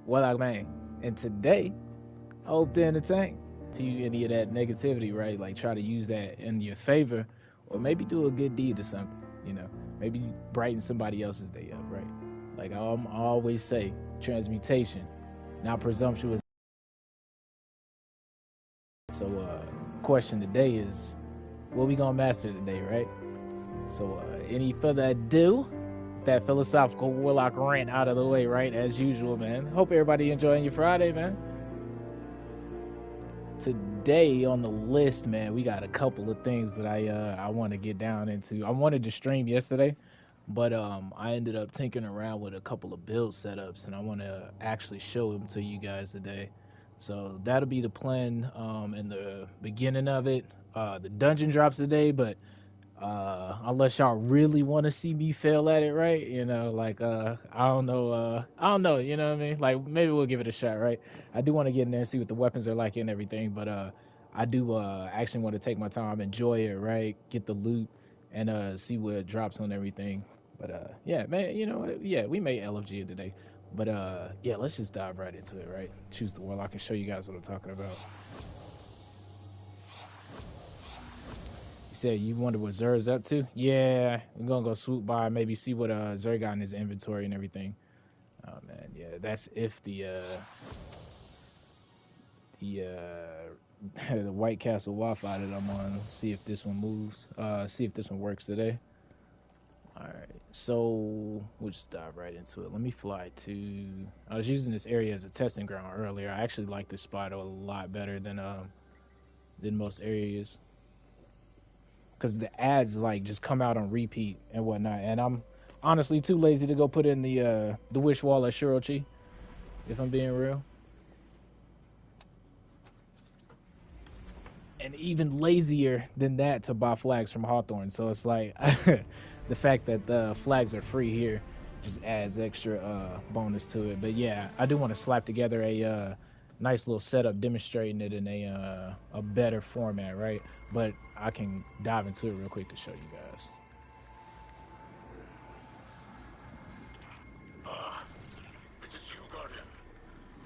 XursDay, and today I hope to entertain to you any of that negativity, right? Like try to use that in your favor, or maybe do a good deed or something. You know, maybe brighten somebody else's day up, right? Like I always say, transmutation, not presumptuous. So, question today is, what we gonna master today, right? So, any further ado, that philosophical warlock rant out of the way, right? As usual, man. Hope everybody enjoying your Friday, man. Today on the list, man, we got a couple of things that I want to get down into. I wanted to stream yesterday, but I ended up tinkering around with a couple of build setups, and I want to actually show them to you guys today. So that'll be the plan in the beginning of it. The dungeon drops today, but unless y'all really want to see me fail at it, right? You know, like I don't know, you know what I mean? Like maybe we'll give it a shot, right? I do want to get in there and see what the weapons are like and everything, but I do actually want to take my time, enjoy it, right? Get the loot and see what it drops on everything. But yeah, man, you know, yeah, we made LFG today. But yeah, let's just dive right into it, right? Choose the warlock and show you guys what I'm talking about. Said you wonder what Zer's up to? Yeah, we're gonna go swoop by, maybe see what Zer got in his inventory and everything. Oh man, yeah, that's if the the White Castle Wi-Fi that I'm on. See if this one moves. See if this one works today. All right, so we'll just dive right into it. Let me fly to. I was using this area as a testing ground earlier. I actually like this spot a lot better than most areas, because the ads like just come out on repeat and whatnot, and I'm honestly too lazy to go put in the wish wall at Shirochi, if I'm being real, and even lazier than that to buy flags from Hawthorne. So it's like the fact that the flags are free here just adds extra bonus to it. But yeah, I do want to slap together a nice little setup demonstrating it in a better format, right? But I can dive into it real quick to show you guys. It is you, Guardian.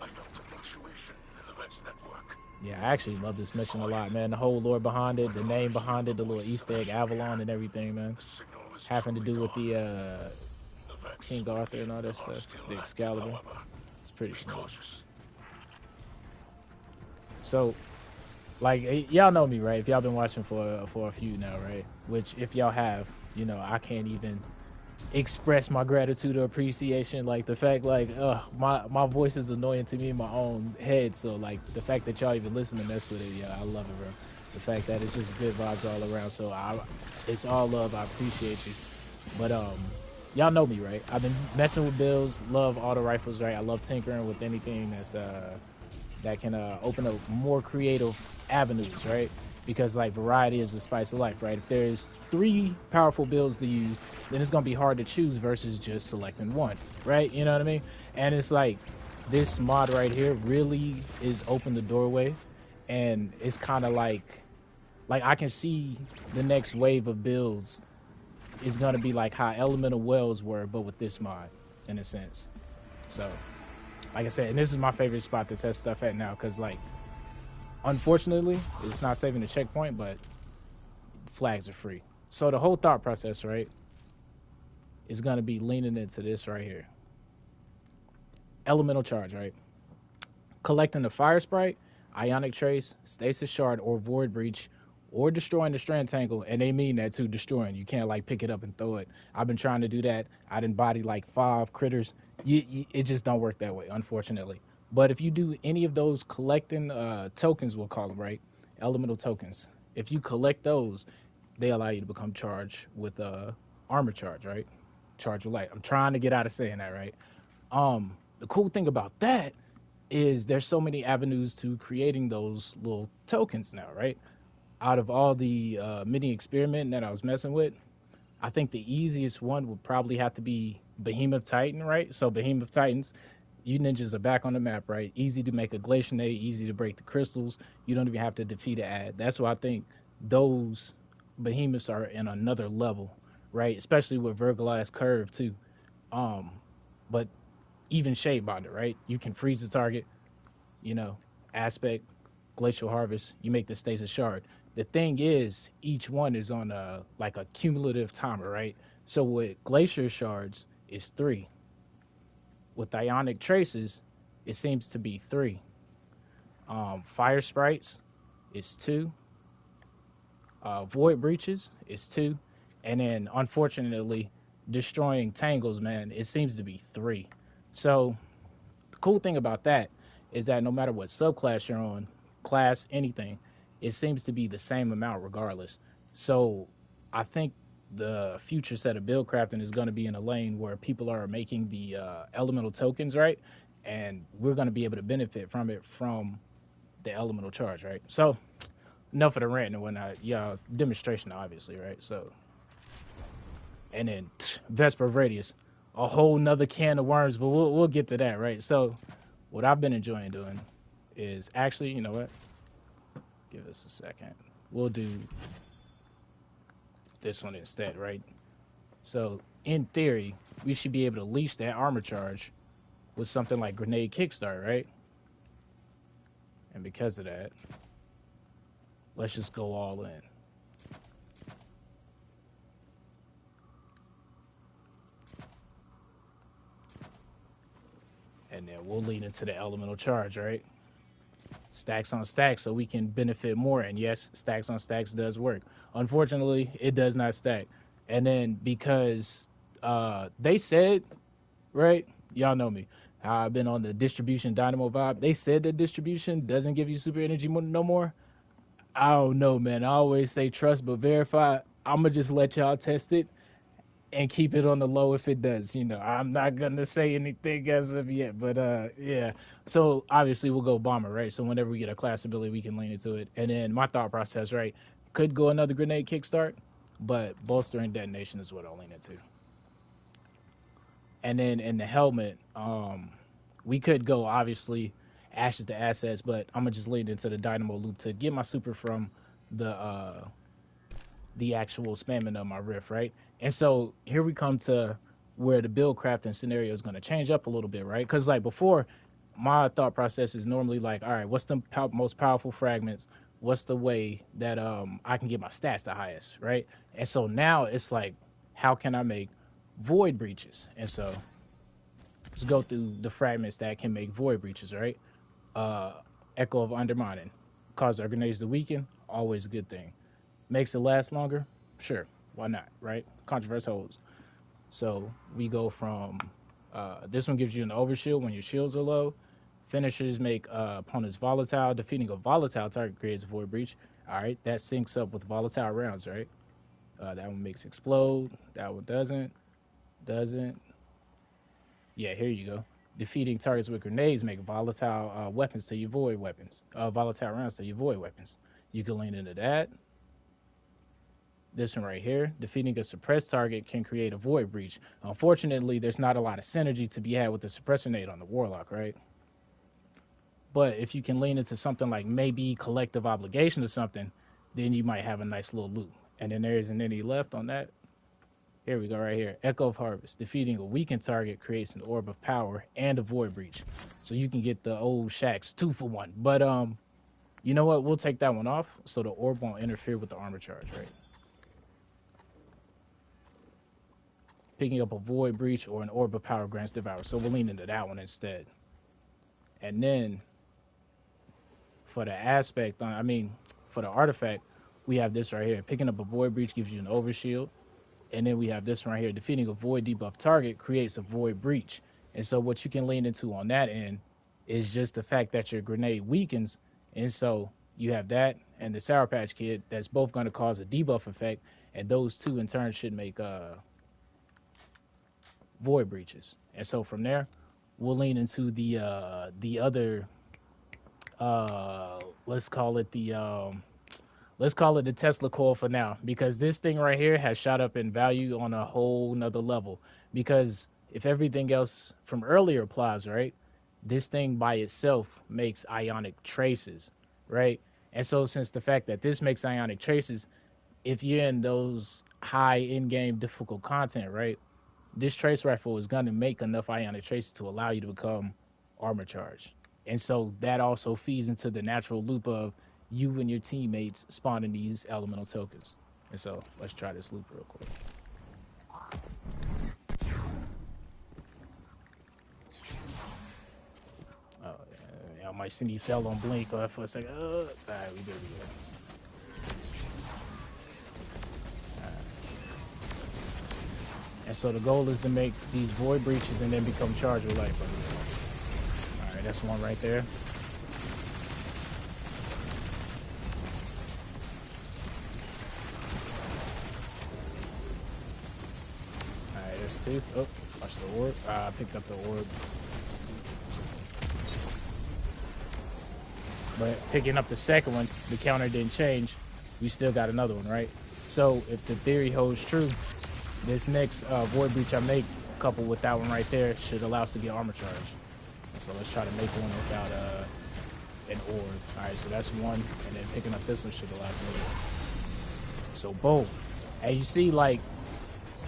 I felt the fluctuation in the Vents network. Yeah, I actually love this mission a lot, man. The whole lore behind it, the name behind it, the little Easter egg Avalon and everything, man. Having to do with the King Arthur and all that stuff, the Excalibur. It's pretty smooth. So, like, y'all know me, right? If y'all been watching for a few now, right? Which, if y'all have, you know, I can't even express my gratitude or appreciation. Like the fact, like, my voice is annoying to me in my own head. So, like, the fact that y'all even listen to mess with it, yeah, I love it, bro. The fact that it's just good vibes all around. So, it's all love. I appreciate you. But y'all know me, right? I've been messing with builds. Love auto rifles, right? I love tinkering with anything that's that can open up more creative avenues, right? Because like variety is the spice of life, right? If there's 3 powerful builds to use, then it's gonna be hard to choose versus just selecting one, right? You know what I mean? And it's like this mod right here really is open the doorway, and it's kind of like I can see the next wave of builds is gonna be like how Elemental Wells were, but with this mod, in a sense. So, like I said, and this is my favorite spot to test stuff at now, because like, unfortunately, it's not saving the checkpoint, but flags are free. So the whole thought process, right, is going to be leaning into this right here. Elemental charge, right? Collecting the fire sprite, ionic trace, stasis shard, or void breach, or destroying the strand tangle, and they mean that too, destroying. You can't like pick it up and throw it. I've been trying to do that. I didn't body like 5 critters. It just don't work that way, unfortunately. But if you do any of those collecting tokens, we'll call them, right? Elemental tokens. If you collect those, they allow you to become charged with armor charge, right? Charge with light. I'm trying to get out of saying that, right? The cool thing about that is there's so many avenues to creating those little tokens now, right? Out of all the mini experiment that I was messing with, I think the easiest one would probably have to be Behemoth Titan, right? So Behemoth Titans, you ninjas are back on the map, right? Easy to make a glacianate, easy to break the crystals. You don't even have to defeat an ad. That's why I think those behemoths are in another level, right? Especially with Verglass Curve too. But even shade bonded, right? You can freeze the target, you know, aspect, glacial harvest, you make the stasis shard. The thing is, each one is on a like a cumulative timer, right? So with glacier shards, it's 3. With ionic traces, it seems to be 3. Fire sprites is 2. Void breaches is 2. And then unfortunately, destroying tangles, man, it seems to be 3. So the cool thing about that is that no matter what subclass you're on, class, anything, it seems to be the same amount regardless. So I think the future set of build crafting is going to be in a lane where people are making the elemental tokens, right? And we're going to be able to benefit from it from the elemental charge, right? So enough of the rant and whatnot. Yeah, demonstration, obviously, right? So, and then Vesper Radius, a whole nother can of worms, but we'll get to that, right? So, what I've been enjoying doing is actually, you know what? Give us a second. We'll do this one instead, right? So, in theory, we should be able to leash that armor charge with something like Grenade Kickstart, right? And because of that, let's just go all in. And then we'll lead into the elemental charge, right? Stacks on stacks so we can benefit more. And yes, stacks on stacks does work. Unfortunately, it does not stack. And then because they said, right? Y'all know me. I've been on the distribution dynamo vibe. They said that distribution doesn't give you super energy no more. I don't know, man. I always say trust but verify. I'm going to just let y'all test it and keep it on the low if it does. You know, I'm not going to say anything as of yet, but yeah. So obviously we'll go bomber, right? So whenever we get a class ability, we can lean into it. And then my thought process, right, could go another grenade kickstart, but bolstering detonation is what I'll lean into. And then in the helmet, we could go obviously ashes to assets, but I'm gonna just lean into the dynamo loop to get my super from the actual spamming of my riff, right? And so here we come to where the build crafting scenario is going to change up a little bit, right? Because like before, my thought process is normally like, all right, what's the most powerful fragments? What's the way that I can get my stats the highest, right? And so now it's like, how can I make void breaches? And so let's go through the fragments that can make void breaches, right? Echo of Undermining. Cause our grenades to weaken, always a good thing. Makes it last longer? Sure, why not, right? Controversial holds. So we go from, this one gives you an overshield when your shields are low. Finishers make opponents volatile. Defeating a volatile target creates a void breach. All right, that syncs up with volatile rounds, right? That one makes explode. That one doesn't. Yeah, here you go. Defeating targets with grenades make volatile weapons to your void weapons. Volatile rounds to your void weapons. You can lean into that. This one right here, defeating a suppressed target can create a void breach. Unfortunately, there's not a lot of synergy to be had with the suppressor nade on the warlock, right? But if you can lean into something like maybe collective obligation or something, then you might have a nice little loop. And then there isn't any left on that. Here we go right here. Echo of Harvest. Defeating a weakened target creates an orb of power and a void breach. So you can get the old Shacks 2-for-1. But you know what? We'll take that one off so the orb won't interfere with the armor charge, right? Picking up a void breach or an orb of power grants devour. So we'll lean into that one instead. And then for the aspect, for the artifact, we have this right here. Picking up a void breach gives you an overshield. And then we have this right here. Defeating a void debuff target creates a void breach. And so what you can lean into on that end is just the fact that your grenade weakens. And so you have that and the Sour Patch Kid that's both going to cause a debuff effect. And those two in turn should make void breaches. And so from there, we'll lean into the other let's call it the Tesla coil for now, because this thing right here has shot up in value on a whole nother level. Because if everything else from earlier applies, right, this thing by itself makes ionic traces, right? And so since the fact that this makes ionic traces, if you're in those high in-game difficult content, right, this trace rifle is going to make enough ionic traces to allow you to become armor charged. And so that also feeds into the natural loop of you and your teammates spawning these elemental tokens. And so let's try this loop real quick. Oh, yeah, y'all might see me fell on blink for a second. All right, we good. And so the goal is to make these void breaches and then become charged with light. All right, that's one right there. All right, that's two. Oh, watch the orb. I picked up the orb. But picking up the second one, the counter didn't change. We still got another one, right? So if the theory holds true, this next void breach I make, coupled with that one right there, should allow us to get armor charge. So let's try to make one without an orb. All right, so that's one, and then picking up this one should allow us to get it. So boom, and you see, like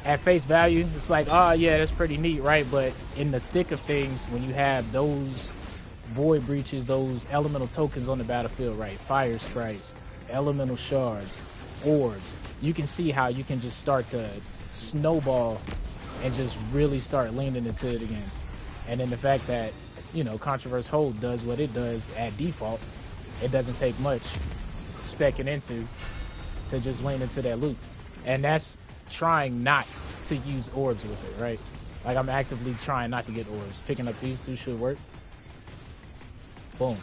at face value, it's like, oh yeah, that's pretty neat, right? But in the thick of things, when you have those void breaches, those elemental tokens on the battlefield, right? Fire sprites, elemental shards, orbs. You can see how you can just start to snowball and just really start leaning into it again. And then the fact that, you know, Controverse Hold does what it does at default, it doesn't take much specking into to just lean into that loop. And that's trying not to use orbs with it, right? Like I'm actively trying not to get orbs. Picking up these two should work. Boom.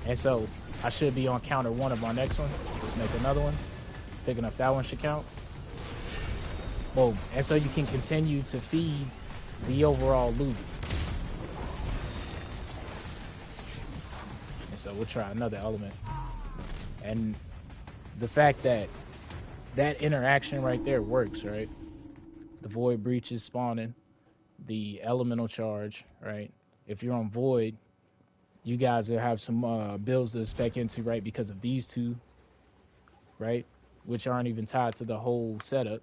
And so I should be on counter one of our next one. Just make another one. Picking up that one should count. Boom. And so you can continue to feed the overall loop. And so we'll try another element. And the fact that that interaction right there works, right? The void breach is spawning, the elemental charge, right? If you're on void, you guys will have some builds to spec into, right? Because of these two, right? Which aren't even tied to the whole setup.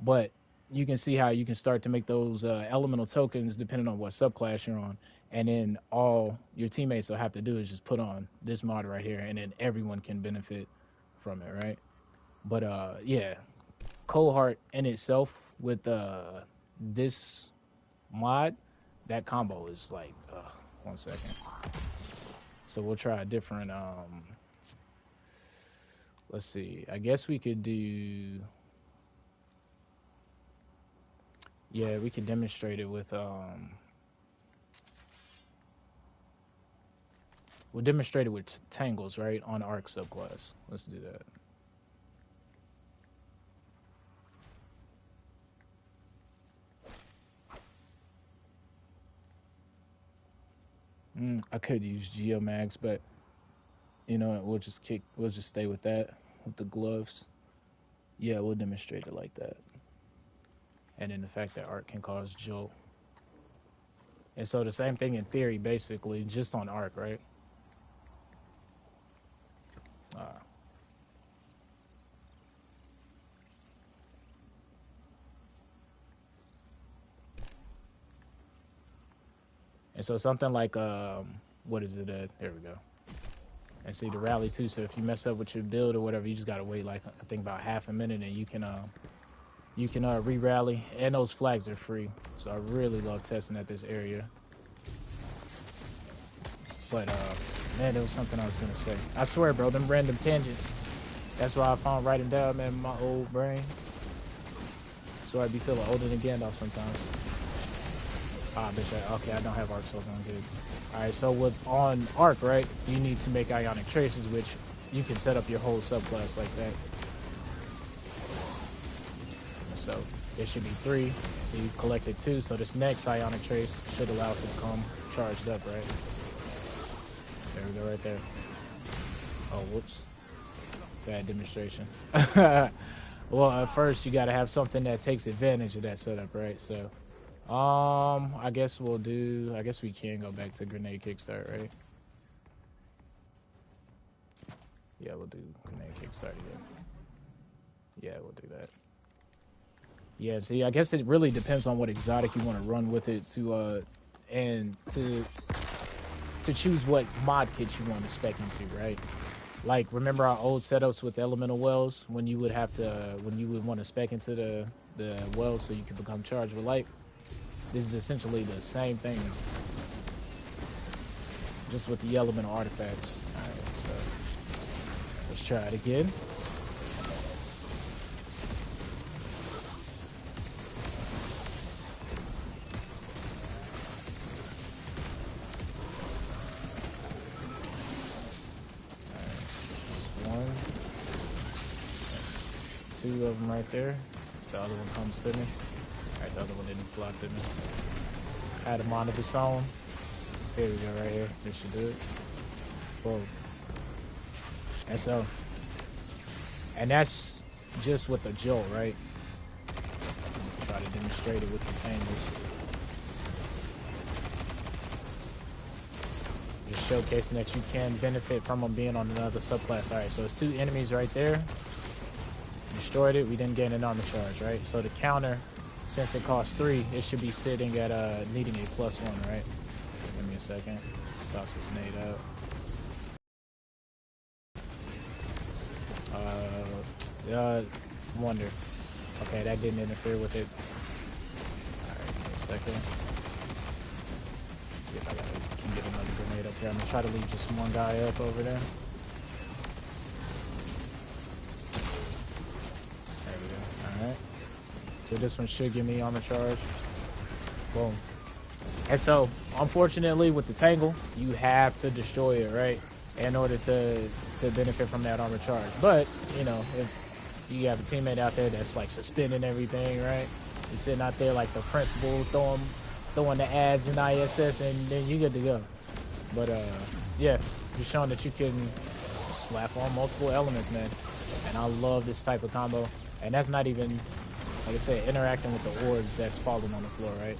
But you can see how you can start to make those elemental tokens depending on what subclass you're on. And then all your teammates will have to do is just put on this mod right here, and then everyone can benefit from it, right? But yeah, Cold Heart in itself with this mod, that combo is like, 1 second. So we'll try a different, let's see. I guess we could do, yeah, we could demonstrate it with, we'll demonstrate it with Tangles, right, on Arc subclass. Let's do that. I could use Geomags, but you know, we'll just stay with that, with the gloves. Yeah, we'll demonstrate it like that. And then the fact that Arc can cause jolt. And so the same thing in theory, basically, just on Arc, right? And so something like, what is it? There we go. And see the rally too. So if you mess up with your build or whatever, you just gotta wait like I think about half a minute, and you can re-rally. And those flags are free. So I really love testing at this area. But man, there was something I was gonna say. I swear, bro, them random tangents. That's why I found writing down, man, in my old brain. So I'd be feeling older than Gandalf sometimes. Bitch, okay, I don't have Arc, so it's not good. Alright, so with on Arc, right, you need to make ionic traces, which you can set up your whole subclass like that. So there should be 3. So you collected 2, so this next ionic trace should allow us to become charged up, right? There we go, right there. Oh, whoops. Bad demonstration. Well, at first you gotta have something that takes advantage of that setup, right? So I guess we can go back to grenade kickstart, right? Yeah, we'll do grenade kickstart again. Yeah, we'll do that. Yeah, see, I guess it really depends on what exotic you want to run with it and to choose what mod kit you want to spec into, right? Like, remember our old setups with elemental wells when you would want to spec into the wells so you could become charged with light? This is essentially the same thing, just with the elemental artifacts. All right, so let's try it again. Two of them right there. The other one comes to me. Alright, the other one didn't fly to me. Had him on his own. Here we go, right here. This should do it. Boom. And that's just with the jolt, right? Try to demonstrate it with the tangles. Just showcasing that you can benefit from them being on another subclass. Alright, so it's two enemies right there. Destroyed it, we didn't gain an armor charge, right? So the counter, since it costs 3, it should be sitting at needing a +1, right? Give me a second. Toss this nade out. Wonder. Okay, that didn't interfere with it. Alright, give me a second. Let's see if I can get another grenade up here. I'm gonna try to leave just one guy up over there. Alright, so this one should give me armor charge. Boom. And so, unfortunately, with the tangle, you have to destroy it, right? In order to benefit from that armor charge. But, you know, if you have a teammate out there that's like suspending everything, right? You're sitting out there like the principal throwing the ads in ISS, and then you're good to go. But, yeah, just showing that you can slap on multiple elements, man. And I love this type of combo. And that's not even, like I said, interacting with the orbs that's falling on the floor, right?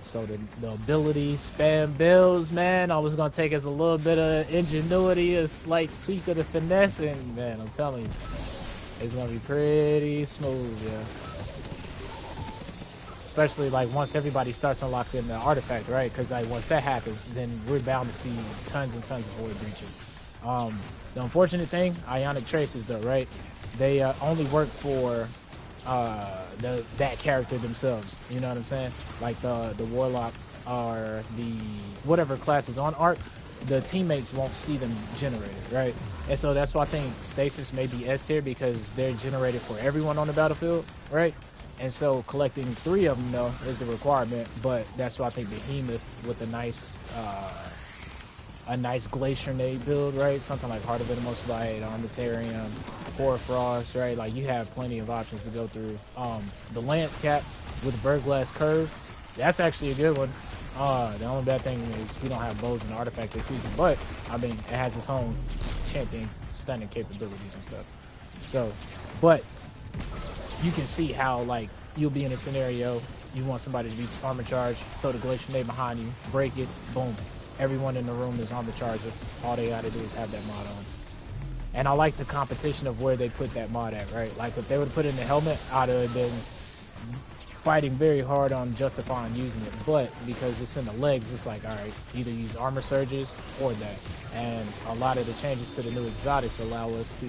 So the ability spam builds, man, I was gonna take as a little bit of ingenuity, a slight tweak of the finesse, and man, I'm telling you, it's gonna be pretty smooth, yeah. Especially like once everybody starts unlocking the artifact, right? Because like once that happens, then we're bound to see tons and tons of void breaches. The unfortunate thing, ionic traces though, right? They only work for that character themselves. You know what I'm saying? Like the warlock or the whatever class is on arc, the teammates won't see them generated, right? And so that's why I think stasis may be S tier, because they're generated for everyone on the battlefield, right? And so collecting 3 of them though is the requirement, but that's why I think Behemoth with a nice Glacier Nade build, right? Something like Heart of Innermost Light, Armitarium, Hoarfrost, right? Like you have plenty of options to go through. The Lance Cap with Burglass Curve, that's actually a good one. The only bad thing is we don't have bows and artifact this season, but I mean it has its own chanting, stunning capabilities and stuff. So, but you can see how like you'll be in a scenario, you want somebody to be armor charge, throw the Glacier Nade behind you, break it, boom. Everyone in the room is on the charger. All they gotta do is have that mod on. And I like the competition of where they put that mod at, right? Like if they would put it in the helmet, I'd have been fighting very hard on justifying using it. But because it's in the legs, it's like, all right, either use armor surges or that. And a lot of the changes to the new exotics allow us to,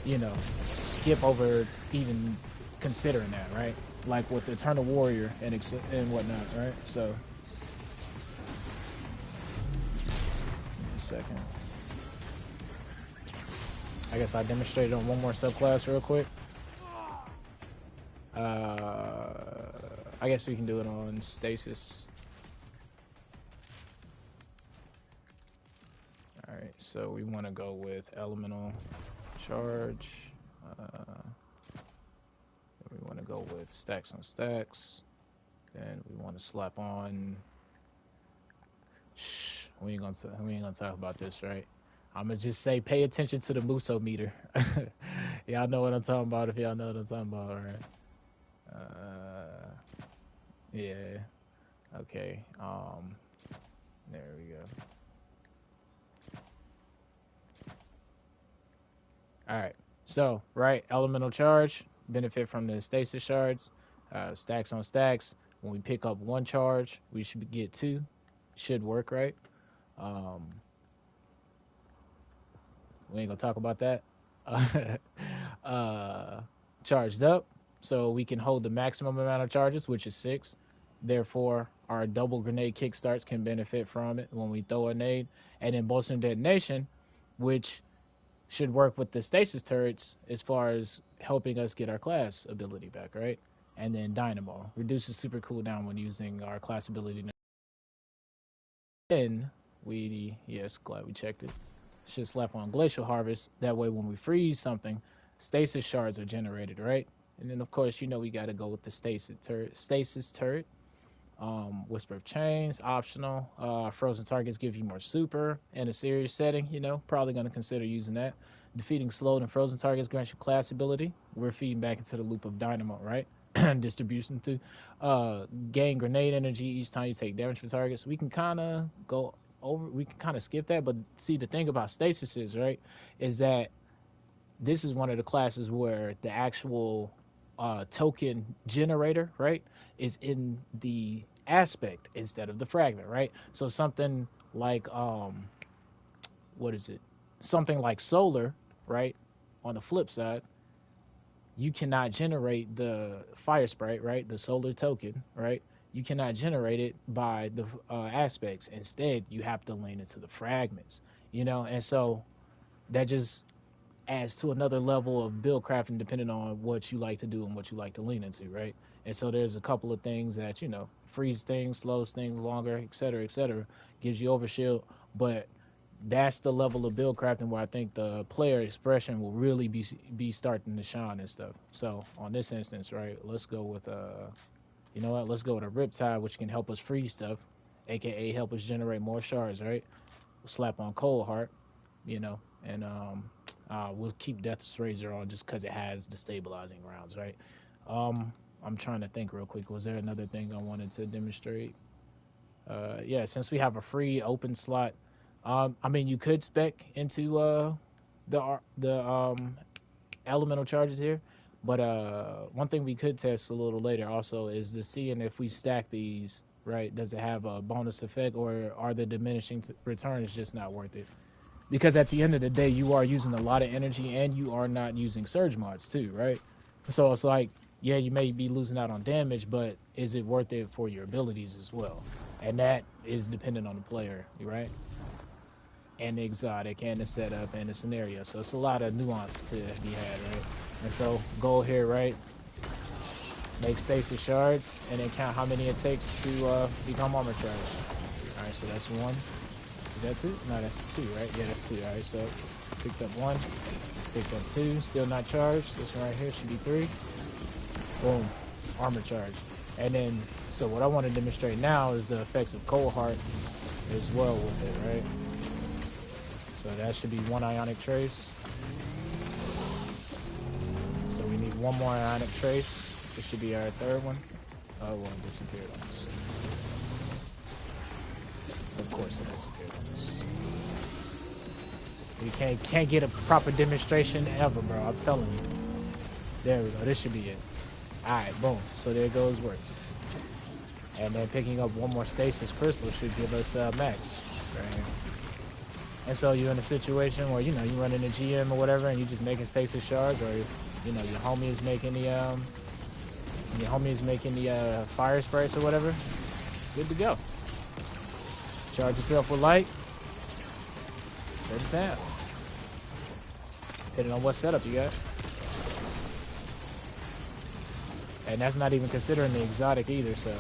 you know, skip over even considering that, right? Like with Eternal Warrior and whatnot, right? So. Second. I guess I demonstrated on one more subclass real quick. I guess we can do it on stasis. Alright, so we want to go with elemental charge. We want to go with stacks on stacks. Then we want to slap on. We ain't gonna talk about this, right? I'm gonna just say pay attention to the Muso meter. Y'all know what I'm talking about if y'all know what I'm talking about, right? Yeah. Okay. There we go. All right. So, right, elemental charge, benefit from the stasis shards, stacks on stacks. When we pick up one charge, we should get two. Should work, right? Um, we ain't gonna talk about that. uh, Charged up, so we can hold the maximum amount of charges, which is 6. Therefore, our double grenade kickstarts can benefit from it when we throw a nade. And then bolstering detonation, which should work with the stasis turrets as far as helping us get our class ability back, right? And then dynamo reduces super cooldown when using our class ability. Then we, yes, glad we checked it, should slap on glacial harvest. That way when we freeze something, stasis shards are generated, right? And then of course, you know, we got to go with the stasis turret. Whisper of Chains, optional. Frozen targets give you more super in a serious setting, you know, probably going to consider using that. Defeating slowed and frozen targets grants you class ability. We're feeding back into the loop of dynamo, right? Distribution to gain grenade energy each time you take damage for targets. We can kind of go over, we can kind of skip that, but see, the thing about stasis is, right, is that this is one of the classes where the actual token generator, right, is in the aspect instead of the fragment, right? So something like what is it? Something like solar, right? On the flip side, you cannot generate the fire sprite, right? The solar token, right? You cannot generate it by the aspects. Instead, you have to lean into the fragments, you know? And so that just adds to another level of build crafting depending on what you like to do and what you like to lean into, right? And so there's a couple of things that, you know, freeze things, slows things longer, et cetera, gives you overshield. But that's the level of build crafting where I think the player expression will really be starting to shine and stuff. So on this instance, right, let's go with you know what? Let's go with a Riptide, which can help us freeze stuff, aka help us generate more shards, right? We'll slap on Cold Heart, you know, and we'll keep Death's Razor on just because it has the stabilizing rounds, right? I'm trying to think real quick. Was there another thing I wanted to demonstrate? Yeah, since we have a free open slot, I mean, you could spec into the elemental charges here, but one thing we could test a little later also is to seeing if we stack these, right, does it have a bonus effect, or are the diminishing returns just not worth it? Because at the end of the day, you are using a lot of energy and you are not using surge mods too, right? So it's like, yeah, you may be losing out on damage, but is it worth it for your abilities as well? And that is dependent on the player, right? And the exotic and the setup and the scenario. So it's a lot of nuance to be had, right? And so goal here, right? Make stasis shards and then count how many it takes to become armor charge. All right, so that's 1. Is that 2? No, that's 2, right? Yeah, that's 2. All right, so picked up 1, picked up 2, still not charged. This one right here should be 3. Boom, armor charge. And then, so what I want to demonstrate now is the effects of Cold Heart as well with it, right? So that should be 1 Ionic Trace. So we need 1 more Ionic Trace. This should be our 3rd one. Oh, well, it disappeared on us. Of course it disappeared on us. We can't get a proper demonstration ever, bro. I'm telling you. There we go. This should be it. Alright, boom. So there goes works. And then picking up 1 more stasis crystal should give us max. Right here. And so you're in a situation where, you know, you run in a GM or whatever and you're just making stasis shards, or, you know, your homie is making the fire sprites or whatever. Good to go. Charge yourself with light. Turn it down. Depending on what setup you got. And that's not even considering the exotic either, so.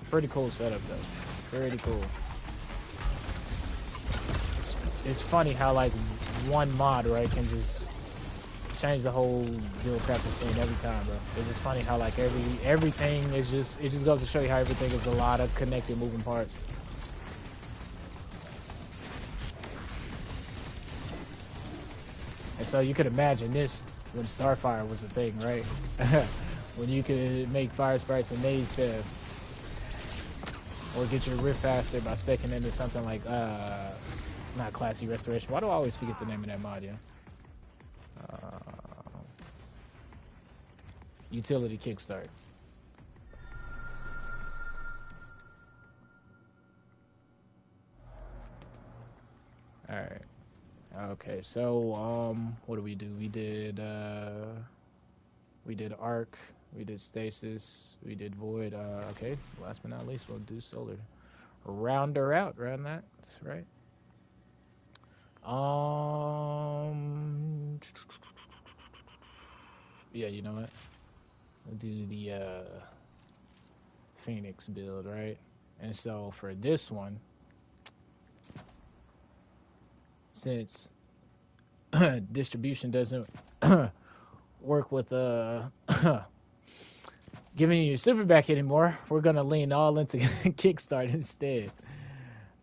Pretty cool setup though. Pretty cool. It's funny how like one mod, right, can just change the whole build crafting scene every time, bro. It's just funny how like everything is just, it just goes to show you how everything is a lot of connected moving parts. And so you could imagine this when Starfire was a thing, right? When you could make fire sprites and nades fast, or get your rift faster by speccing into something like not classy restoration. Why do I always forget the name of that mod, yeah? utility kickstart. All right. Okay, so what do? We did arc, we did stasis, we did void. Okay, last but not least, we'll do solar. Round her out, round that. That's right. Yeah, you know what? We'll do the Phoenix build, right? And so for this one, since distribution doesn't work with giving you your super back anymore, we're gonna lean all into Kickstart instead.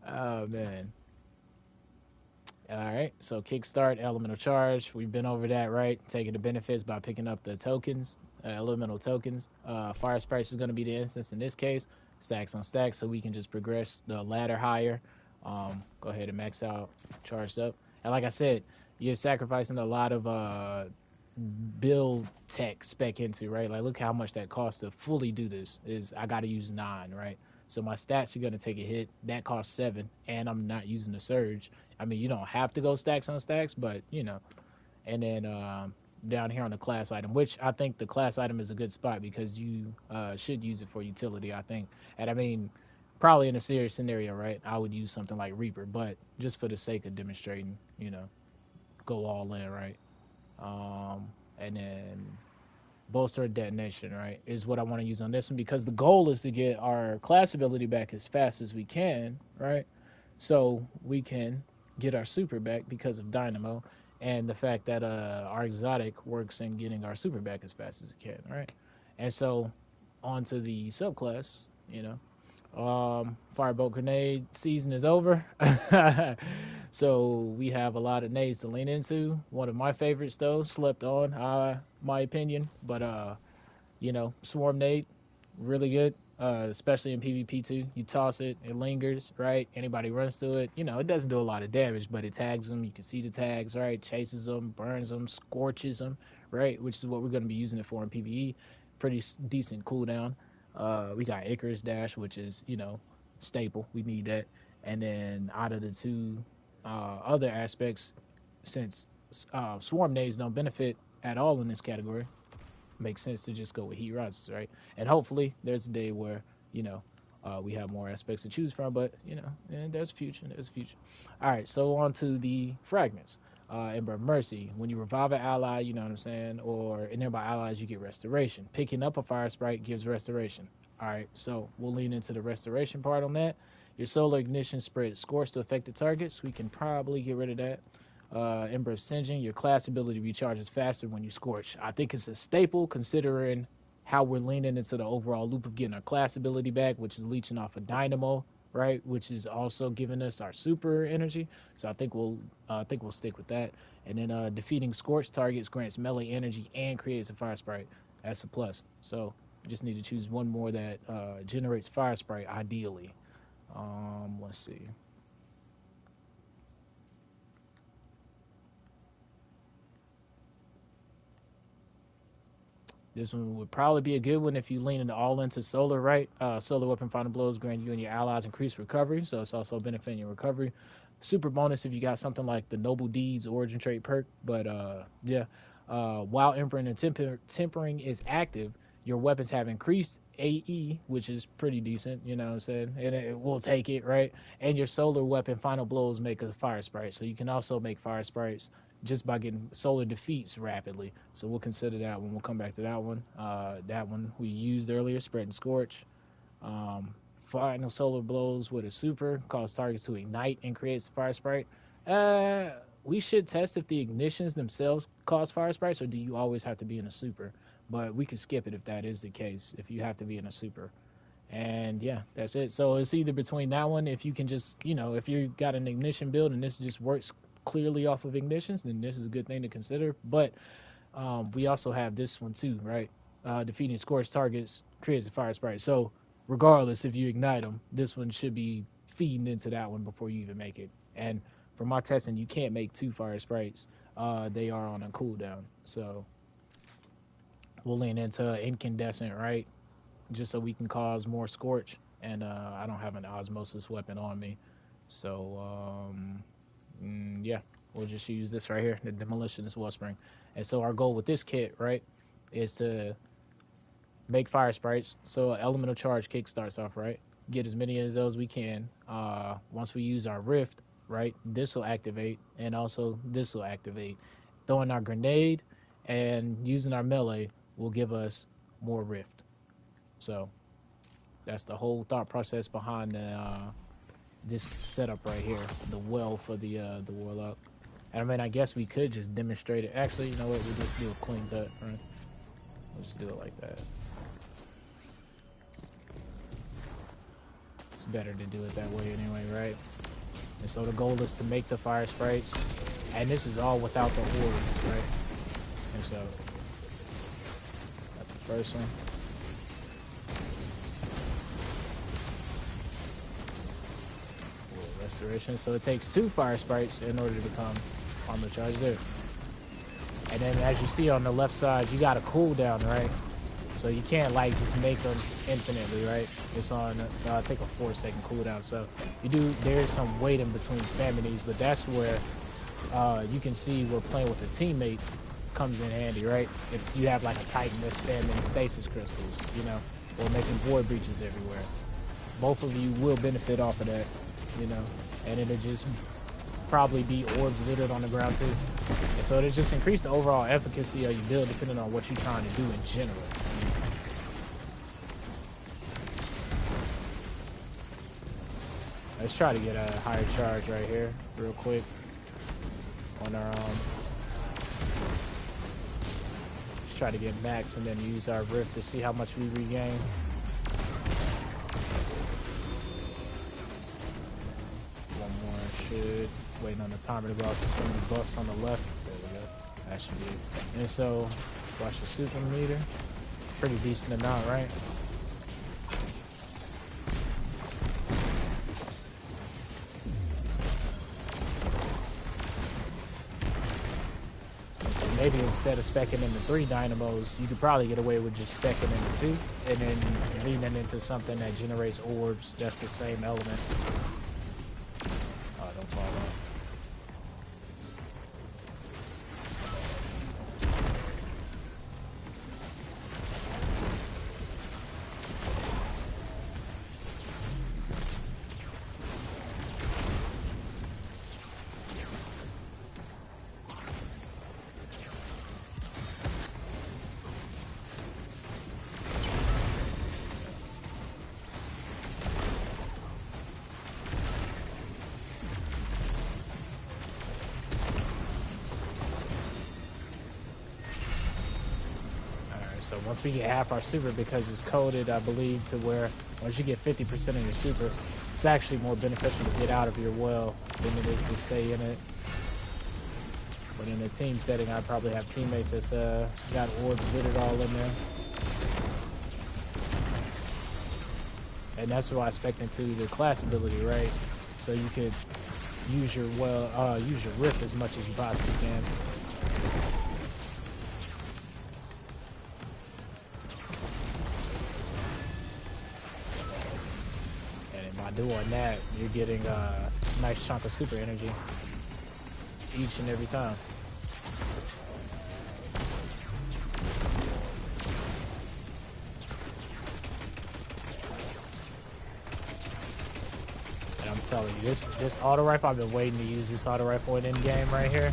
Oh man. All right, so Kickstart, Elemental Charge. We've been over that, right? Taking the benefits by picking up the tokens, elemental tokens. Fire Sprites is going to be the instance in this case. Stacks on stacks, so we can just progress the ladder higher. Go ahead and max out, charged up. And like I said, you're sacrificing a lot of build tech spec into, right? Like, look how much that costs to fully do this. Is I got to use 9, right? So my stats are going to take a hit. That costs 7, and I'm not using the surge. I mean, you don't have to go stacks on stacks, but, you know. And then down here on the class item, which I think the class item is a good spot because you should use it for utility, I think. And I mean, probably in a serious scenario, right, I would use something like Reaper, but just for the sake of demonstrating, you know, go all in, right? And then bolster detonation, right, is what I want to use on this one because the goal is to get our class ability back as fast as we can, right? So we can get our super back because of Dynamo and the fact that our exotic works in getting our super back as fast as it can, right? And so onto the subclass, you know. Firebolt grenade season is over. So we have a lot of nades to lean into. One of my favorites though, slept on, my opinion. But you know, swarm nade, really good. Especially in PvP too. You toss it, it lingers, right? Anybody runs to it, you know, it doesn't do a lot of damage, but it tags them. You can see the tags, right? Chases them, burns them, scorches them, right? Which is what we're going to be using it for in PvE. Pretty decent cooldown. We got Icarus Dash, which is, you know, staple. We need that. And then out of the two other aspects, since swarm nades don't benefit at all in this category, makes sense to just go with heat rods, right? And hopefully there's a day where, you know, we have more aspects to choose from, but, you know, and there's future. All right, so on to the fragments. Ember of Mercy, when you revive an ally, you know what I'm saying, or nearby allies, you get restoration. Picking up a fire sprite gives restoration. All right, so we'll lean into the restoration part on that. Your solar ignition spreads scores to affected targets. We can probably get rid of that. Ember of Singeing, your class ability recharges faster when you scorch. I think it's a staple considering how we're leaning into the overall loop of getting our class ability back, which is leeching off of Dynamo, right? Which is also giving us our super energy. So I think we'll stick with that. And then defeating scorch targets grants melee energy and creates a fire sprite. That's a plus. So we just need to choose one more that generates fire sprite ideally. Let's see. This one would probably be a good one if you lean all into solar, right? Solar weapon final blows grant you and your allies increased recovery, so it's also benefiting your recovery. Super bonus if you got something like the Noble Deeds origin trait perk, but yeah. While Empering and Tempering is active, your weapons have increased AE, which is pretty decent, you know what I'm saying? And it will take it, right? And your solar weapon final blows make a fire sprite, so you can also make fire sprites just by getting solar defeats rapidly. So we'll consider that one. We'll come back to that one. That one we used earlier, Spread and Scorch. Final solar blows with a super, cause targets to ignite and creates a fire sprite. We should test if the ignitions themselves cause fire sprites, or do you always have to be in a super? But we can skip it if that is the case, if you have to be in a super. And yeah, that's it. So it's either between that one, if you can just, you know, if you got an ignition build and this just works clearly off of ignitions, then this is a good thing to consider. But we also have this one too, right? Defeating scorched targets creates a fire sprite. So regardless if you ignite them, this one should be feeding into that one before you even make it. And for my testing, you can't make 2 fire sprites. They are on a cooldown. So we'll lean into incandescent, right? Just so we can cause more scorch. And I don't have an osmosis weapon on me, so yeah, we'll just use this right here, the demolitionist wellspring. And so our goal with this kit, right, is to make fire sprites. So elemental charge kick starts off, right? Get as many of those we can. Once we use our rift, right, this will activate, and also this will activate. Throwing our grenade and using our melee will give us more rift. So that's the whole thought process behind this setup right here, the well for the warlock. And I mean, I guess we could just demonstrate it. Actually, you know what? We'll just do a clean cut, right? We'll just do it like that. It's better to do it that way anyway, right? And so the goal is to make the fire sprites, and this is all without the orbs, right? And so, got the first one. Restoration. So it takes 2 fire sprites in order to become armor charge there. And then as you see on the left side, you got a cooldown, right? So you can't like just make them infinitely, right? It's on I think a 4-second cooldown. So there is some weight in between spamming these, but that's where you can see where playing with a teammate comes in handy, right? If you have like a Titan that's spamming stasis crystals, you know, or making void breaches everywhere, both of you will benefit off of that, you know, and it'll just probably be orbs littered on the ground too. And so it'll just increase the overall efficacy of your build depending on what you're trying to do in general. Let's try to get a higher charge right here real quick on our let's try to get max and then use our rift to see how much we regain. One more should waiting on the timer to go out to some of the buffs on the left. There we go. That should be it. And so watch the super meter. Pretty decent amount, right? Maybe instead of specking into 3 dynamos, you could probably get away with just specking into 2 and then leaning into something that generates orbs that's the same element. Oh, don't fall off. So once we get half our super, because it's coded, I believe, to where once you get 50% of your super, it's actually more beneficial to get out of your well than it is to stay in it. But in a team setting, I probably have teammates that's got orbs littered all in there. And that's why I spec into the class ability, right? So you could use your use your rift as much as you possibly can. Doing that, you're getting a nice chunk of super energy each and every time. And I'm telling you, this auto rifle, I've been waiting to use this auto rifle in game right here.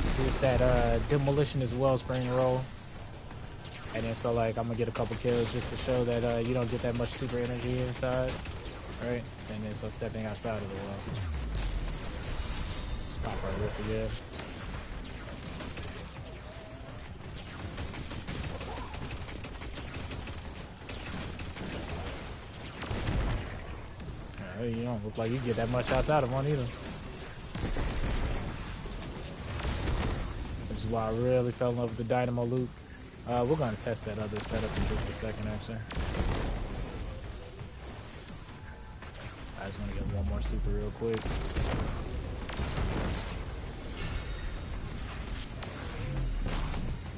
It's just that demolitionist wellspring roll. And then so like I'm gonna get a couple kills just to show that you don't get that much super energy inside. Right, and then so stepping outside of the well. Let's pop our rift again. Alright, you don't look like you get that much outside of one either. Which is why I really fell in love with the dynamo loop. We're gonna test that other setup in just a second, actually. I just want to get one more super real quick.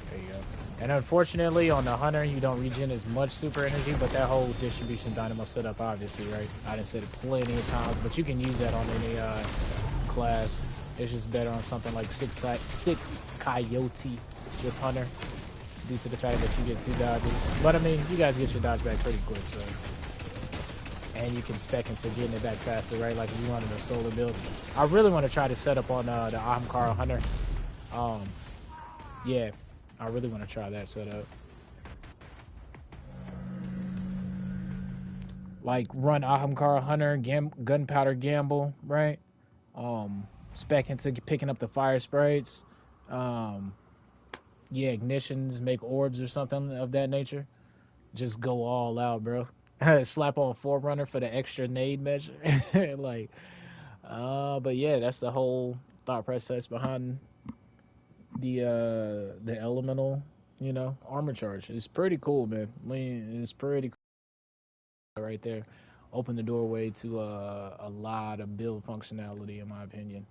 There you go. And unfortunately, on the Hunter, you don't regen as much super energy, but that whole distribution dynamo setup, obviously, right? I done said it plenty of times, but you can use that on any class. It's just better on something like six Coyote with Hunter, due to the fact that you get 2 dodges. But I mean, you guys get your dodge back pretty quick, so. And you can spec into getting it back faster, right? Like if you wanted a solar build. I really want to try to set up on the Ahamkara Hunter. Yeah, I really want to try that setup. Like run Ahamkara Hunter, Gunpowder Gamble, right? Spec into picking up the fire sprites. Yeah, ignitions, make orbs or something of that nature. Just go all out, bro. Slap on Forerunner for the extra nade measure. Like, but yeah, that's the whole thought process behind the elemental, you know, armor charge. It's pretty cool, man. I mean, it's pretty cool right there. Open the doorway to a lot of build functionality, in my opinion.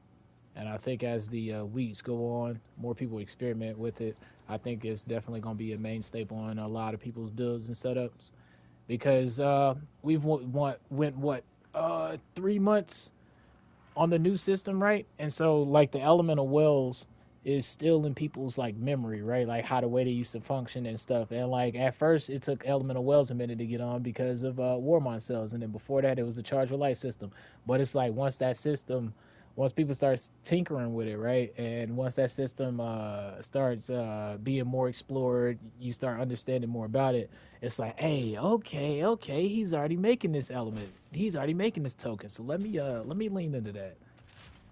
And I think as the weeks go on, more people experiment with it. I think it's definitely going to be a main staple on a lot of people's builds and setups. Because we've went 3 months on the new system, right? And so like the elemental wells is still in people's like memory, right? Like how the way they used to function and stuff. And like at first it took elemental wells a minute to get on because of Warmon cells, and then before that it was the charge with light system. But it's like once people start tinkering with it, right, and once that system starts being more explored, you start understanding more about it. It's like, hey, okay, he's already making this element, he's already making this token, so let me lean into that.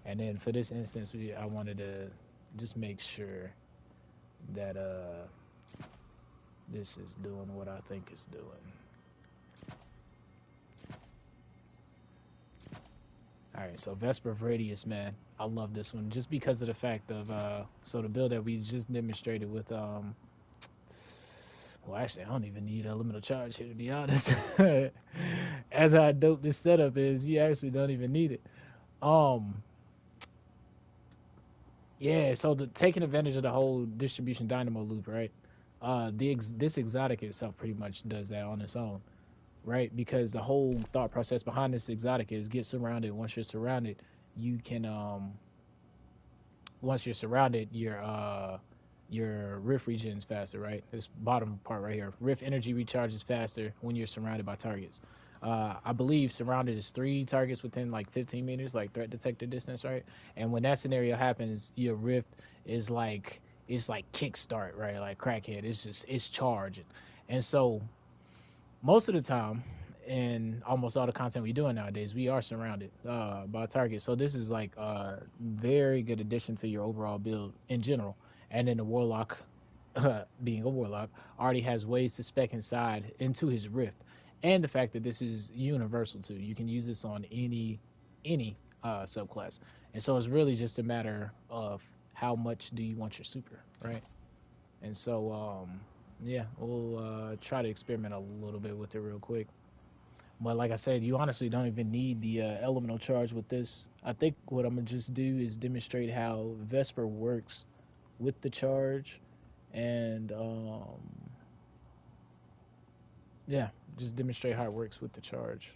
And then for this instance, I wanted to just make sure that this is doing what I think it's doing. All right, so Vesper of Radius, man, I love this one just because of the fact of so the build that we just demonstrated with well, actually I don't even need elemental charge here to be honest. As how dope this setup is, you actually don't even need it. Yeah, so taking advantage of the whole distribution dynamo loop, right? This exotic itself pretty much does that on its own, right? Because the whole thought process behind this exotic is get surrounded. Once you're surrounded, you can once you're surrounded, your rift regens faster, right? This bottom part right here, rift energy recharges faster when you're surrounded by targets. I believe surrounded is 3 targets within like 15 meters, like threat detector distance, right? And when that scenario happens, your rift is like it's like kickstart, right? Like crackhead, it's charging, and so most of the time in almost all the content we're doing nowadays, we are surrounded by targets. So this is like a very good addition to your overall build in general. And then the warlock, being a warlock, already has ways to spec inside into his rift, and the fact that this is universal too. You can use this on any subclass, and so it's really just a matter of how much do you want your super, right? And so yeah, we'll try to experiment a little bit with it real quick. But like I said, you honestly don't even need the elemental charge with this. I think what I'm gonna just do is demonstrate how Vesper works with the charge, and yeah, just demonstrate how it works with the charge.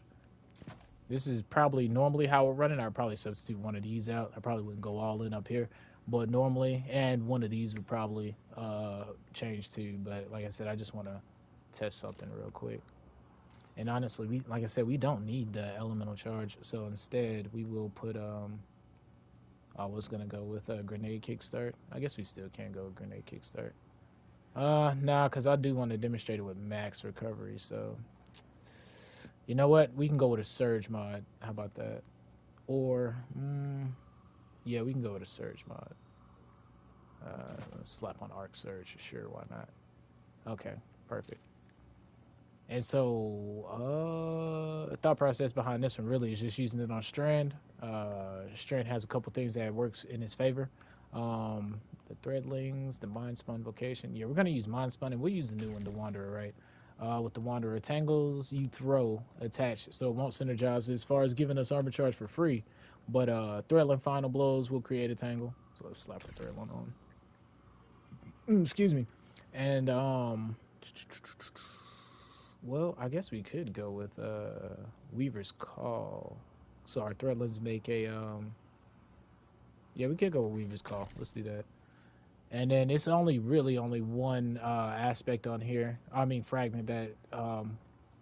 This is probably normally how we're running. I'd probably substitute one of these out. I probably wouldn't go all in up here, but normally, and one of these would probably change too. But like I said, I just want to test something real quick. And honestly, like I said, we don't need the elemental charge. So instead, we will put I was gonna go with a grenade kickstart. I guess we still can go with grenade kickstart. Nah, because I do want to demonstrate it with max recovery. So you know what? We can go with a surge mod. How about that? Or yeah, we can go with a surge mod. Let's slap on arc surge. Sure, why not? Okay, perfect. And so the thought process behind this one really is just using it on Strand. Strand has a couple things that works in his favor. The Threadlings, the Mind Spun Vocation. Yeah, we're going to use Mind Spun, and we'll use the new one, the Wanderer, right? With the Wanderer Tangles, you throw attached, so it won't synergize as far as giving us armor charge for free. But Threadling Final Blows will create a tangle. So let's slap the Threadling on. Excuse me. And well, I guess we could go with Weaver's Call. So our threat, let's make a yeah, we could go with Weaver's Call. Let's do that. And then it's only one aspect on here. I mean fragment that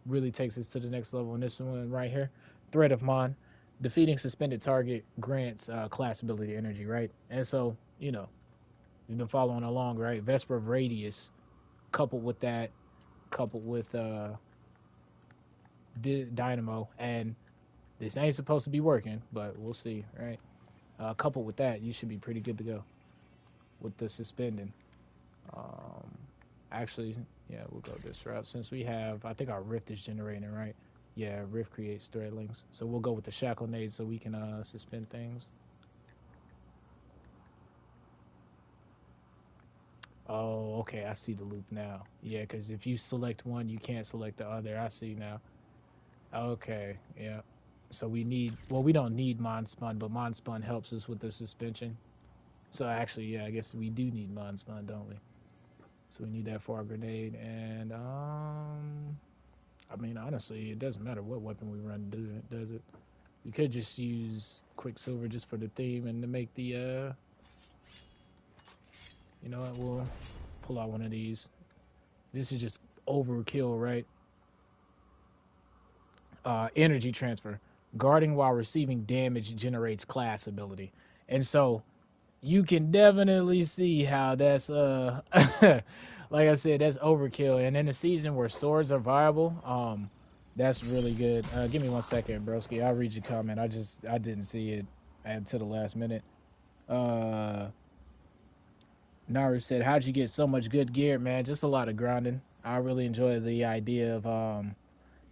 really takes us to the next level. And this one right here, Threat of Mon, defeating suspended target grants class ability energy, right? And so you know you've been following along, right? Vesper of Radius, coupled with that, coupled with Dynamo, and this ain't supposed to be working, but we'll see, right? Coupled with that, you should be pretty good to go with the suspending. Actually, yeah, we'll go this route since we have. I think our Rift is generating, right? Yeah, Rift creates thread links, so we'll go with the Shackle Nade so we can suspend things. Oh, okay, I see the loop now. Yeah, because if you select one, you can't select the other. I see now. Okay, yeah. So we need, well, we don't need Mon Spun, but Mon Spun helps us with the suspension. So actually, yeah, I guess we do need Mon Spun, don't we? So we need that for our grenade. And, I mean, honestly, it doesn't matter what weapon we run, does it? We could just use Quicksilver just for the theme and to make the, you know what, we'll pull out one of these. This is just overkill, right? Energy transfer. Guarding while receiving damage generates class ability. And so you can definitely see how that's like I said, that's overkill. And in a season where swords are viable, that's really good. Give me 1 second, broski. I'll read your comment. I didn't see it until the last minute. Naru said, how'd you get so much good gear, man? Just a lot of grinding. I really enjoy the idea of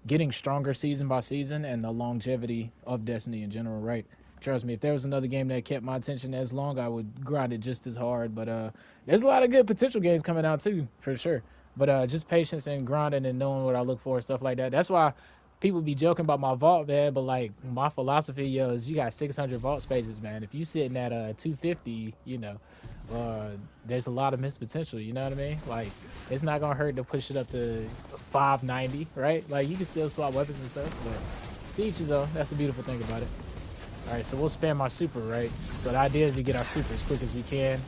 getting stronger season by season and the longevity of Destiny in general, right? Trust me, if there was another game that kept my attention as long, I would grind it just as hard. But there's a lot of good potential games coming out too, for sure. But just patience and grinding and knowing what I look for and stuff like that. That's why people be joking about my vault, man. But like my philosophy, yo, is you got 600 vault spaces, man. If you sitting at 250, you know, there's a lot of missed potential. You know what I mean? Like it's not gonna hurt to push it up to 590, right? Like you can still swap weapons and stuff, but to each his own. That's the beautiful thing about it. All right, so we'll spam our super, right? So the idea is to get our super as quick as we can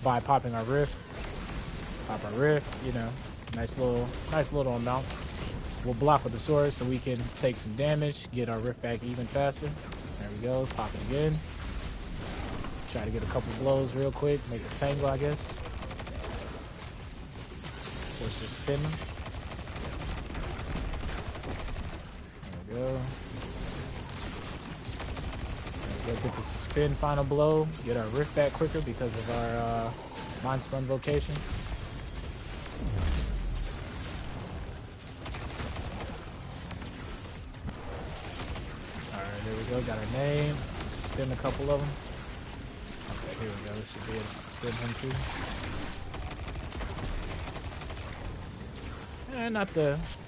by popping our rift. Pop our rift, you know, nice little amount. We'll block with the sword so we can take some damage, get our rift back even faster. There we go, pop it again. Try to get a couple blows real quick, make a tangle, I guess. Force to spin them. There we go. Go get the suspend final blow, get our rift back quicker because of our mind spun vocation. Alright, there we go, got our name. Spin a couple of them. Okay, here we go. We should be able to spin him too.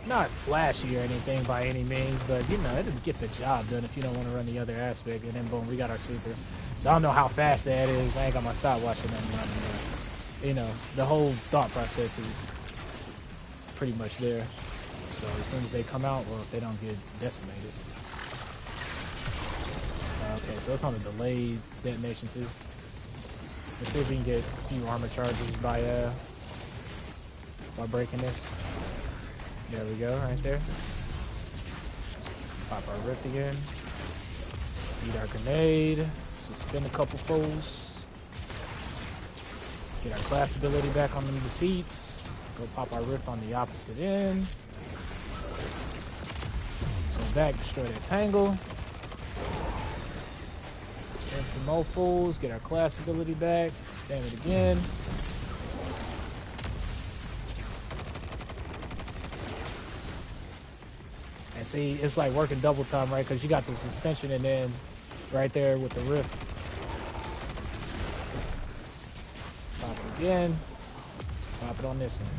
Not flashy or anything by any means, but you know, it'll get the job done if you don't want to run the other aspect. And then boom, we got our super. So I don't know how fast that is. I ain't got my stopwatch or nothing running, but you know, the whole thought process is pretty much there. So as soon as they come out, well, if they don't get decimated. Okay, so it's on a delayed detonation too. Let's see if we can get a few armor charges by breaking this. There we go, right there. Pop our rift again. Eat our grenade. Suspend a couple foes. Get our class ability back on them defeats. Go pop our rift on the opposite end. Go back, destroy that tangle. Spend some more fools. Get our class ability back. Spam it again. And see, it's like working double time, right? Because you got the suspension and then right there with the rift. Pop it again. Pop it on this one.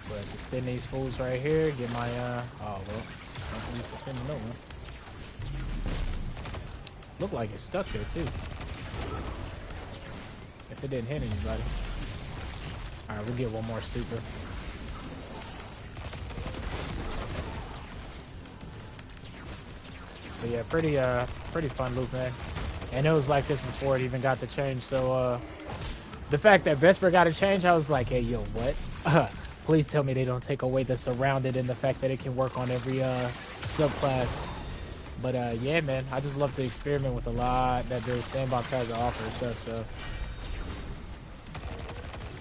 But suspend these fools right here. Get my, oh, well, don't be suspending no one. Looked like it stuck there too. If it didn't hit anybody. Alright, we'll get one more super. But yeah, pretty fun loop, man. And it was like this before it even got the change. So the fact that Vesper got a change, I was like, hey, yo, what? Please tell me they don't take away the surrounded and the fact that it can work on every subclass. But yeah, man, I just love to experiment with a lot that the sandbox has to offer and stuff. So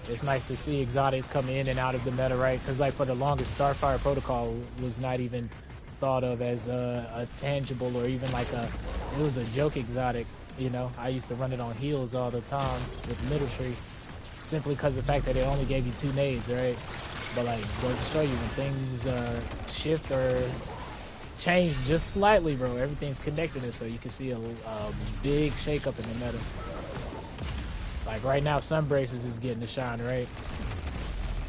it's nice to see exotics come in and out of the meta, right? Because like for the longest, Starfire Protocol was not even thought of as a tangible or even like it was a joke exotic. You know, I used to run it on heals all the time with Middletree, simply because of the fact that it only gave you 2 nades, right? But like, goes to show you when things shift or change just slightly, bro, everything's connected, and so you can see a big shake-up in the meta. Like right now, Sunbraces is getting the shine, right?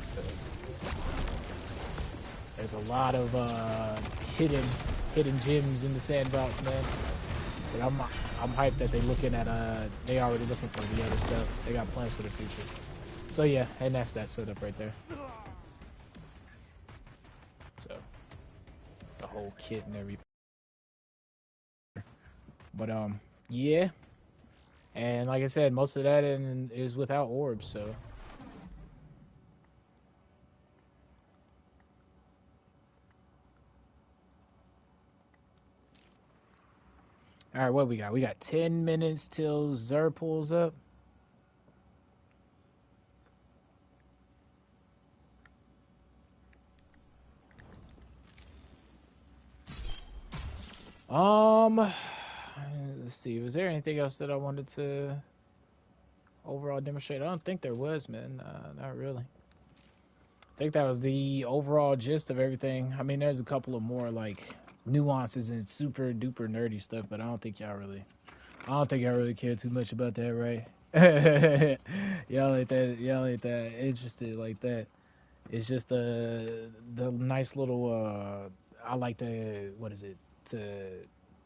So there's a lot of hidden gems in the sandbox, man. But I'm hyped that they're looking at they already looking for the other stuff. They got plans for the future. So yeah, and that's that setup right there. So the whole kit and everything. But yeah. And like I said, most of that is without orbs, so. All right, what we got? We got 10 minutes till Zer pulls up. Let's see. Was there anything else that I wanted to overall demonstrate? I don't think there was, man. Not really. I think that was the overall gist of everything. I mean, there's a couple of more like nuances and super duper nerdy stuff, but I don't think y'all really care too much about that, right? Y'all ain't that interested like that. It's just the nice little I like to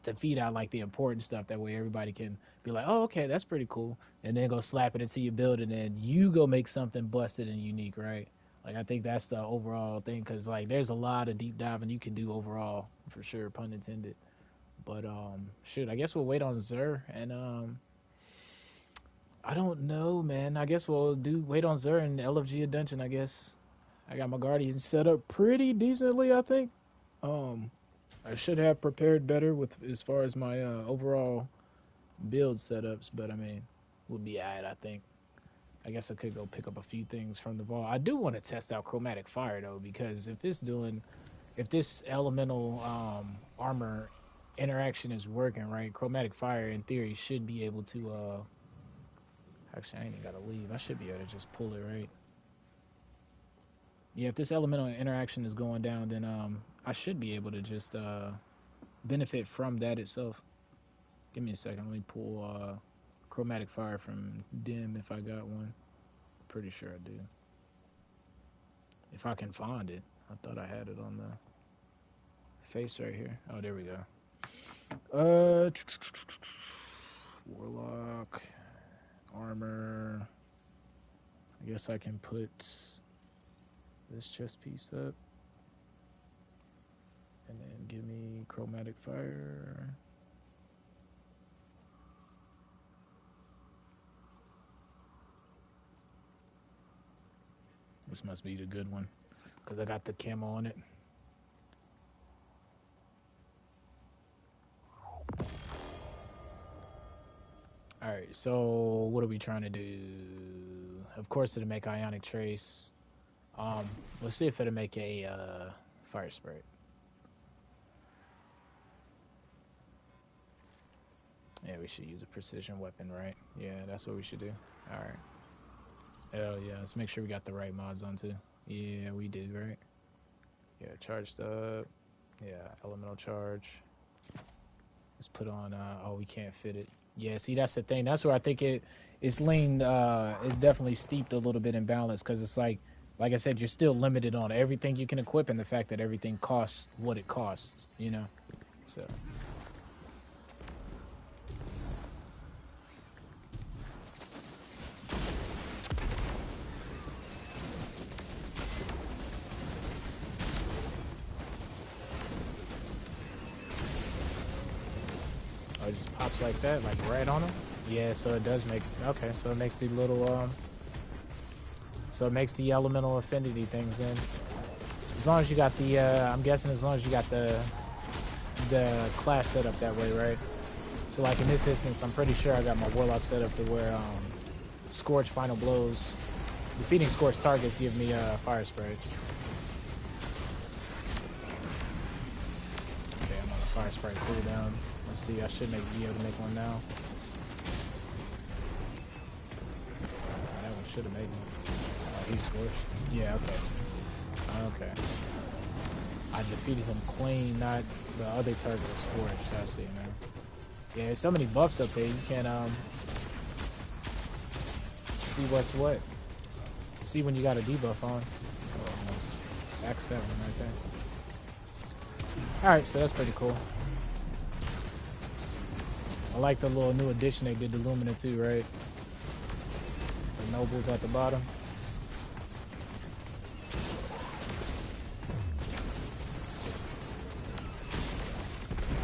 to feed out like the important stuff, that way everybody can be like, oh, okay, that's pretty cool, and then go slap it into your build, and then you go make something busted and unique, right? Like I think that's the overall thing, because like there's a lot of deep diving you can do overall, for sure, pun intended. But shoot, I guess we'll wait on Zer, and I don't know, man. I guess we'll wait on Zer and LFG a dungeon, I guess. I got my Guardian set up pretty decently, I think. I should have prepared better with as far as my overall build setups, but I mean, we'll be alright, I think. I guess I could go pick up a few things from the vault. I do want to test out Chromatic Fire though, because if this elemental armor interaction is working right, Chromatic Fire in theory should be able to actually I ain't even gotta leave. I should be able to just pull it, right? Yeah, if this elemental interaction is going down, then I should be able to just benefit from that itself. Give me a second. Let me pull Chromatic Fire from Dim if I got one. Pretty sure I do. If I can find it. I thought I had it on the face right here. Oh, there we go. Warlock. Armor. I guess I can put this chest piece up. And then give me Chromatic Fire. This must be the good one, because I got the camo on it. Alright, so what are we trying to do? Of course it'll make Ionic Trace. Let's see if it'll make a Fire Spirit. Yeah, we should use a precision weapon, right? Yeah, that's what we should do. Alright. Hell yeah, let's make sure we got the right mods on too. Yeah, we do, right? Yeah, charged up. Yeah, elemental charge. Let's put on, oh, we can't fit it. Yeah, see, that's the thing. That's where I think it's leaned, it's definitely steeped a little bit in balance, because it's like I said, you're still limited on everything you can equip, and the fact that everything costs what it costs, you know? So. Just pops like that, like right on him. Yeah, so it does make, okay, so it makes the little, so it makes the elemental affinity things in. As long as you got the, I'm guessing as long as you got the class set up that way, right? So like in this instance, I'm pretty sure I got my Warlock set up to where, Scorch Final Blows, defeating Scorch targets give me, fire spreads. Okay, I'm on a fire sprite cooldown. Let's see, I should be able to make one now. That one should have made one. Oh, he's scorched. Yeah, okay. Okay. I defeated him clean, not the other target was scorched. I see now. Yeah, there's so many buffs up there, you can't see what's what. See when you got a debuff on. Oh, almost axed that one right there. Alright, so that's pretty cool. I like the little new addition they did to Lumina too, right? The nobles at the bottom.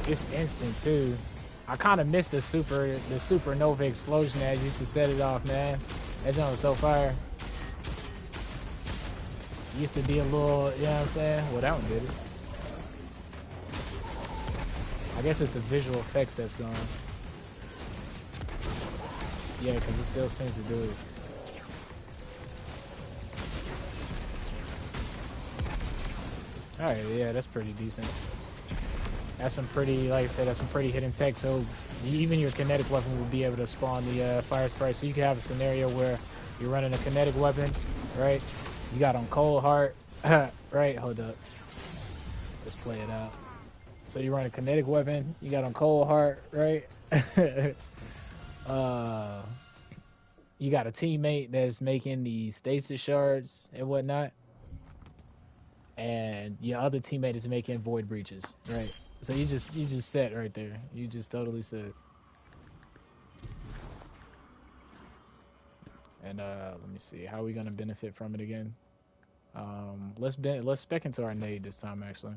It's instant too. I kind of missed the supernova explosion that used to set it off, man. That joint was so fire. Used to be a little, you know what I'm saying? Well, that one did it. I guess it's the visual effects that's gone. Yeah, because it still seems to do it. Alright, yeah, that's pretty decent. That's some pretty, like I said, that's some pretty hidden tech. So even your kinetic weapon will be able to spawn the fire sprite. So you can have a scenario where you're running a kinetic weapon, right? You got on cold heart, right? Hold up. Let's play it out. So you run a kinetic weapon, you got on cold heart, right? You got a teammate that's making the stasis shards and whatnot, and your other teammate is making void breaches, right? So you just set right there. You just totally set. And let me see, how are we gonna benefit from it again? Let's spec into our nade this time actually.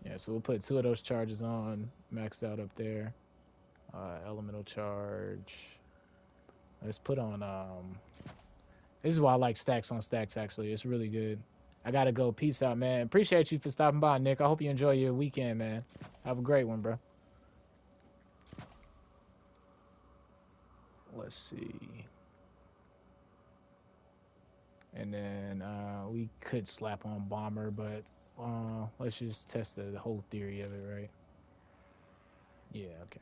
Yeah, so we'll put 2 of those charges on, maxed out up there. Elemental charge. Let's put on, this is why I like stacks on stacks actually. It's really good. I gotta go. Peace out, man. Appreciate you for stopping by, Nick. I hope you enjoy your weekend, man. Have a great one, bro. Let's see. And then we could slap on Bomber, but let's just test the whole theory of it, right? Yeah, okay.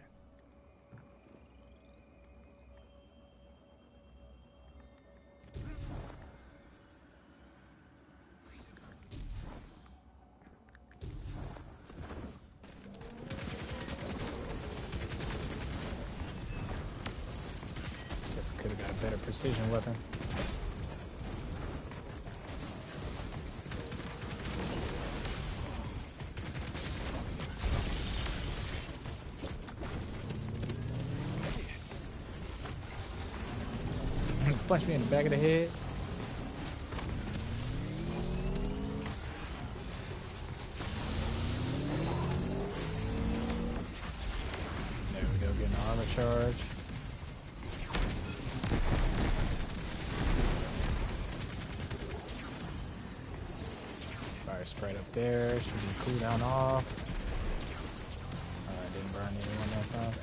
Guess I could have got a better precision weapon. Punch me in the back of the head. There we go, getting an armor charge. Fire sprite up there, should be cooldown off. Alright, didn't burn anyone that time.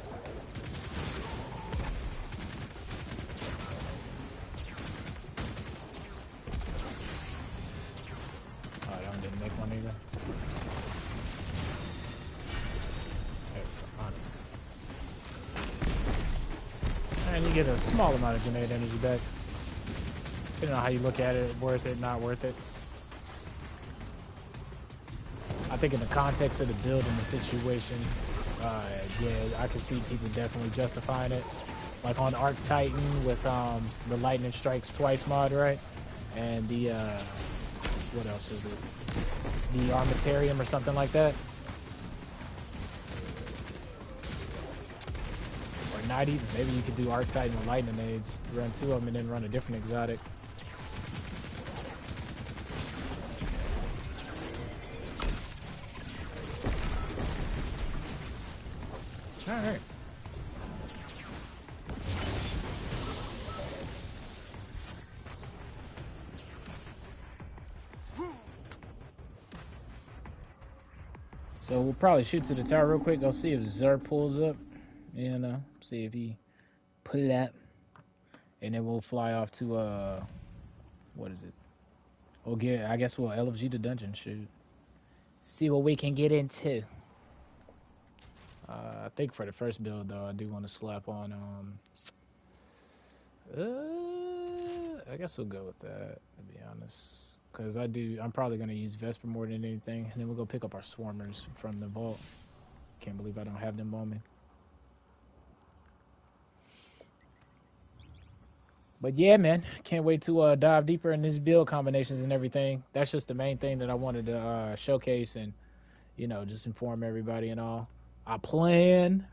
Make one either. And you get a small amount of grenade energy back. Depending on how you look at it, worth it, not worth it. I think in the context of the build and the situation, yeah, I can see people definitely justifying it. Like on Arc Titan with the Lightning Strikes Twice mod, right? And the what else is it? The Armatarium or something like that. Or not even. Maybe you could do Arc Titan with Lightning Nades. Run 2 of them and then run a different exotic. All right. So we'll probably shoot to the tower real quick. Go see if Zer pulls up, and see if he pull up, and then we'll fly off to what is it? We'll get. I guess we'll LFG the dungeon. Shoot. See what we can get into. I think for the first build though, I do want to slap on. I guess we'll go with that. To be honest, because I'm probably gonna use Vesper more than anything, and then we'll go pick up our swarmers from the vault. Can't believe I don't have them on me. But yeah, man, can't wait to dive deeper in these build combinations and everything. That's just the main thing that I wanted to showcase and, you know, just inform everybody and all. I plan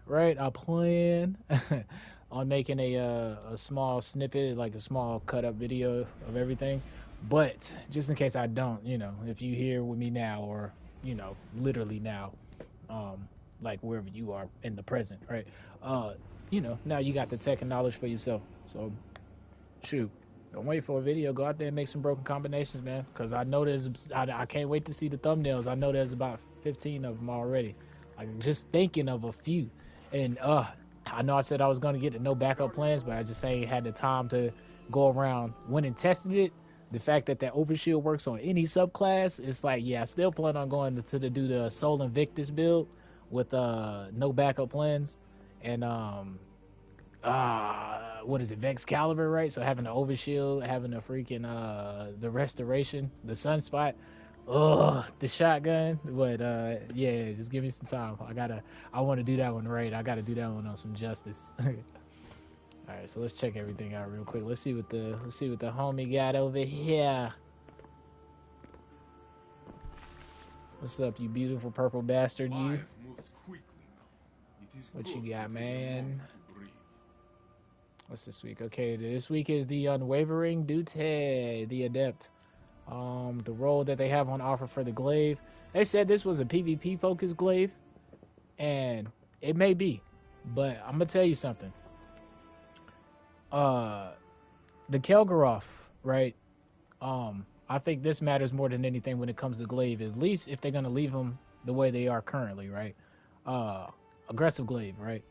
on making a small snippet, like a small cut up video of everything. But just in case I don't, you know, if you here with me now, or, you know, literally now, like wherever you are in the present, right? You know, now you got the tech and knowledge for yourself. So shoot, don't wait for a video. Go out there and make some broken combinations, man. Because I know I can't wait to see the thumbnails. I know there's about 15 of them already. Like, just thinking of a few. And I know I said I was going to get to no backup plans, but I just ain't had the time to go around. Went and tested it. The fact that overshield works on any subclass, it's like, yeah, I still plan on going to do the Soul Invictus build with no backup plans. And what is it, Vex Caliber, right? So having the overshield, having the freaking the restoration, the sunspot, the shotgun. But yeah, just give me some time. I want to do that one right. I gotta do that one on some justice. All right, so let's check everything out real quick. Let's see what the homie got over here. What's up, you beautiful purple bastard, you? What you got, man? What's this week? Okay, this week is the Unwavering Duty, the Adept. The role that they have on offer for the glaive. They said this was a PvP focused glaive, and it may be, but I'm gonna tell you something. The Kelgaroth, right? I think this matters more than anything when it comes to glaive, at least if they're gonna leave them the way they are currently, right? Aggressive glaive, right?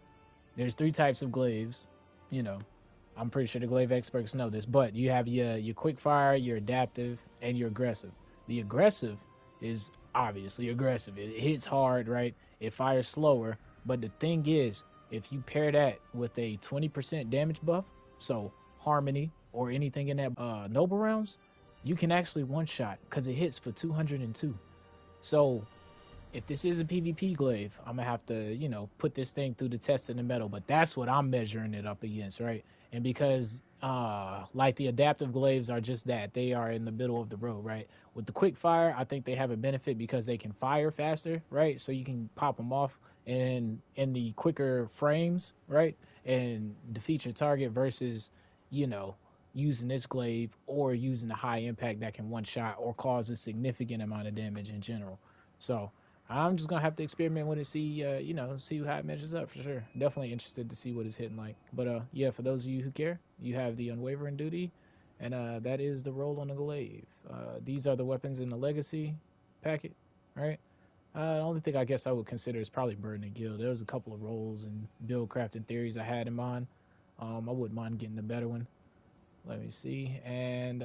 There's 3 types of glaives. You know, I'm pretty sure the glaive experts know this, but you have your quick fire, your adaptive, and your aggressive. The aggressive is obviously aggressive. It hits hard, right? It fires slower, but the thing is, if you pair that with a 20% damage buff, so harmony or anything in that noble rounds, you can actually one-shot because it hits for 202. So if this is a PvP glaive, I'm gonna have to, you know, put this thing through the test in the metal. But that's what I'm measuring it up against, right? And because like the adaptive glaives are just that, they are in the middle of the road, right? With the quick fire, I think they have a benefit because they can fire faster, right? So you can pop them off in the quicker frames, right? And defeat your target versus, you know, using this glaive or using a high impact that can one shot or cause a significant amount of damage in general. So I'm just gonna have to experiment with it, see, you know, see how it measures up for sure. Definitely interested to see what it's hitting like. But yeah, for those of you who care, you have the Unwavering Duty, and that is the roll on the glaive. These are the weapons in the Legacy packet, right? The only thing I guess I would consider is probably Burden and Guild. There was a couple of rolls and build crafting theories I had in mind. I wouldn't mind getting a better one. Let me see. And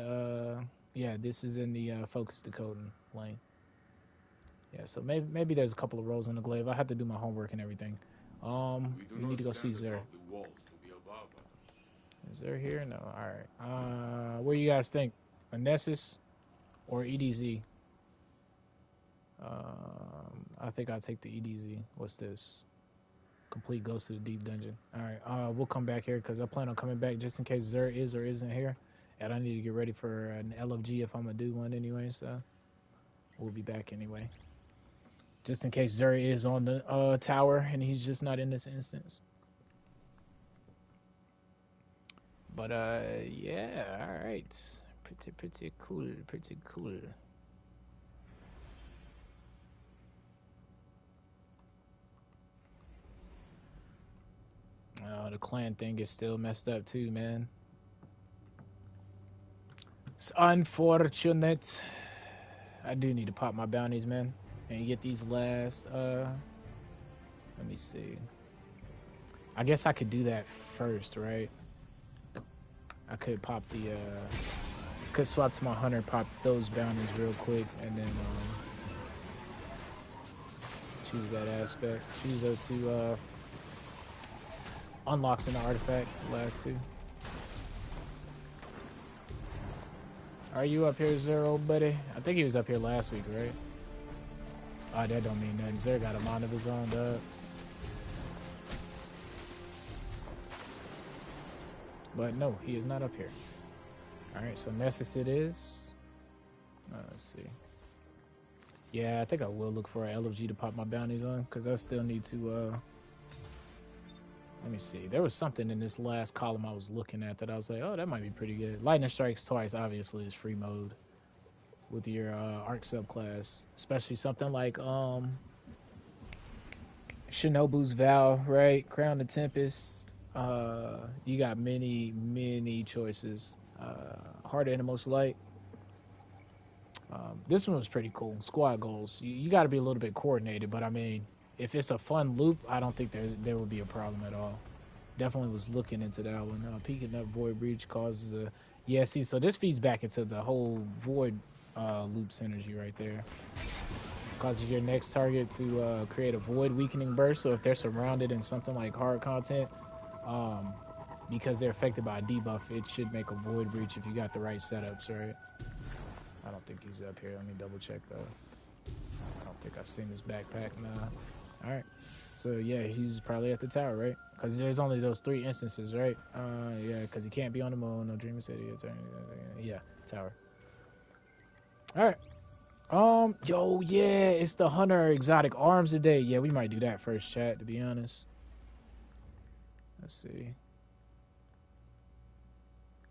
yeah, this is in the focus decoding lane. Yeah, so maybe there's a couple of rolls in the glaive. I have to do my homework and everything. We need to go see Zer. Is Zer here? No. All right. What do you guys think? A Nessus or EDZ? I think I'll take the EDZ. What's this? Complete Ghost of the Deep Dungeon. All right. We'll come back here because I plan on coming back just in case Zer is or isn't here, and I need to get ready for an LFG if I'm gonna do one anyway. So we'll be back anyway. Just in case Zer is on the tower and he's just not in this instance. But yeah, all right, pretty cool, pretty cool. The clan thing is still messed up too, man. It's unfortunate. I do need to pop my bounties, man, and get these last. Let me see. I guess I could do that first, right? I could pop the. Could swap to my hunter, pop those bounties real quick, and then choose that aspect. Choose those two unlocks in the artifact. The last two. Are you up here, Zero, buddy? I think he was up here last week, right? Oh, that don't mean nothing. Zero got a mind of his own, dog. But no, he is not up here. Alright, so Nessus it is. Let's see. Yeah, I think I will look for an LFG to pop my bounties on, because I still need to, let me see. There was something in this last column I was looking at that I was like, oh, that might be pretty good. Lightning Strikes twice, obviously, is free mode with your Arc subclass. Especially something like Shinobu's Vow, right? Crown the Tempest. You got many choices. Heart Animals Light. This one was pretty cool. Squad goals. You got to be a little bit coordinated, but I mean, if it's a fun loop, I don't think there would be a problem at all. Definitely was looking into that one. Peeking up Void Breach causes a... Yeah, see, so this feeds back into the whole Void loop synergy right there. Causes your next target to create a Void Weakening Burst, so if they're surrounded in something like hard content, because they're affected by a debuff, it should make a Void Breach if you got the right setups, right? I don't think he's up here. Let me double check, though. I don't think I've seen his backpack. Nah. Alright. So, yeah, he's probably at the tower, right? Because there's only those 3 instances, right? Yeah, because he can't be on the moon. No Dreamer City. Yeah, tower. Alright. Yo, yeah, it's the Hunter Exotic Arms today. Yeah, we might do that first, chat, to be honest. Let's see.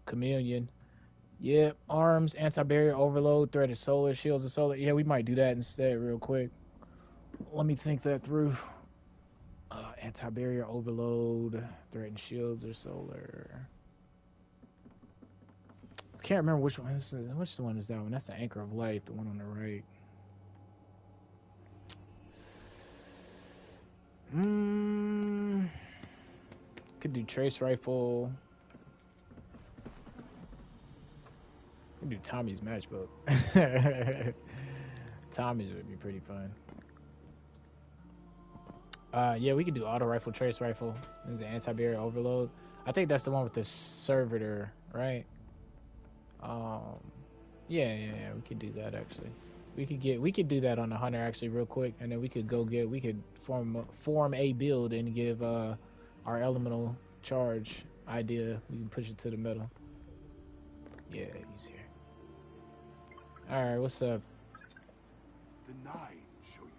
Chameleon. Yep, arms, anti-barrier overload, threaded solar, shields of solar. Yeah, we might do that instead real quick. Let me think that through. Anti-barrier overload, threatened shields or solar. I can't remember which one. Which one is that one? That's the Anchor of Light, the one on the right. Could do Trace Rifle. We can do Tommy's matchbook. Tommy's would be pretty fun. Yeah, we could do Auto Rifle, Trace Rifle. There's an anti-barrier overload. I think that's the one with the servitor, right? Yeah, we could do that actually. We could do that on the Hunter actually real quick, and then we could form a build and give our elemental charge idea. We can push it to the middle. Yeah, he's here. Alright, what's up? The 9 show you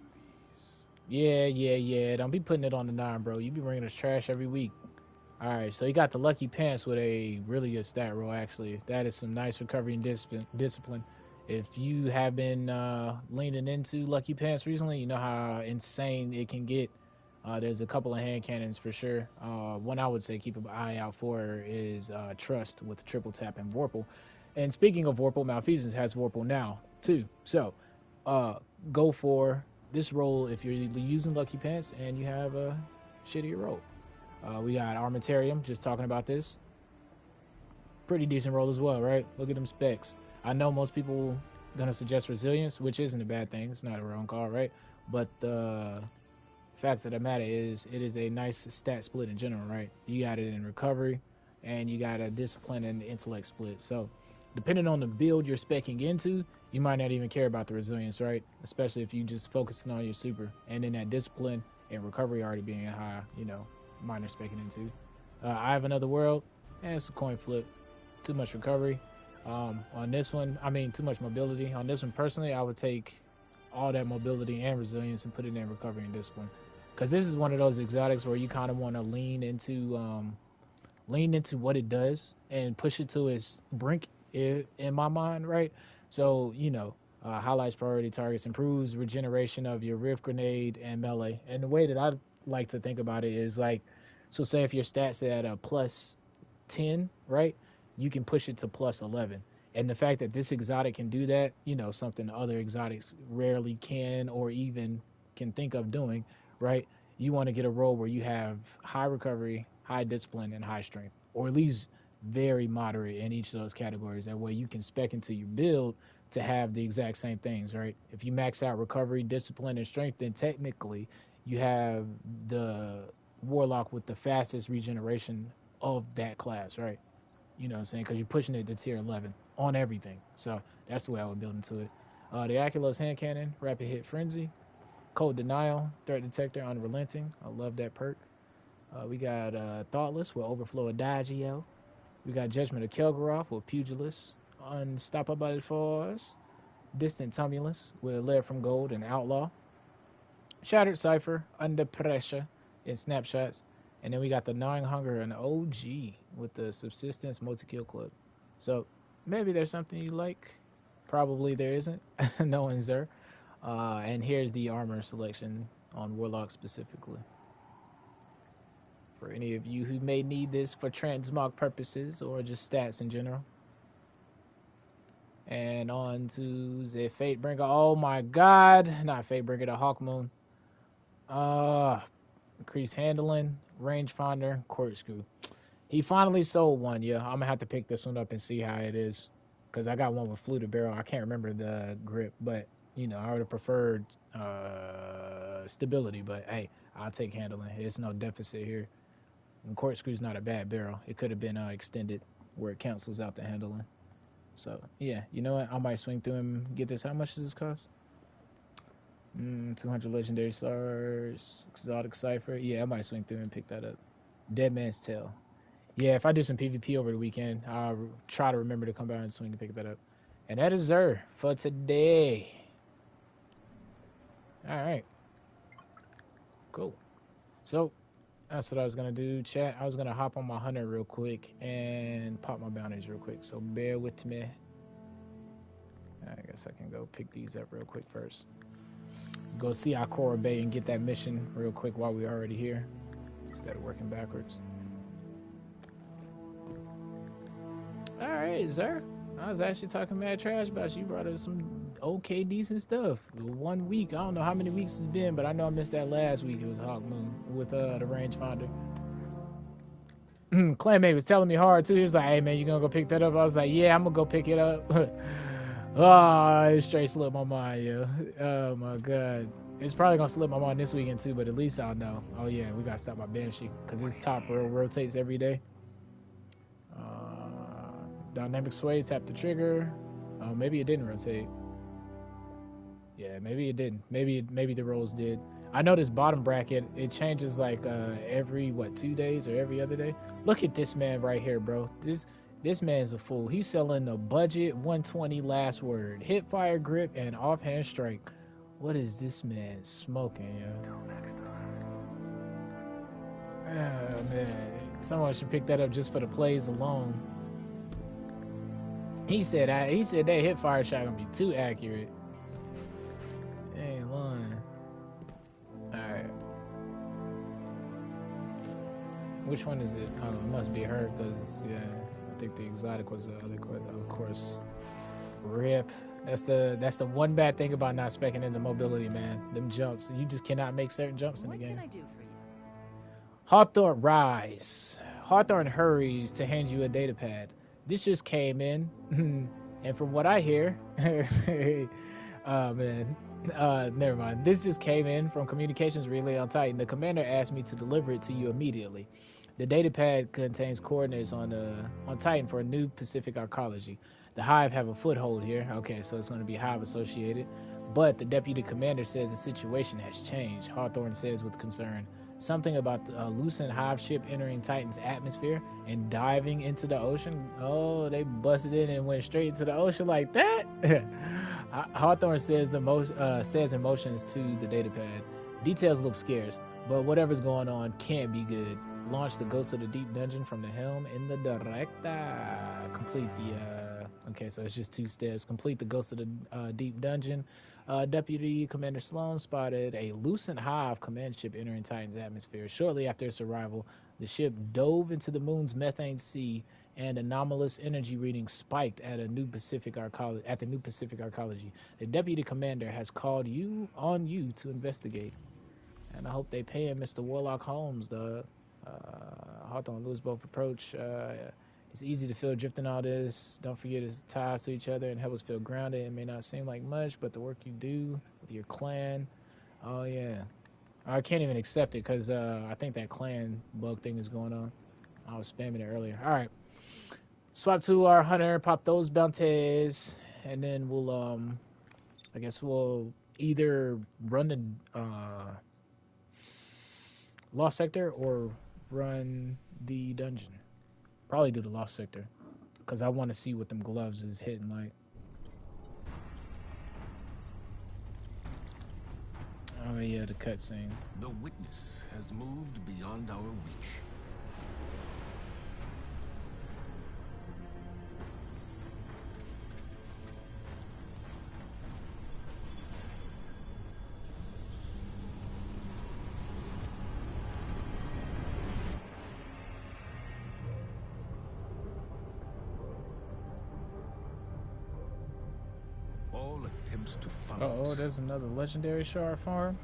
these. Yeah. Don't be putting it on the 9, bro. You be bringing us trash every week. Alright, so you got the Lucky Pants with a really good stat roll, actually. That is some nice recovery and discipline. If you have been leaning into Lucky Pants recently, you know how insane it can get. There's a couple of hand cannons for sure. One I would say keep an eye out for is Trust with triple tap and Vorpal. And speaking of Vorpal, Malfeasance has Vorpal now too. So go for this roll if you're using Lucky Pants and you have a shittier roll. We got Armentarium, just talking about this. Pretty decent roll as well, right? Look at them specs. I know most people gonna suggest Resilience, which isn't a bad thing. It's not a wrong call, right? But the fact of the matter is, it is a nice stat split in general, right? You got it in recovery, and you got a discipline and intellect split. So, depending on the build you're specking into, you might not even care about the resilience, right? Especially if you just focusing on your super, and then that discipline and recovery already being high, you know, minor specking into. I have another world, and it's a coin flip. Too much recovery. On this one, I mean, too much mobility. On this one, personally, I would take all that mobility and resilience and put it in recovery and discipline. Because this is one of those exotics where you kind of want to lean into what it does and push it to its brink, in my mind, right? So, you know, highlights priority targets, improves regeneration of your Rift Grenade and melee. And the way that I like to think about it is like, So say if your stats at a plus 10, right? You can push it to plus 11. And the fact that this exotic can do that, you know, something other exotics rarely can or even can think of doing, right? You want to get a role where you have high recovery, high discipline, and high strength, or at least very moderate in each of those categories. That way you can spec into your build to have the exact same things, right? If you max out recovery, discipline, and strength, then technically you have the warlock with the fastest regeneration of that class, right? You know what I'm saying? Because you're pushing it to tier 11 on everything. So that's the way I would build into it. The Aculos hand cannon, rapid hit frenzy, cold denial, threat detector, unrelenting. I love that perk. We got thoughtless with overflow of Adagio. We got judgment of Kelgaroth with pugilist, unstoppable by the force, distant tumulus with lead from gold and outlaw. Shattered Cipher, Under Pressure, in snapshots. And then we got the Gnawing Hunger and OG with the Subsistence Multi-Kill Club. So maybe there's something you like. Probably there isn't. No one's there. And here's the armor selection on Warlock specifically. For any of you who may need this for transmog purposes or just stats in general. And on to the Fatebringer. Oh my god. Not Fatebringer, the Hawkmoon. Increased handling, rangefinder, corkscrew. He finally sold one. Yeah, I'm gonna have to pick this one up and see how it is, because I got one with fluted barrel. I can't remember the grip, but you know I would have preferred stability. But hey, I'll take handling. There's no deficit here. And corkscrew's not a bad barrel. It could have been extended where it cancels out the handling. So yeah, you know what? I might swing through and get this. How much does this cost? 200 legendary stars, exotic cipher. Yeah, I might swing through and pick that up. Dead Man's Tale. Yeah, if I do some PvP over the weekend, I'll try to remember to come back and swing and pick that up. And that is Xur for today. All right. Cool. So that's what I was gonna do, chat. I was gonna hop on my hunter real quick and pop my bounties real quick. So bear with me. I guess I can go pick these up real quick first. Go see Akora Bay and get that mission real quick while we're already here, instead of working backwards. All right, Xur. I was actually talking mad trash about you. You brought us some okay, decent stuff. 1 week. I don't know how many weeks it's been, but I know I missed that last week. It was Hawk Moon with the rangefinder. Claymate was telling me hard too. He was like, "Hey man, you gonna go pick that up?" I was like, "Yeah, I'm gonna go pick it up." Oh, it straight slipped my mind, yo. Oh my god. It's probably gonna slip my mind this weekend too, but at least I'll know. Oh yeah, we gotta stop my Banshee because its top row rotates every day. Dynamic sway, tap the trigger. Oh, maybe it didn't rotate. Yeah, maybe it didn't. Maybe the rolls did. I know this bottom bracket, it changes like every 2 days or every other day. Look at this man right here, bro. This man's a fool. He's selling the budget 120 last word, hit fire grip, and offhand strike. What is this man smoking, yo? Till next time. Oh man, someone should pick that up just for the plays alone. He said that hit fire shot gonna be too accurate. Ain't lying. All right. Which one is it? Oh, it must be her because yeah. I think the exotic was the other, of course. Rip. That's the one bad thing about not specking in the mobility, man. Them jumps. You just cannot make certain jumps in the game. What can I do for you? Hawthorne Rise. Hawthorne hurries to hand you a data pad. This just came in, and from what I hear, oh man, never mind. This just came in from communications relay on Titan. The commander asked me to deliver it to you immediately. The datapad contains coordinates on Titan for a new Pacific arcology. The Hive have a foothold here. Okay, so it's going to be Hive associated. But the deputy commander says the situation has changed. Hawthorne says with concern. Something about the loosened Hive ship entering Titan's atmosphere and diving into the ocean. Oh, they busted in and went straight into the ocean like that? Hawthorne says says emotions to the datapad. Details look scarce, but whatever's going on can't be good. Launch the Ghost of the Deep Dungeon from the helm in the directa. Complete the okay, so it's just 2 steps. Complete the Ghost of the Deep Dungeon. Deputy Commander Sloan spotted a loosened Hive command ship entering Titan's atmosphere. Shortly after its arrival, The ship dove into the moon's methane sea, and anomalous energy readings spiked at the new Pacific Arcology. The deputy commander has called on you to investigate. And I hope they pay him, Mr. Warlock Holmes, the Hawthorne Lewis both approach. It's easy to feel drifting all this. Don't forget it's ties to each other and help us feel grounded. It may not seem like much, but the work you do with your clan. Oh, yeah. I can't even accept it because I think that clan bug thing is going on. I was spamming it earlier. All right. Swap to our hunter, pop those bounties, and then we'll, I guess we'll either run the Lost Sector or run the dungeon. Probably do the Lost Sector because I want to see what them gloves is hitting like. Oh yeah, the cutscene. The witness has moved beyond our reach. All attempts to find Oh, there's another legendary shard farm.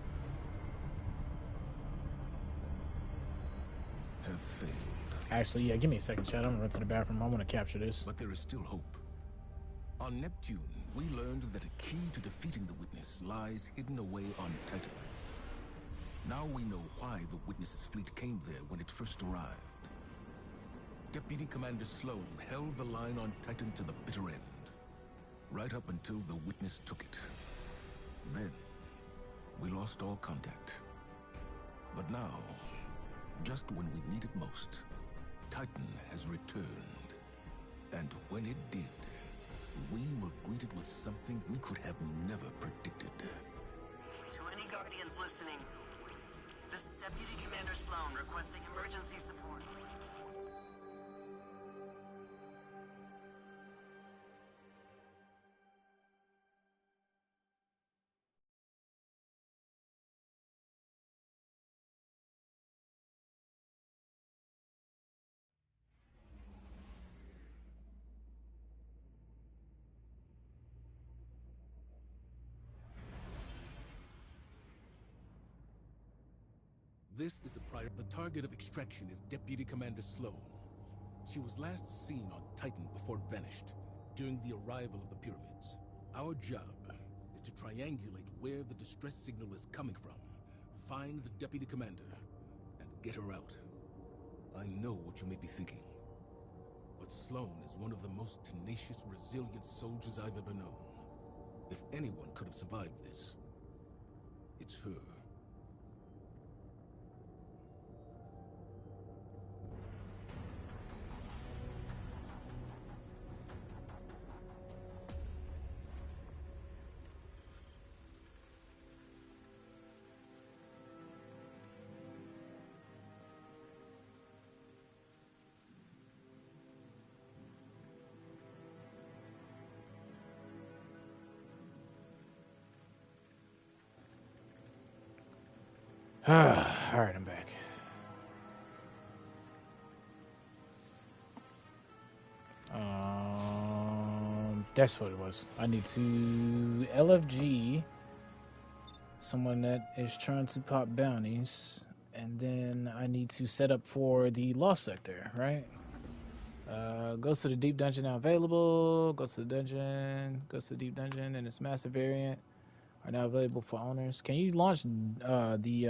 have failed. Actually, yeah, give me a second, chat. I'm gonna run to the bathroom. I want to capture this. But there is still hope. On Neptune, we learned that a key to defeating the witness lies hidden away on Titan. Now we know why the witness's fleet came there when it first arrived. Deputy Commander Sloan held the line on Titan to the bitter end, right up until the witness took it. Then, we lost all contact. But now, just when we need it most, Titan has returned. And when it did, we were greeted with something we could have never predicted. To any Guardians listening, this is Deputy Commander Sloan requesting emergency support. This is the target of extraction is Deputy Commander Sloan. She was last seen on Titan before it vanished, during the arrival of the pyramids. Our job is to triangulate where the distress signal is coming from, find the Deputy Commander, and get her out. I know what you may be thinking, but Sloan is one of the most tenacious, resilient soldiers I've ever known. If anyone could have survived this, it's her. All right, I'm back. That's what it was. I need to LFG someone that is trying to pop bounties, and then I need to set up for the Lost Sector, right? Goes to the deep dungeon now available. Goes to the dungeon. Goes to the deep dungeon, and its massive variant are now available for owners. Can you launch the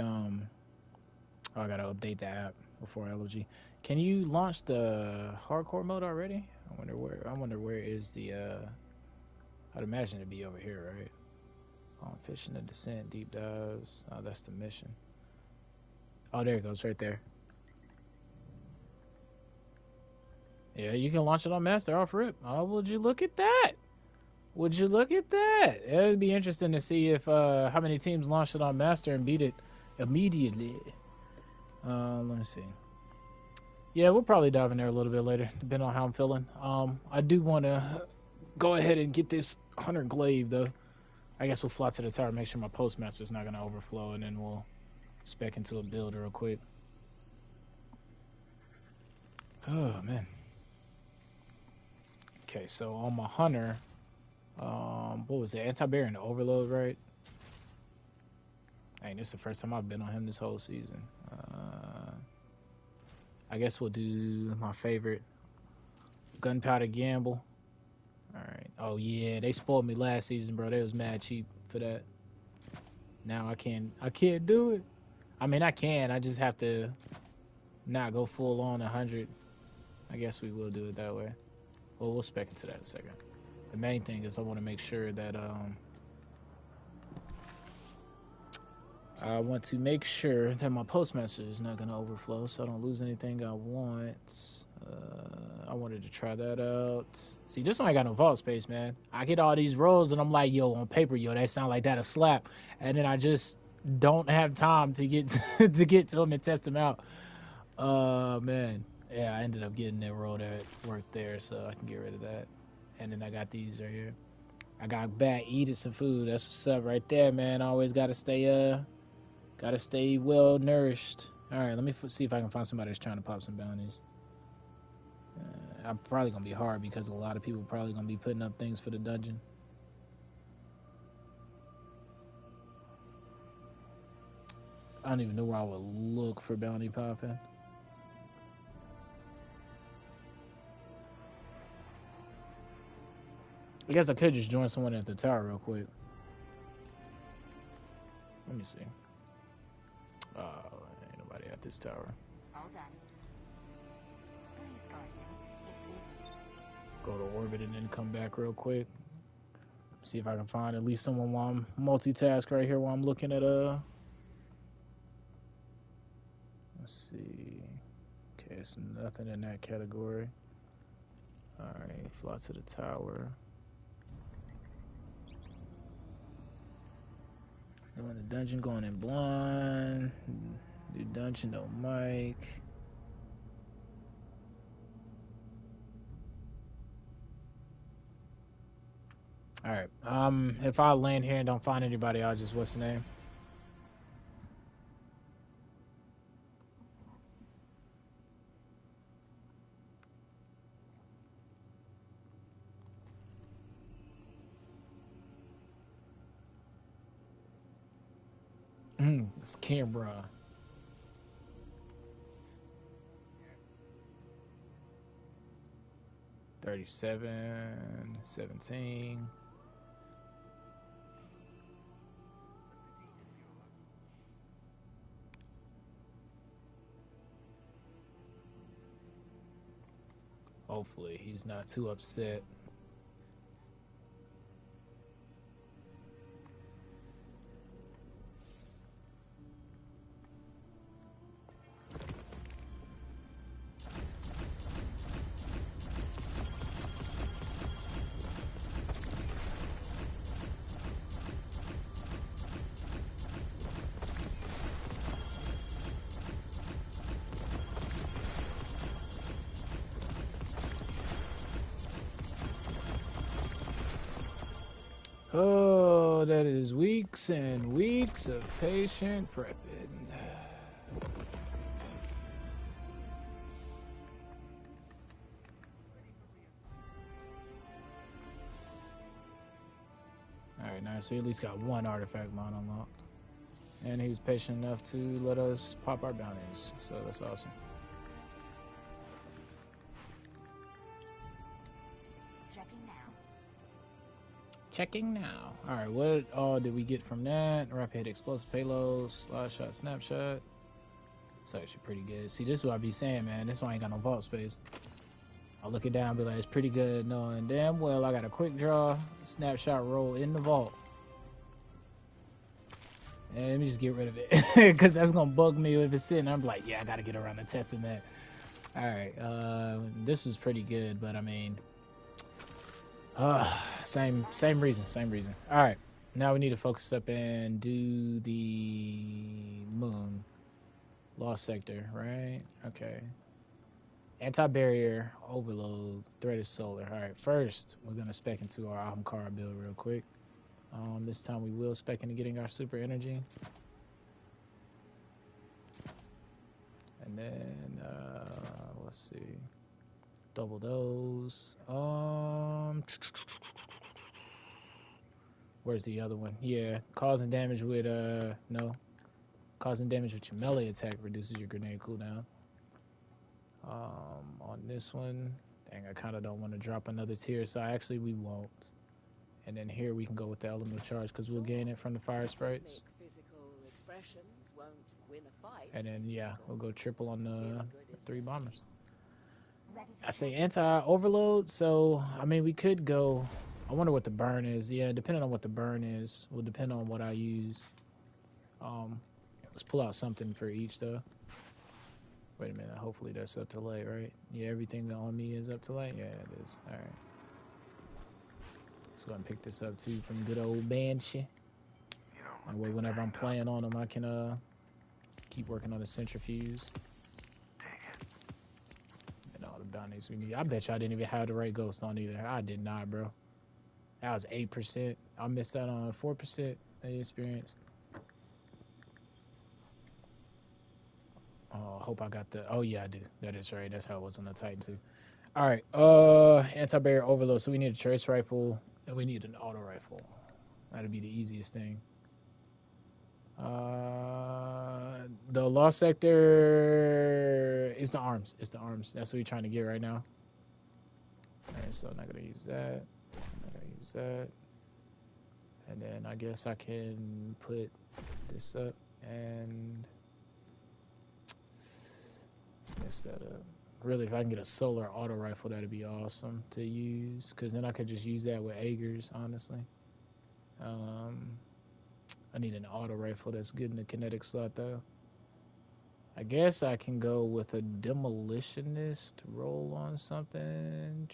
Oh, I gotta update the app before LFG. Can you launch the hardcore mode already? I wonder where is the I'd imagine it'd be over here, right? Fishing the descent, deep dives. Oh, that's the mission. Oh, there it goes, right there. Yeah, you can launch it on Master off rip. Oh, would you look at that? Would you look at that? It'd be interesting to see if how many teams launched it on Master and beat it immediately. Let me see. Yeah, we'll probably dive in there a little bit later, depending on how I'm feeling. I do want to go ahead and get this 100 glaive, though. I guess we'll fly to the tower, make sure my postmaster's not going to overflow, and then we'll spec into a build real quick. Oh man. Okay, so on my hunter, what was it? Anti-bear and overload, right? Hey, this is the first time I've been on him this whole season. I guess we'll do my favorite, gunpowder gamble. All right. Oh yeah, they spoiled me last season, bro. They was mad cheap for that. Now I can't do it. I mean, I can. I just have to not go full on 100. I guess we will do it that way. Well, we'll spec into that in a second. The main thing is I want to make sure that my postmaster is not going to overflow, so I don't lose anything I want. I wanted to try that out. See, this one I got no vault space, man. I get all these rolls and I'm like, yo, on paper, yo, that sound like that a slap, and then I just don't have time to get to get to them and test them out. Man, yeah, I ended up getting that roll that worked there, so I can get rid of that. And then I got these right here. I got back eating some food. That's what's up right there, man. I always gotta stay well nourished. All right, let me see if I can find somebody that's trying to pop some bounties. I'm probably gonna be hard because a lot of people probably gonna be putting up things for the dungeon. I don't even know where I would look for bounty popping. I guess I could just join someone at the tower real quick. Let me see. Oh, ain't nobody at this tower. All done. Please, Guardian. It's easy. Go to orbit and then come back real quick. See if I can find at least someone while I'm multitask right here while I'm looking at let's see. Okay, it's nothing in that category. Alright, fly to the tower. Doing the dungeon, going in blind. Do dungeon, no mic. Alright, if I land here and don't find anybody, I'll just, what's the name? It's Canberra. $37, $17. Hopefully he's not too upset. Oh, that is weeks and weeks of patient prepping. Alright, nice. So we at least got one artifact mod unlocked. And he was patient enough to let us pop our bounties. So that's awesome. Checking now. Alright, what all did we get from that? Rapid explosive payload, slide shot, snapshot. It's actually pretty good. See, this is what I be saying, man. This one ain't got no vault space. I'll look it down and be like, it's pretty good, knowing damn well I got a quick draw, snapshot roll in the vault. And let me just get rid of it. Because that's going to bug me if it's sitting. I'm like, yeah, I got to get around to testing that. Alright, this was pretty good, but I mean... same reason. All right, now we need to focus up and do the moon, lost sector, right? Okay. Anti-barrier, overload, threat is solar. All right, first we're gonna spec into our Ahamkara build real quick. This time we will spec into getting our super energy, and then let's see. double those. Where's the other one? Yeah, causing damage with no. Causing damage with your melee attack reduces your grenade cooldown. On this one, dang, I kind of don't want to drop another tier, so actually we won't. And then here we can go with the elemental charge because we'll gain it from the fire sprites. And then yeah, we'll go triple on the 3 bombers. I say anti-overload, so I mean we could go. I wonder what the burn is. Yeah, depending on what the burn is, will depend on what I use. Let's pull out something for each though. Wait a minute, hopefully that's up to light, right? Yeah, everything on me is up to light. Yeah, it is. All right. Let's go ahead and pick this up too from good old Banshee. That way, whenever I'm playing on them, I can keep working on the centrifuge. And all the bounties we need. I bet y'all didn't even have the right ghost on either. I did not, bro. That was 8%. I missed out on 4% of the experience. Oh, I hope I got the. Oh yeah, I do. That is right. That's how it was on the Titan too. All right. Anti-barrier overload. So we need a trace rifle and we need an auto rifle. That'd be the easiest thing. The lost sector is the arms. It's the arms. That's what we're trying to get right now. All right. So I'm not gonna use that. I'm not gonna use that. And then I guess I can put this up and. Mess that up. Really, if I can get a solar auto rifle, that'd be awesome to use. Because then I could just use that with Aegers, honestly. I need an auto rifle that's good in the kinetic slot, though. I guess I can go with a demolitionist roll on something.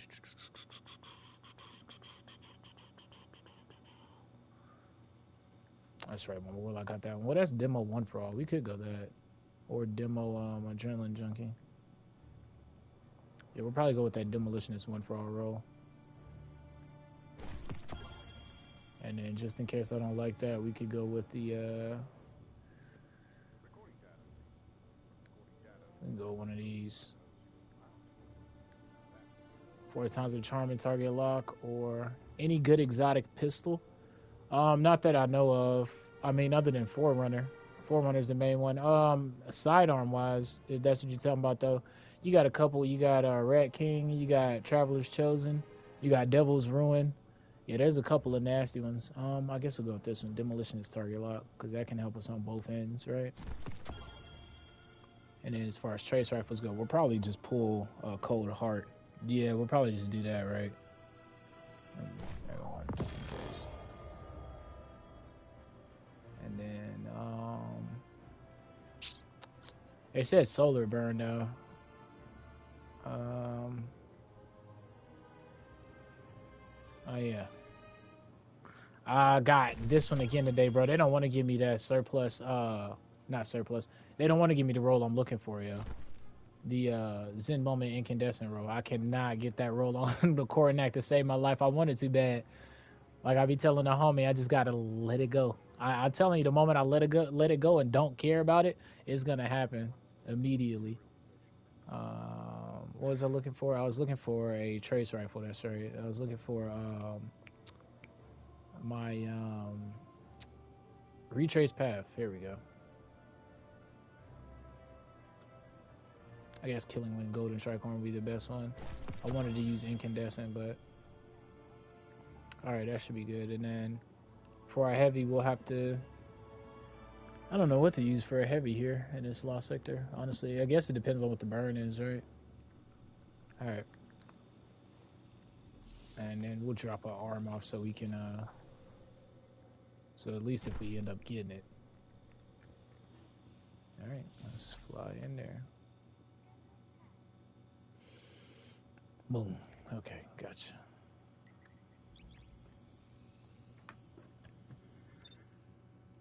That's right, my Warlock got that one. Well, that's demo 1 for all. We could go that. Or demo adrenaline junkie. Yeah, we'll probably go with that demolitionist 1 for all roll. And then just in case I don't like that, we could go with the we can go one of these. 4 times a charm and target lock or any good exotic pistol. Not that I know of. I mean, other than Forerunner. Forerunner's the main one. Sidearm wise, if that's what you're talking about though, you got a couple. You got Rat King, you got Traveler's Chosen, you got Devil's Ruin. Yeah, there's a couple of nasty ones. I guess we'll go with this one. Demolitionist target lock, because that can help us on both ends, right? And then as far as trace rifles go, we'll probably just pull Cold Heart. Yeah, we'll probably just do that, right? Just in case. And then it said solar burn though. Oh yeah. I got this one again today, bro. They don't want to give me that surplus. Not surplus. They don't want to give me the roll I'm looking for, yo. The Zen Moment Incandescent roll. I cannot get that roll on the Coronac to save my life. I want it too bad. Like I be telling the homie, I just gotta let it go. I'm telling you, the moment I let it go and don't care about it, it's gonna happen immediately. What was I looking for? I was looking for a trace rifle. That's right. I was looking for my retrace path. Here we go. I guess Killing Wind Golden Tricorn would be the best one. I wanted to use Incandescent, but alright, that should be good. And then for our heavy, we'll have to. I don't know what to use for a heavy here in this lost sector. Honestly, I guess it depends on what the burn is, right? Alright. And then we'll drop our arm off so we can so at least if we end up getting it. Alright, let's fly in there. Boom. Okay, gotcha.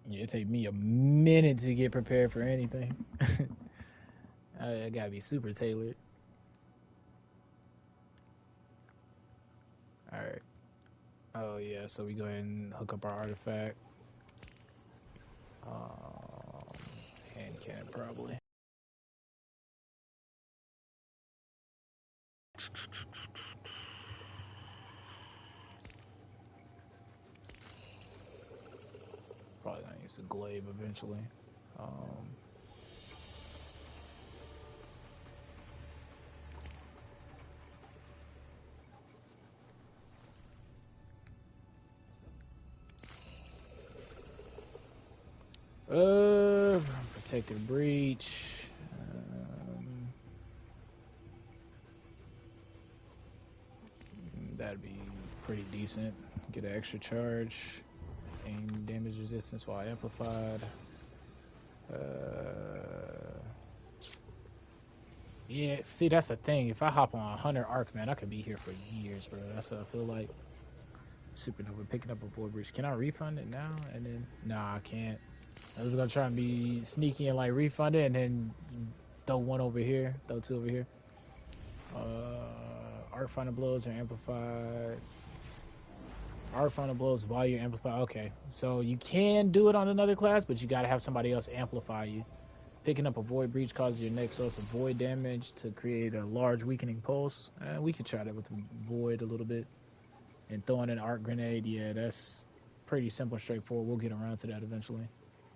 Yeah, it take me a minute to get prepared for anything. I gotta be super tailored. Alright. Oh yeah, so we go ahead and hook up our artifact. Hand cannon probably. probably gonna use a glaive eventually. Protective breach. That'd be pretty decent. Get an extra charge. Aim damage resistance while amplified. Yeah, see, that's the thing. If I hop on 100 arc, man, I could be here for years, bro. That's what I feel like. Supernova picking up a void breach. Can I refund it now? And then, nah, I can't. I was gonna try and be sneaky and like refund it, and then throw one over here, throw two over here. Arc final blows are amplified. Arc final blows while you're amplified. Okay, so you can do it on another class, but you gotta have somebody else amplify you. Picking up a void breach causes your next source of void damage to create a large weakening pulse. We could try that with the void a little bit. And throwing an arc grenade, yeah, that's pretty simple and straightforward. We'll get around to that eventually.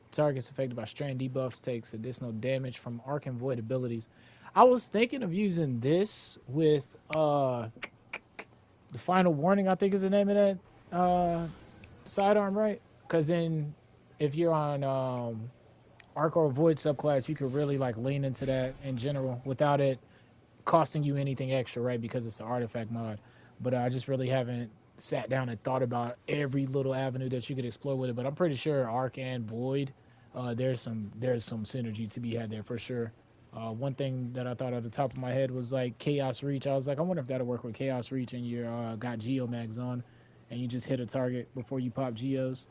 Targets affected by strain debuffs takes additional damage from arc and void abilities. I was thinking of using this with the final warning, I think is the name of that sidearm, right? Because then if you're on arc or void subclass, you could really like lean into that in general without it costing you anything extra, right? Because it's an artifact mod. But I just really haven't sat down and thought about every little avenue that you could explore with it. But I'm pretty sure arc and void, there's some synergy to be had there for sure. One thing that I thought at the top of my head was like Chaos Reach. I was like, I wonder if that'll work with Chaos Reach and you're got Geomags on and you just hit a target before you pop Geos.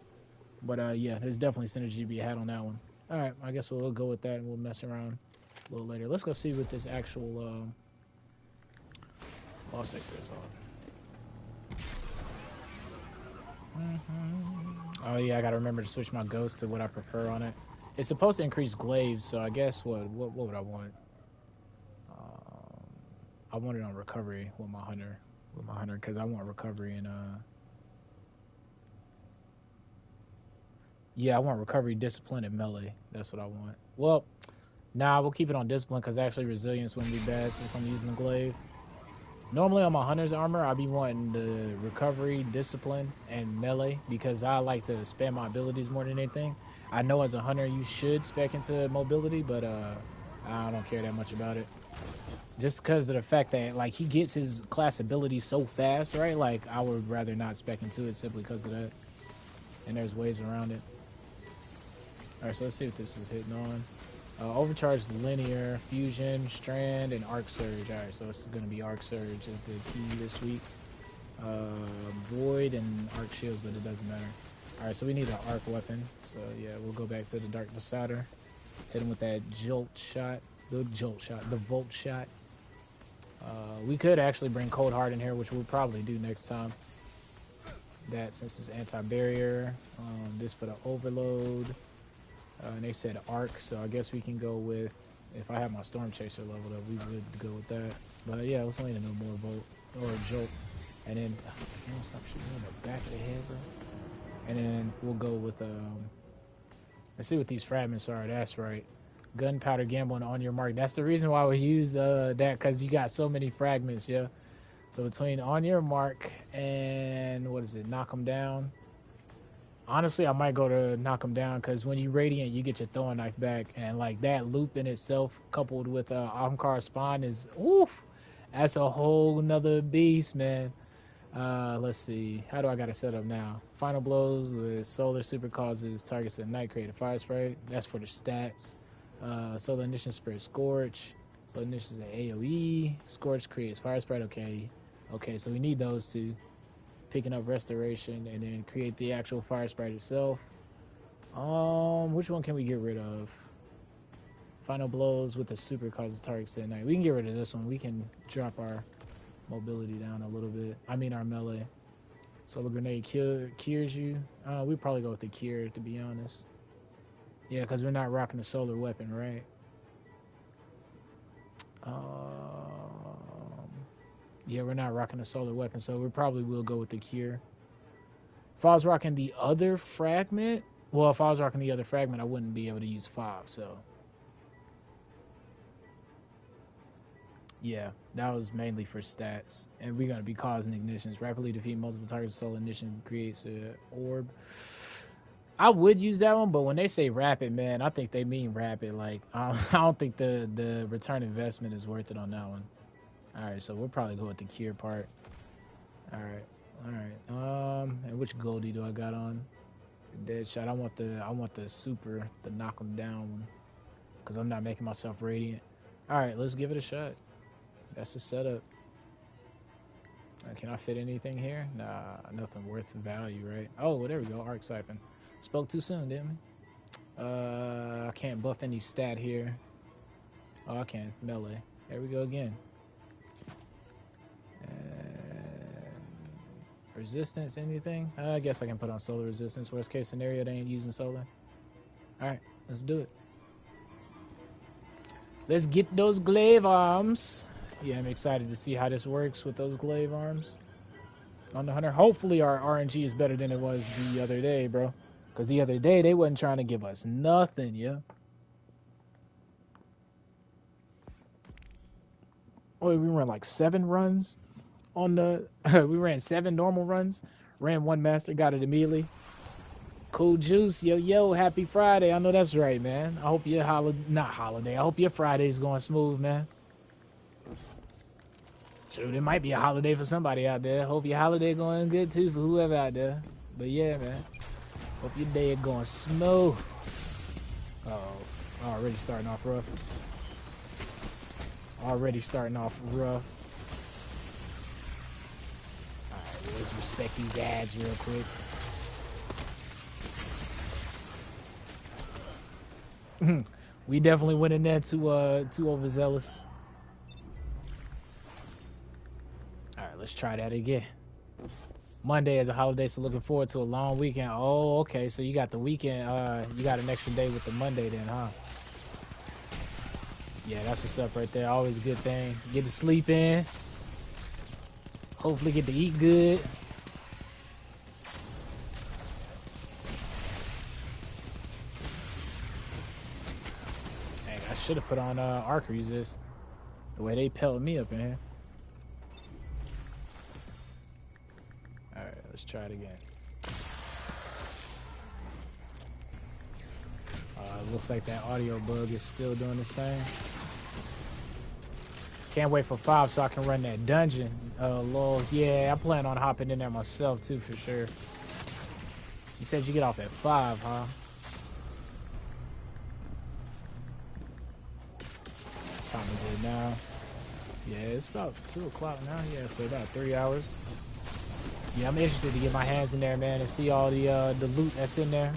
But yeah, there's definitely synergy to be had on that one. All right, I guess we'll go with that and we'll mess around a little later. Let's go see what this actual boss sector is on. Oh yeah, I gotta remember to switch my ghost to what I prefer on it. It's supposed to increase glaives, so I guess what would I want? I want it on recovery with my hunter, because I want recovery and yeah, I want recovery, discipline, and melee. That's what I want. Well, nah, we'll keep it on discipline because actually resilience wouldn't be bad since I'm using the glaive. Normally on my hunter's armor, I'll be wanting the recovery, discipline, and melee because I like to spam my abilities more than anything. I know as a hunter you should spec into mobility, but I don't care that much about it. Just because of the fact that like he gets his class abilities so fast, right? Like I would rather not spec into it simply because of that. And there's ways around it. All right, so let's see what this is hitting on. Overcharged linear, fusion, strand, and arc surge. All right, so it's going to be arc surge is the key this week. Void and arc shields, but it doesn't matter. All right, so we need an arc weapon. So yeah, we'll go back to the Dark Decider. Hit him with that jolt shot, the volt shot. We could actually bring Cold Heart in here, which we'll probably do next time. That since it's anti-barrier. This for the overload. And they said arc, so I guess we can go with, if I have my Storm Chaser leveled up, we would go with that. But yeah, let's only know more volt or jolt. And then, can't stop shooting in the back of the head, bro. And then we'll go with, let's see what these fragments are. That's right. Gunpowder Gamble and On Your Mark. That's the reason why we use that, because you got so many fragments, yeah. So between On Your Mark and, what is it, Knock 'em Down. Honestly, I might go to Knock 'em Down because when you Radiant, you get your throwing knife back. And like that loop in itself, coupled with Ahamkar Spawn is, oof, that's a whole nother beast, man. Let's see. How do I got it set up now? Final blows with Solar Super causes targets at night create a fire spray. That's for the stats. Solar Ignition spreads Scorch. Solar Ignition is an AoE. Scorch creates fire spray. Okay, so we need those two. Picking up Restoration and then create the actual fire sprite itself. Which one can we get rid of? Final blows with the super causes targets at night. We can get rid of this one. We can drop our mobility down a little bit. I mean our melee. Solar grenade cures you. We'd probably go with the cure to be honest. Yeah, because we're not rocking the solar weapon, right? Yeah, we're not rocking a solar weapon, so we probably will go with the cure. If I was rocking the other fragment, Well, if I was rocking the other fragment, I wouldn't be able to use 5, so. Yeah, that was mainly for stats. And we're going to be causing ignitions. Rapidly defeat multiple targets, solar ignition creates a orb. I would use that one, but when they say rapid, man, I think they mean rapid. Like, I don't think the return investment is worth it on that one. All right, so we'll probably go with the cure part. All right. And which Goldie do I got on? Deadshot. I want the super, the knock 'em down one, because I'm not making myself radiant. All right, let's give it a shot. That's the setup. Can I fit anything here? Nah, nothing worth value, right? Oh, well, there we go. Arc Siphon. Spoke too soon, didn't we? I can't buff any stat here. Oh, I can. Melee. There we go again. Resistance, anything? I guess I can put on solar resistance. Worst case scenario, they ain't using solar. Alright, let's do it. Let's get those glaive arms. Yeah, I'm excited to see how this works with those glaive arms on the hunter. Hopefully our RNG is better than it was the other day, bro. Because the other day, they wasn't trying to give us nothing, yeah? Oh, we ran like 7 runs on the... we ran 7 normal runs. Ran 1 master, got it immediately. Cool Juice, yo, happy Friday. I know that's right, man. I hope your not holiday. I hope your Friday's going smooth, man. Shoot, it might be a holiday for somebody out there. Hope your holiday going good too for whoever out there. But yeah, man. Hope your day is going smooth. Uh-oh. Already starting off rough. Already starting off rough. Alright, let's respect these ads real quick. We definitely went in there too overzealous. Alright, let's try that again. Monday is a holiday, so looking forward to a long weekend. Oh, okay, so you got the weekend, you got an extra day with the Monday then, huh? Yeah, that's what's up right there. Always a good thing. Get to sleep in. Hopefully get to eat good. Dang, I should have put on arc resist. The way they pelted me up in here. Alright, let's try it again. Looks like that audio bug is still doing this thing. Can't wait for 5 so I can run that dungeon. Lol. Yeah, I plan on hopping in there myself too for sure. You said you get off at 5, huh? What time is it now? Yeah, it's about 2 o'clock now. Yeah, so about 3 hours. Yeah, I'm interested to get my hands in there, man, and see all the loot that's in there.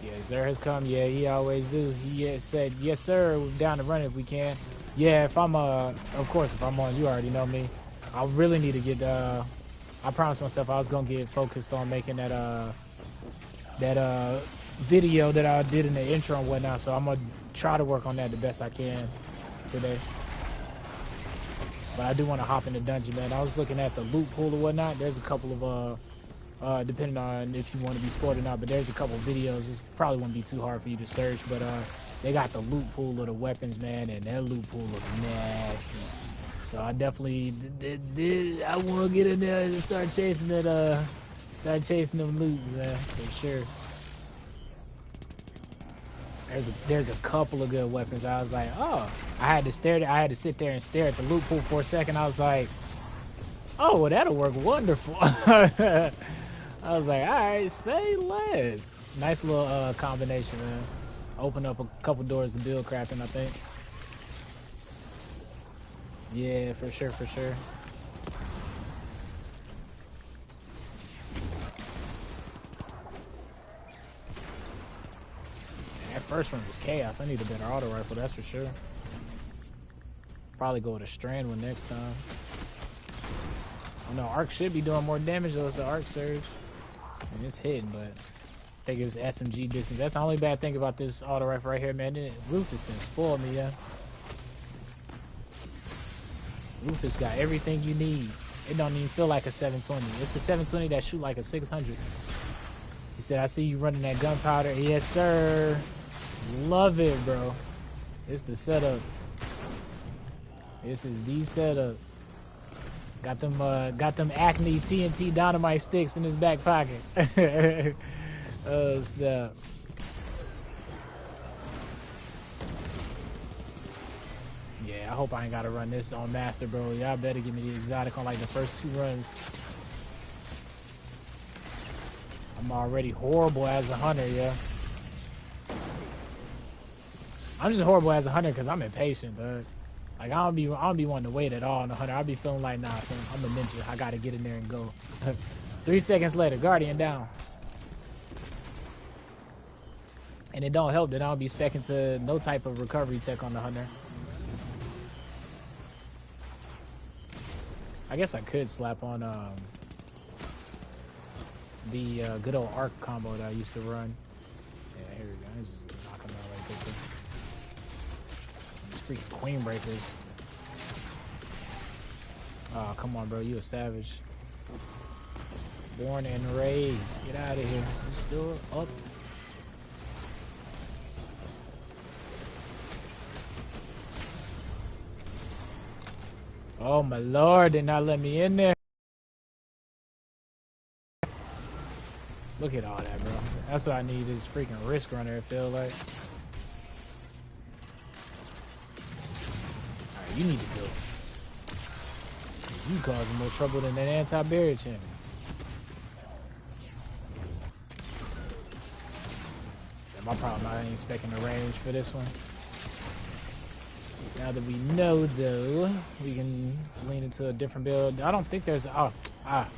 Yeah, Zer has come. Yeah, he always do. He said, yes, sir, we're down to run if we can. Yeah, if I'm, of course, if I'm on, you already know me. I really need to get, I promised myself I was going to get focused on making that video that I did in the intro and whatnot, so I'm going to try to work on that the best I can today. But I do want to hop in the dungeon, man. I was looking at the loot pool or whatnot. There's a couple of, depending on if you want to be spoiled or not, but there's a couple of videos. It probably won't be too hard for you to search, but they got the loot pool of the weapons, man, and that loot pool looks nasty. So I definitely, I want to get in there and start chasing that, start chasing them loot, man, for sure. There's a couple of good weapons. I was like, oh, I had to sit there and stare at the loot pool for a second. I was like, oh, well, that'll work wonderful. I was like, all right, say less. Nice little combination, man. Open up a couple doors to build crafting, I think. Yeah, for sure, for sure. That first one was chaos. I need a better auto rifle, that's for sure. Probably go with a strand one next time. Oh no, arc should be doing more damage though. It's the arc surge. I mean, it's hitting, but I think it's SMG distance. That's the only bad thing about this auto rifle right here, man. Rufus didn't spoil me, yeah. Rufus got everything you need. It don't even feel like a 720. It's a 720 that shoot like a 600. He said, I see you running that gunpowder. Yes, sir. Love it, bro. It's the setup. This is the setup. Got them Acme TNT dynamite sticks in his back pocket. Oh, snap. Yeah, I hope I ain't gotta run this on Master, bro. Y'all better give me the exotic on like the first 2 runs. I'm already horrible as a hunter, yeah. I'm just horrible as a hunter because I'm impatient, bud. Like I don't be wanting to wait at all on the hunter. I'll be feeling like, nah, son, I'm a ninja. I gotta get in there and go. 3 seconds later, Guardian down. And it don't help that I don't be specking to no type of recovery tech on the hunter. I guess I could slap on the good old arc combo that I used to run. Yeah, here we go. Let's just knock him out like this one. These freaking queen breakers. Oh, come on, bro. You a savage. Born and raised. Get out of here. You still up? Oh my lord, did not let me in there. Look at all that, bro. That's what I need, is freaking risk runner, it feels like. Alright, you need to go. You causing more trouble than that anti-barrier champion. Yeah, my problem, I ain't expecting the range for this one. Now that we know, though, we can lean into a different build. I don't think there's... I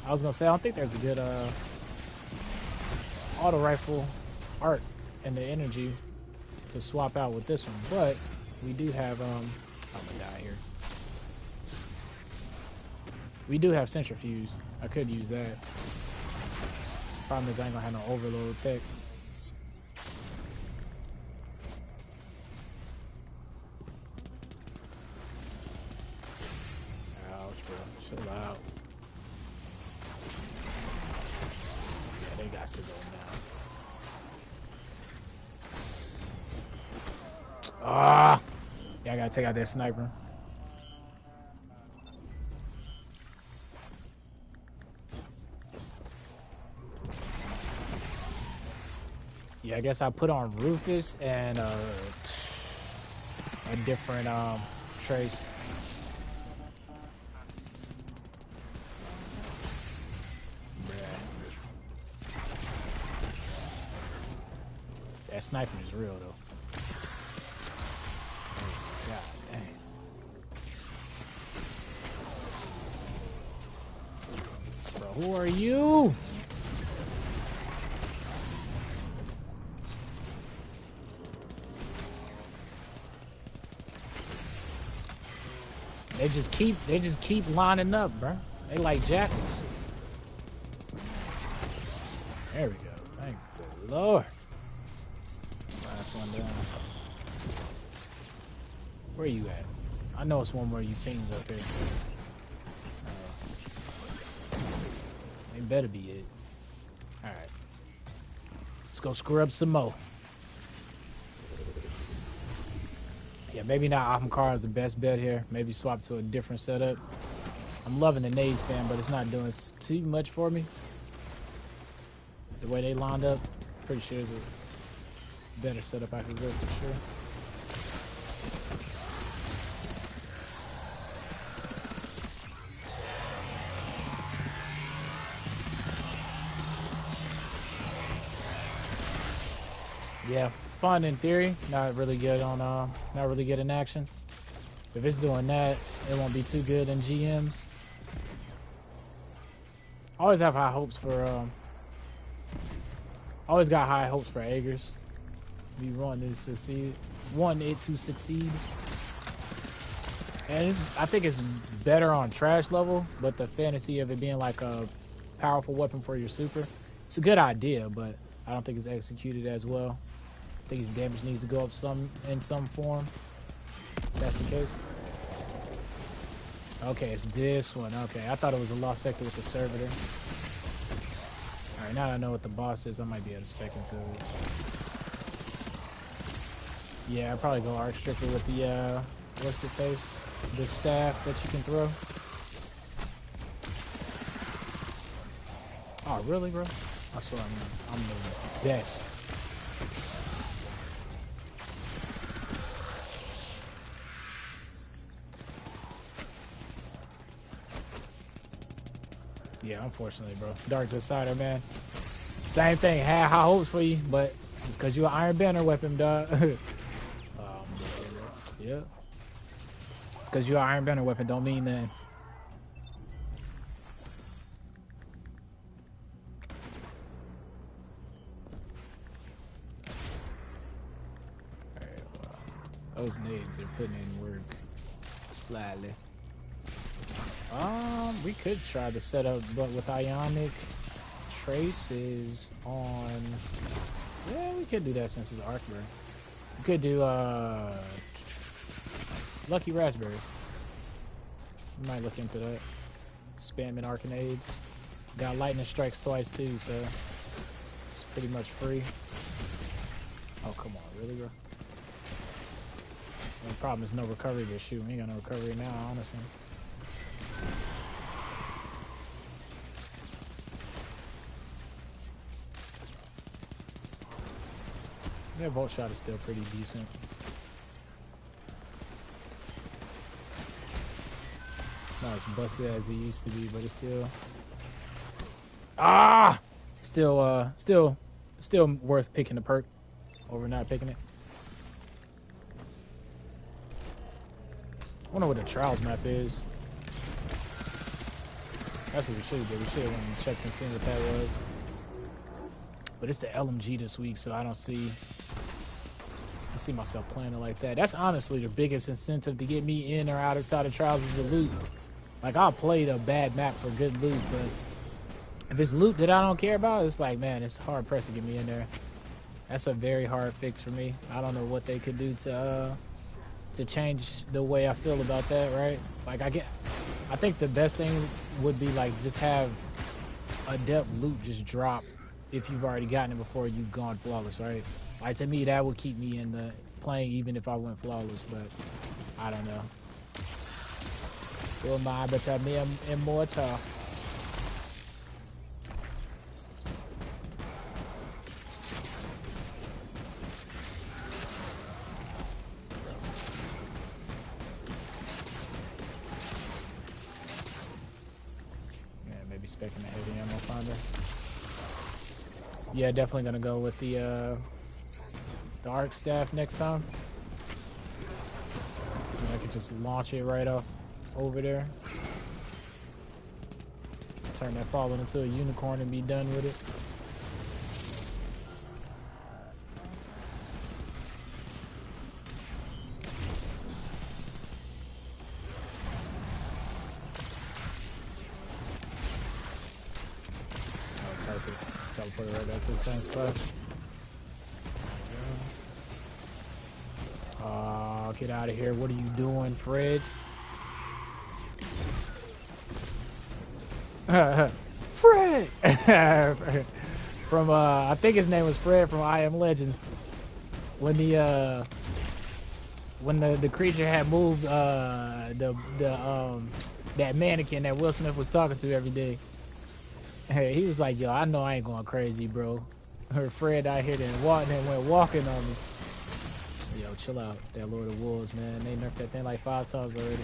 was going to say, I don't think there's a good auto rifle art and the energy to swap out with this one. But we do have... I'm going to die here. We do have centrifuge. I could use that. Problem is I ain't going to have no overload tech. Chill out. Yeah, they got to go now. Ah! Yeah, I gotta take out that sniper. Yeah, I guess I put on Rufus and a different trace. That sniping is real, though. God dang. Bro, who are you? They just keep lining up, bro. They like jackals. There we go. Thank the Lord. Last one down. Where you at? I know it's one more of you things up there. They better be it. Alright. Let's go screw up some more. Yeah, maybe not Ahmkar is the best bet here. Maybe swap to a different setup. I'm loving the nade spam, but it's not doing too much for me. The way they lined up, pretty sure it's a better setup I could go for sure. Yeah, fun in theory, not really good on not really good in action. If it's doing that, it won't be too good in GMs. Always have high hopes for always got high hopes for Aegers. We want it to succeed. And I think it's better on trash level, but the fantasy of it being like a powerful weapon for your super, it's a good idea, but I don't think it's executed as well. I think his damage needs to go up in some form. If that's the case. Okay, it's this one. Okay, I thought it was a lost sector with the servitor. Alright, now that I know what the boss is, I might be able to spec into it. Yeah, I'll probably go arc strictly with the, what's the face? The staff that you can throw. Oh, really, bro? I swear I'm the best. Yeah, unfortunately, bro. Dark Decider, man. Same thing. Had high hopes for you, but it's because you're an Iron Banner weapon, dog. Yeah. It's because you're an Iron Banner weapon. Don't mean that. Alright, well, those nades are putting in work slightly. We could try to set up, but with ionic traces on. Yeah, we could do that since it's Arcburn. We could do Lucky Raspberry. We might look into that. Spamming Arcanades. Got lightning strikes twice too, so it's pretty much free. Oh come on, really, bro? The problem is no recovery this shoot. We ain't got no recovery now, honestly. Their Volt Shot is still pretty decent. Not as busted as it used to be, but it's still still worth picking the perk over not picking it. I wonder what the trials map is. That's what we should have did. We should have went and checked and seen what that was. But it's the LMG this week, so I don't see myself playing it like that. That's honestly the biggest incentive to get me in or outside of trials is the loot. Like, I'll play the bad map for good loot, but if it's loot that I don't care about, it's like, man, it's hard pressed to get me in there. That's a very hard fix for me. I don't know what they could do to change the way I feel about that, right? Like, I think the best thing would be like just have adept loot just drop if you've already gotten it before you've gone flawless, right? Like, to me, that would keep me in the playing even if I went flawless, but I don't know. Who am I but I'm immortal? Yeah, maybe specking the heavy ammo finder. Yeah, definitely gonna go with the arc staff next time. So I could just launch it right off over there. Turn that fallen into a unicorn and be done with it. Oh, perfect. Teleport it right back to the same spot. Get out of here. What are you doing, Fred? Fred! From, I think his name was Fred from I Am Legends. When the creature had moved, that mannequin that Will Smith was talking to every day. Hey, he was like, yo, I know I ain't going crazy, bro. Her Fred out here then went walking on me. Yo, chill out. That Lord of Wolves, man. They nerfed that thing like 5 times already.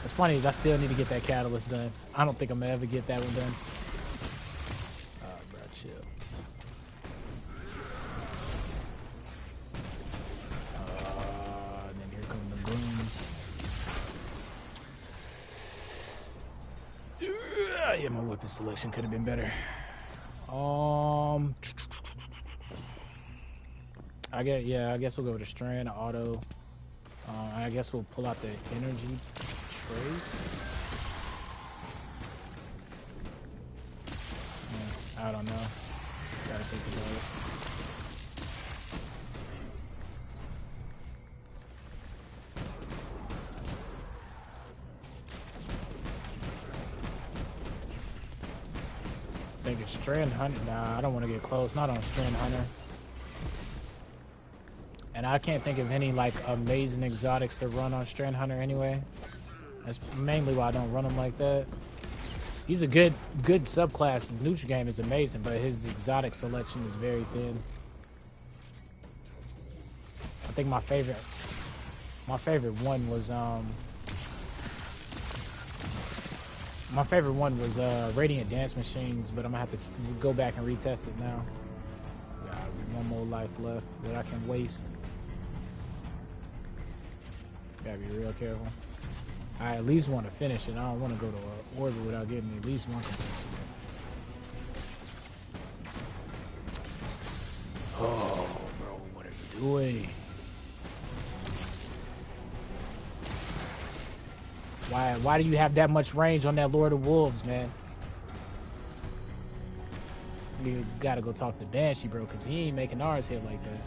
What's funny is I still need to get that catalyst done. I don't think I'm gonna ever get that one done. Bro, chill. And then here come the goons. Yeah, my weapon selection could have been better. I guess we'll go with a strand auto. I guess we'll pull out the energy trace. Yeah, I don't know. Gotta think about it. think it's Strand Hunter. Nah, I don't want to get close. Not on Strand Hunter. And I can't think of any like amazing exotics to run on Strand Hunter anyway. That's mainly why I don't run him like that. He's a good subclass. His neutral game is amazing, but his exotic selection is very thin. I think my favorite one was Radiant Dance Machines, but I'm gonna have to go back and retest it now. Got one more life left that I can waste. Gotta be real careful. I at least want to finish it. I don't want to go to orbit without getting at least one completion. Oh, bro, what are you doing? Why do you have that much range on that Lord of Wolves, man? You gotta go talk to Banshee, bro, because he ain't making ours hit like that.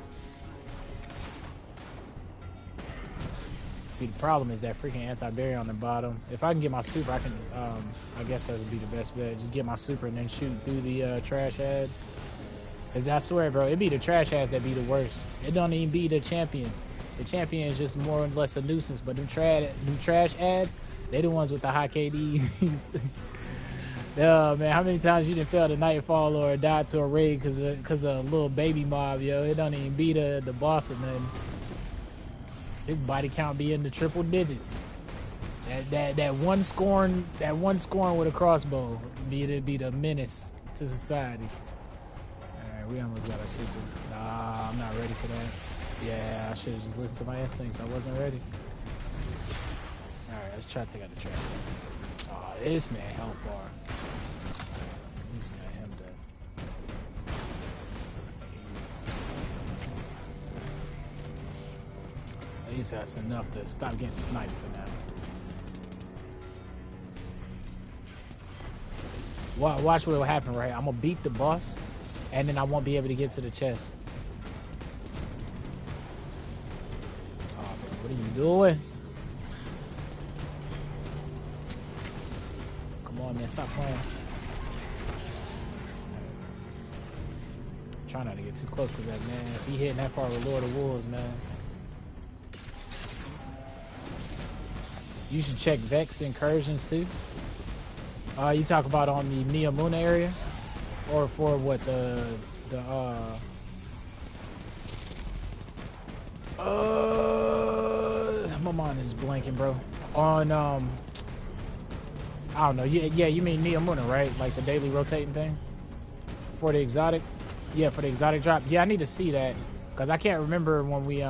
See, the problem is that freaking anti-barrier on the bottom. If I can get my super, I can, I guess that would be the best bet. Just get my super and then shoot through the trash ads. Because I swear, bro, it be the trash ads that be the worst. It don't even be the champions. The champion is just more or less a nuisance, but them trash ads, they the ones with the high KDs. Oh, man, how many times you done failed a Nightfall or died to a raid because of a little baby mob, yo? It don't even be the boss or nothing. His body count be in the triple digits. That one scoring with a crossbow be the menace to society. Alright, we almost got our super. Nah, I'm not ready for that. Yeah, I should have just listened to my instincts. I wasn't ready. Alright, let's try to take out the trash. Oh, this man health bar. At least got him dead. At least that's enough to stop getting sniped for now. Watch what will happen, right? I'm gonna beat the boss, and then I won't be able to get to the chest. Oh, man, what are you doing? Come on, man, stop playing. Try not to get too close to that, man. If he hitting that far with Lord of Wolves, man. You should check Vex incursions too. You talk about on the Neomuna area, or for what my mind is blanking, bro. On I don't know. Yeah, you mean Neomuna, right? Like the daily rotating thing for the exotic. Yeah, for the exotic drop. Yeah, I need to see that because I can't remember when we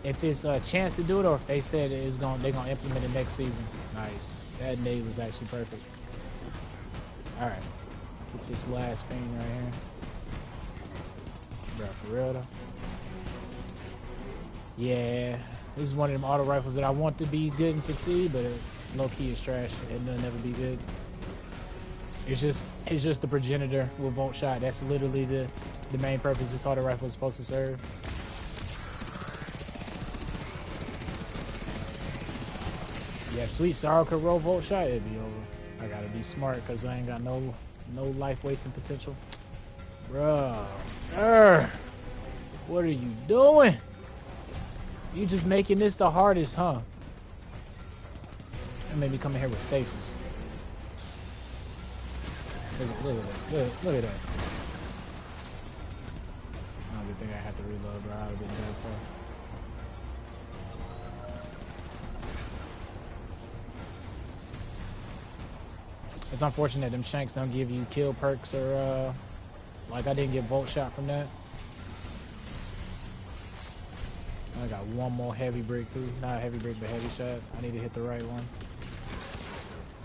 if it's a chance to do it or if they said they're gonna implement it next season. Nice. That nade was actually perfect. All right, get this last thing right here. Bro, for real though. Yeah, this is one of them auto rifles that I want to be good and succeed, but low key is trash. It'll never be good. It's just the progenitor with Volt Shot. That's literally the main purpose this auto rifle is supposed to serve. Yeah, if Sweet Sorrow could roll Volt Shot, it'd be over. I gotta be smart because I ain't got no life wasting potential. Bruh. What are you doing? You just making this the hardest, huh? That made me come in here with stasis. Look at that. I don't think I had to reload, bro. I would have been dead for. It's unfortunate them shanks don't give you kill perks or like I didn't get Volt Shot from that. I got one more heavy brick too. Not heavy brick, but heavy shot. I need to hit the right one.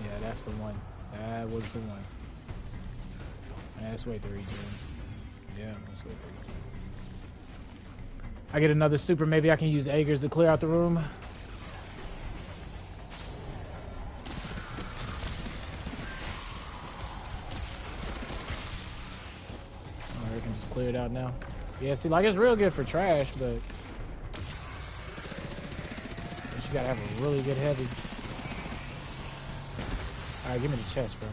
Yeah, that's the one. That was the one. Let's wait to regen. Yeah, let's wait to regen. I get another super. Maybe I can use Aegers to clear out the room. I can just clear it out now. Yeah, see, like it's real good for trash, but you gotta have a really good heavy. All right, give me the chest, bro.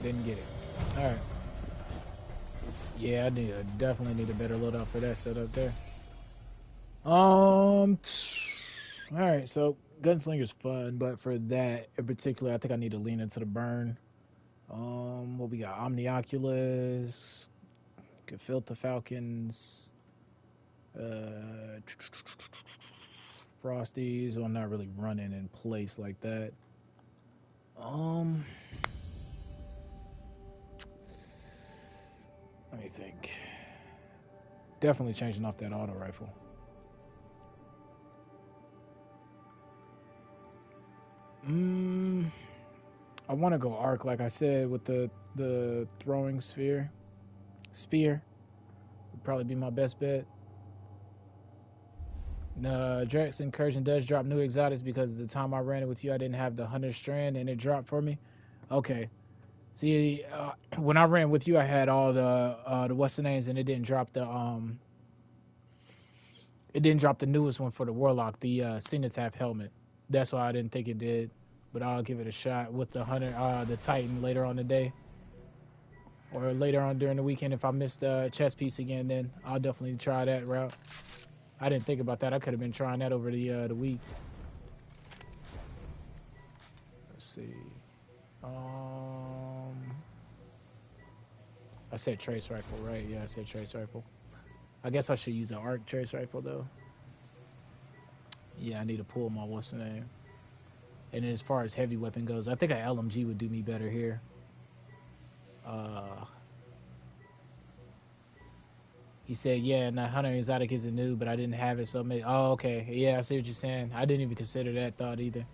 Didn't get it. All right. Yeah, definitely need a better loadout for that setup there. All right, so Gunslinger's fun, but for that in particular, I think I need to lean into the burn. What we got? Omnioculus, Gefilte Falcons, Frosties. Well, I'm not really running in place like that. Let me think. Definitely changing off that auto rifle. I want to go arc, like I said, with the throwing spear would probably be my best bet. Drax Incursion does drop new exotics because the time I ran it with you, I didn't have the Hunter Strand and it dropped for me. Okay. See, when I ran with you, I had all the what's the names, and it didn't drop the newest one for the Warlock, the Cenotaph helmet. That's why I didn't think it did. But I'll give it a shot with the the Titan later on today, or later on during the weekend. If I miss the chess piece again, then I'll definitely try that route. I didn't think about that. I could have been trying that over the week. Let's see. I said trace rifle, right? Yeah, I said trace rifle. I guess I should use an arc trace rifle though. Yeah, I need to pull my what's the name. And as far as heavy weapon goes, I think an LMG would do me better here. He said, yeah, and the Hunter Exotic isn't new, but I didn't have it, so maybe. Oh, okay. Yeah, I see what you're saying. I didn't even consider that thought either.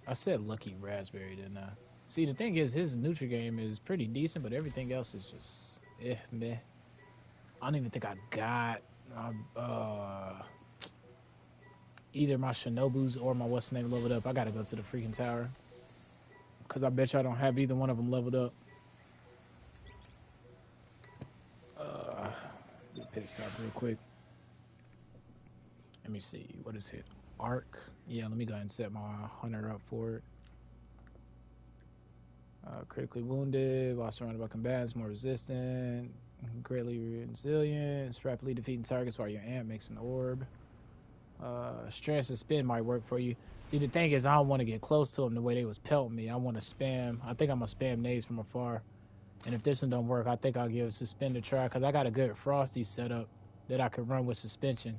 I said Lucky Raspberry, didn't I? See, the thing is, his neutral game is pretty decent, but everything else is just meh. I don't even think I got either my Shinobus or my what's the name leveled up. I gotta go to the freaking tower, because I bet you I don't have either one of them leveled up. Get pit stop real quick. Let me see. What is it? Arc? Yeah, let me go ahead and set my Hunter up for it. Critically wounded, while surrounded by combatants, more resistant, greatly resilient, rapidly defeating targets while your amp makes an orb. Stress and spin might work for you. See, the thing is, I don't want to get close to them the way they was pelting me. I want to spam. I think I'm going to spam nades from afar. And if this one don't work, I think I'll give Suspend a try, because I got a good Frosty setup that I could run with suspension.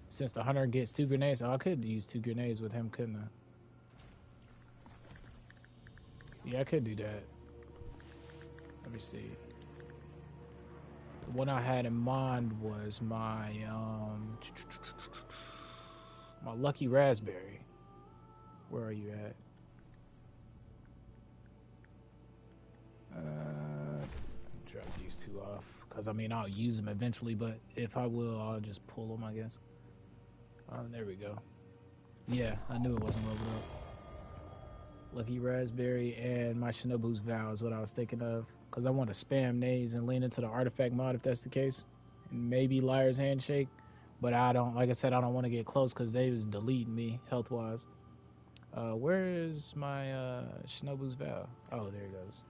Since the Hunter gets 2 grenades, I could use 2 grenades with him, couldn't I? Yeah, I could do that. Let me see. The one I had in mind was my my Lucky Raspberry. Where are you at? Drop these 2 off, because I mean I'll use them eventually, but if I will, I'll just pull them, I guess. There we go. Yeah, I knew it wasn't leveled up. Lucky Raspberry and my Shinobu's Vow is what I was thinking of, because I want to spam nades and lean into the artifact mod if that's the case, and maybe Liar's Handshake, but I don't, like I said, I don't want to get close because they was deleting me health wise. Where is my Shinobu's Vow? Oh, there it goes.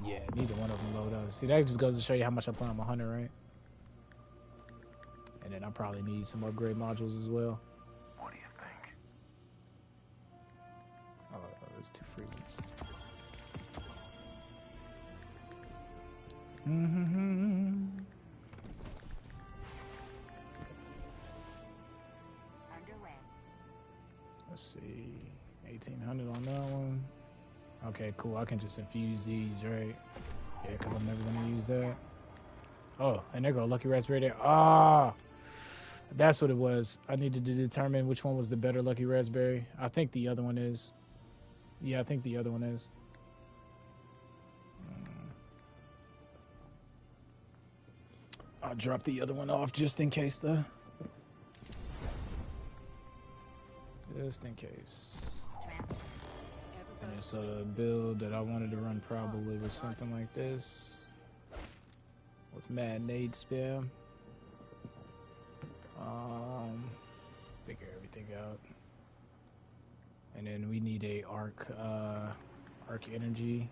Yeah, neither one of them load up. See, that just goes to show you how much I play on my Hunter, right? And then I probably need some upgrade modules as well. What do you think? Oh, there's 2 free ones. Underway. Let's see. 1800 on that one. Okay, cool. I can just infuse these, right? Yeah, because I'm never going to use that. Oh, and there go Lucky Raspberry there. Ah! That's what it was. I needed to determine which one was the better Lucky Raspberry. I think the other one is. Yeah, I think the other one is. I'll drop the other one off just in case, though. Just in case. And so the build that I wanted to run probably was something like this. With mad nade spam. Figure everything out. And then we need a arc energy.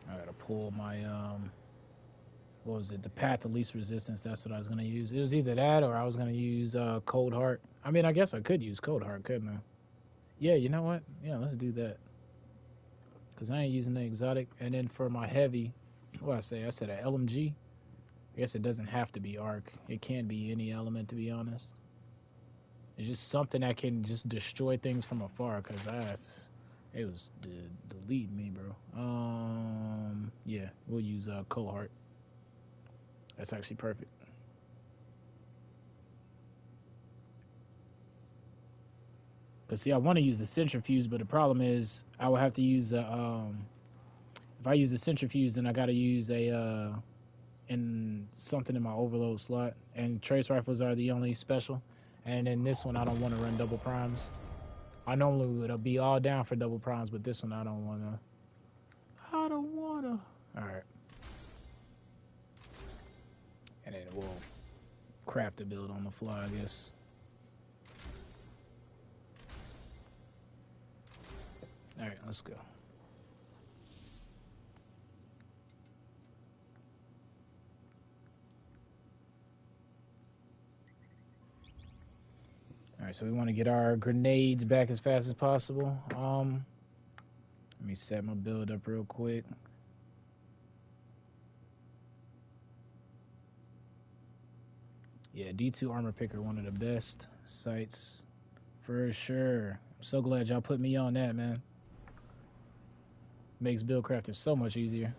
I gotta pull my what was it? The path of least resistance. That's what I was gonna use. It was either that or I was gonna use Cold Heart. I mean, I guess I could use Cold Heart, couldn't I? Yeah, you know what? Yeah, let's do that. Cause I ain't using the exotic. And then for my heavy, what I say? I said a LMG. I guess it doesn't have to be arc. It can be any element, to be honest. It's just something that can just destroy things from afar. Cause it was deleting me, bro. Yeah, we'll use Cold Heart. That's actually perfect. But see, I want to use the centrifuge, but the problem is I would have to use the if I use the centrifuge, then I got to use a in something in my overload slot. And trace rifles are the only special. And in this one, I don't want to run double primes. I normally would be all down for double primes, but this one I don't want to. I don't want to. All right. And then we'll craft the build on the fly, I guess. All right, let's go. All right, so we want to get our grenades back as fast as possible. Let me set my build up real quick. Yeah, D2 armor picker, one of the best sites for sure. I'm so glad y'all put me on that, man. Makes build crafting so much easier.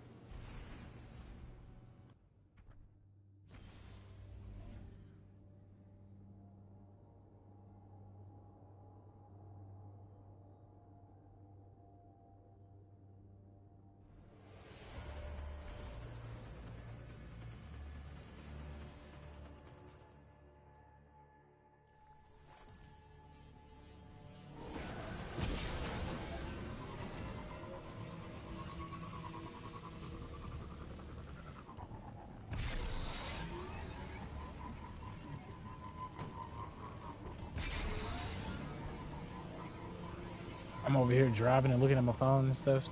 I'm over here driving and looking at my phone and stuff.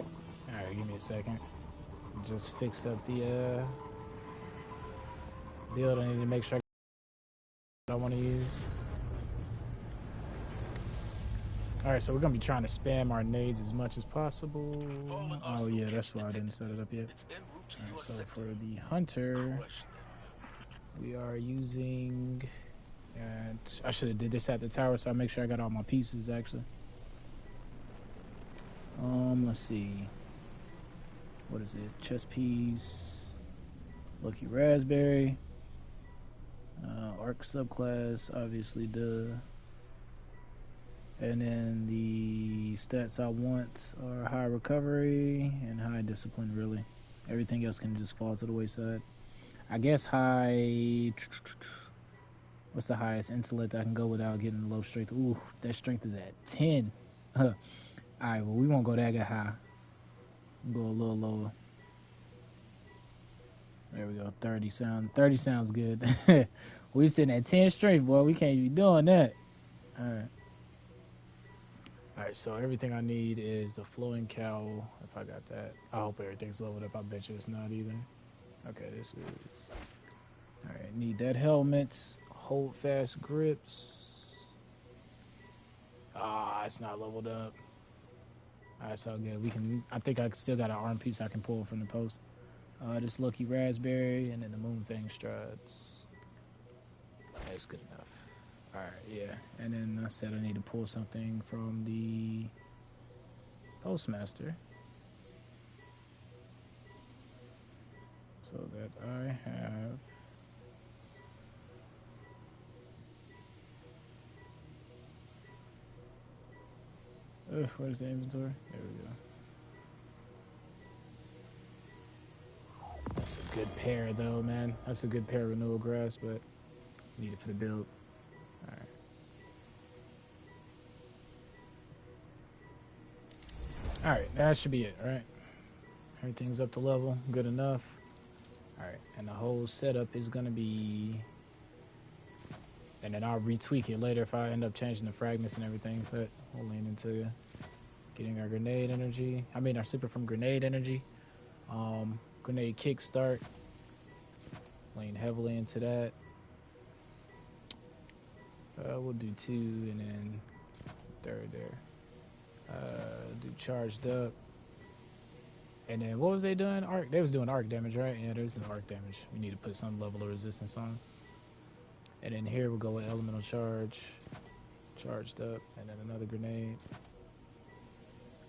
All right, give me a second. Just fix up the build. I need to make sure I want to use. All right, so we're gonna be trying to spam our nades as much as possible. Oh yeah, that's why I didn't set it up yet. All right, so for the hunter, we are using. And I should have did this at the tower, so I make sure I got all my pieces actually. Let's see. What is it? Chest piece, Lucky Raspberry, Arc subclass, obviously, duh. And then the stats I want are high recovery and high discipline, really. Everything else can just fall to the wayside. I guess high. What's the highest intellect I can go without getting low strength? Ooh, that strength is at 10. All right, well, we won't go that high. We'll go a little lower. There we go. 30 sounds good. We sitting at 10 strength, boy. We can't be doing that. All right. All right, so everything I need is the flowing cowl, if I got that. I hope everything's leveled up. I bet you it's not either. Okay, this is... All right, need that helmet. Hold fast grips. Ah, it's not leveled up. That's all good. We can... I think I still got an arm piece I can pull from the post. This Lucky Raspberry, and then the Moonfang Strides. That's good enough. Alright, yeah. And then I said I need to pull something from the Postmaster. So that I have... where's the inventory? There we go. That's a good pair, though, man. That's a good pair of renewal grass, but need it for the build. All right. Alright, that should be it, right? Everything's up to level, good enough. Alright, and the whole setup is gonna be... And then I'll retweak it later if I end up changing the fragments and everything, but we'll lean into getting our grenade energy. I mean our super from grenade energy. Grenade kickstart. Lean heavily into that. We'll do 2 and then 3rd there. Do charged up. And then what was they doing? Arc. They was doing arc damage, right? Yeah, there's an arc damage. We need to put some level of resistance on. And then here we'll go with elemental charge. Charged up. And then another grenade.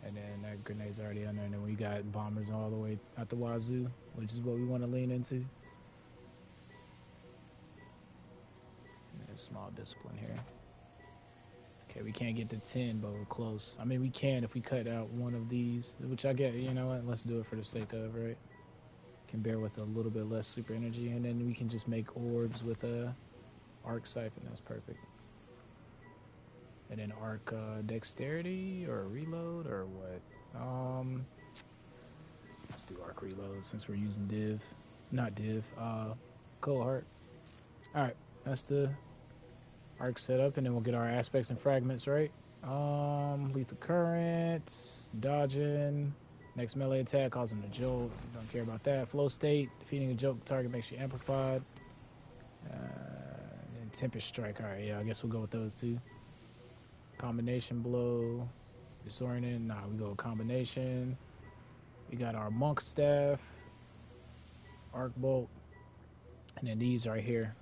And then that grenade's already on there. And then we got bombers all the way out the wazoo, which is what we want to lean into. And then small discipline here. Okay, we can't get to 10, but we're close. I mean, we can if we cut out one of these, which I get, you know what, let's do it for the sake of, right? Can bear with a little bit less super energy, and then we can just make orbs with a arc siphon. That's perfect. And then arc dexterity or reload or what? Let's do arc reload since we're using div, not div. Cohort. All right, that's the arc setup, and then we'll get our aspects and fragments, right? Lethal current, dodging, next melee attack causes him to jolt. Don't care about that. Flow state, defeating a jolt target makes you amplified. And tempest strike. All right, yeah, I guess we'll go with those two. Combination blow, disorienting. Nah, we go with combination. We got our monk staff, arc bolt. And then these right here,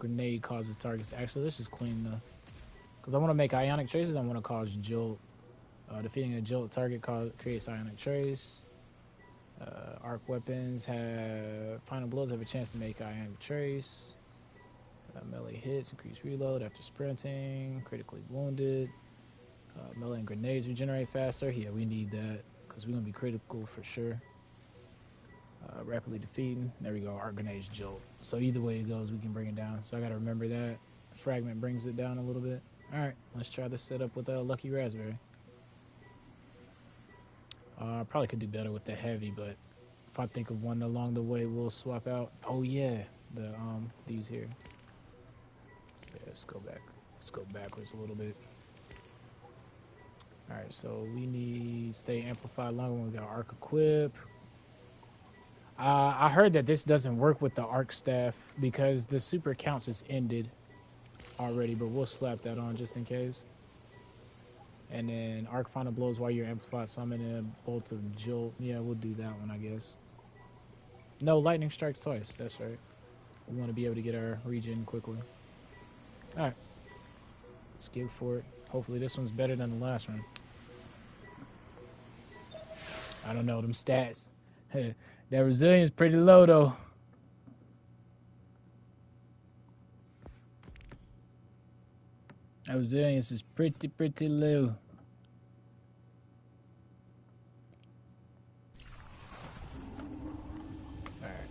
grenade causes targets. Actually, let's just clean the, because I want to make ionic traces. I want to cause jolt. Defeating a jolt target creates ionic trace. Arc weapons have final blows have a chance to make ionic trace. Melee hits increase reload after sprinting. Critically wounded. Melee and grenades regenerate faster. Yeah, we need that because we're gonna be critical for sure. Rapidly defeating. There we go. Arc grenades jolt. So either way it goes, we can bring it down. So I got to remember that. Fragment brings it down a little bit. All right, let's try this setup with a lucky raspberry. Probably could do better with the heavy, but if I think of one along the way, we'll swap out. Oh yeah, the these here. Yeah, let's go back. Let's go backwards a little bit. All right, so we need stay amplified longer when we got arc equip. I heard that this doesn't work with the arc staff because the super counts is ended already, but we'll slap that on just in case. And then arc final blows while you're amplified summon and a bolt of jolt. Yeah, we'll do that one, I guess. No, lightning strikes twice. That's right. We want to be able to get our regen quickly. All right, let's go for it. Hopefully this one's better than the last one. I don't know them stats. That resilience pretty low though. That resilience is pretty low. Alright.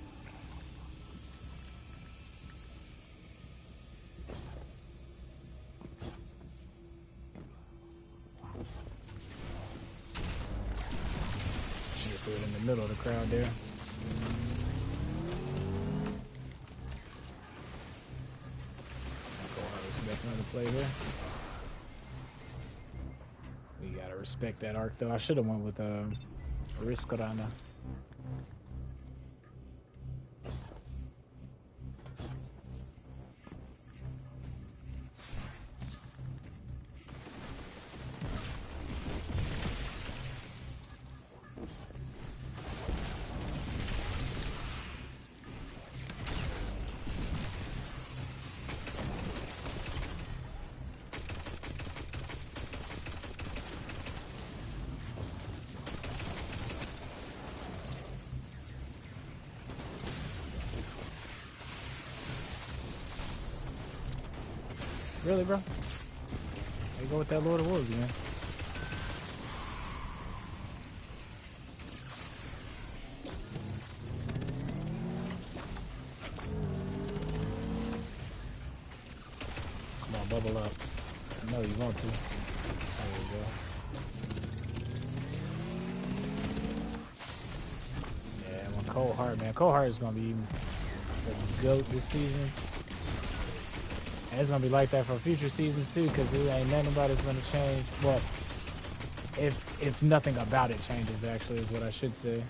Should put it in the middle of the crowd there. Definitely play here. We gotta respect that arc though. I should have went with Riscorana. Really, bro? You go with that Lord of Wolves, man. Come on, bubble up. I know you want to. There we go. Cold Heart, man. Cold Heart is gonna be the GOAT this season. And it's gonna be like that for future seasons too, because it ain't nothing about it's gonna change. Well, if nothing about it changes, actually, is what I should say.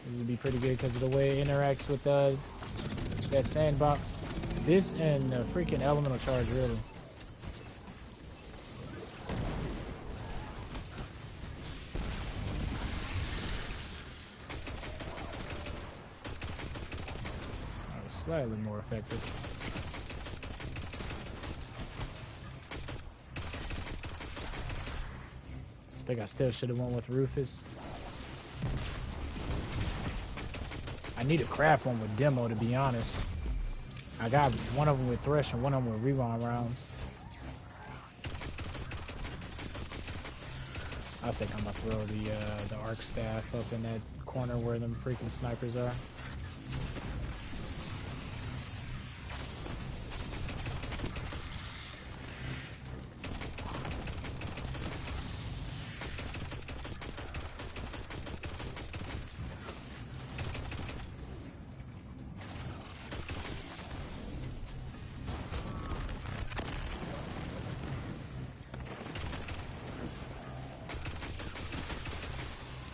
This would be pretty good because of the way it interacts with that sandbox. This and the freaking elemental charge, really. Slightly more effective. I think I still should have went with Rufus. I need to craft one with Demo, to be honest. I got one of them with Thresh and one of them with Rewind rounds. I think I'm gonna throw the arc staff up in that corner where them freaking snipers are.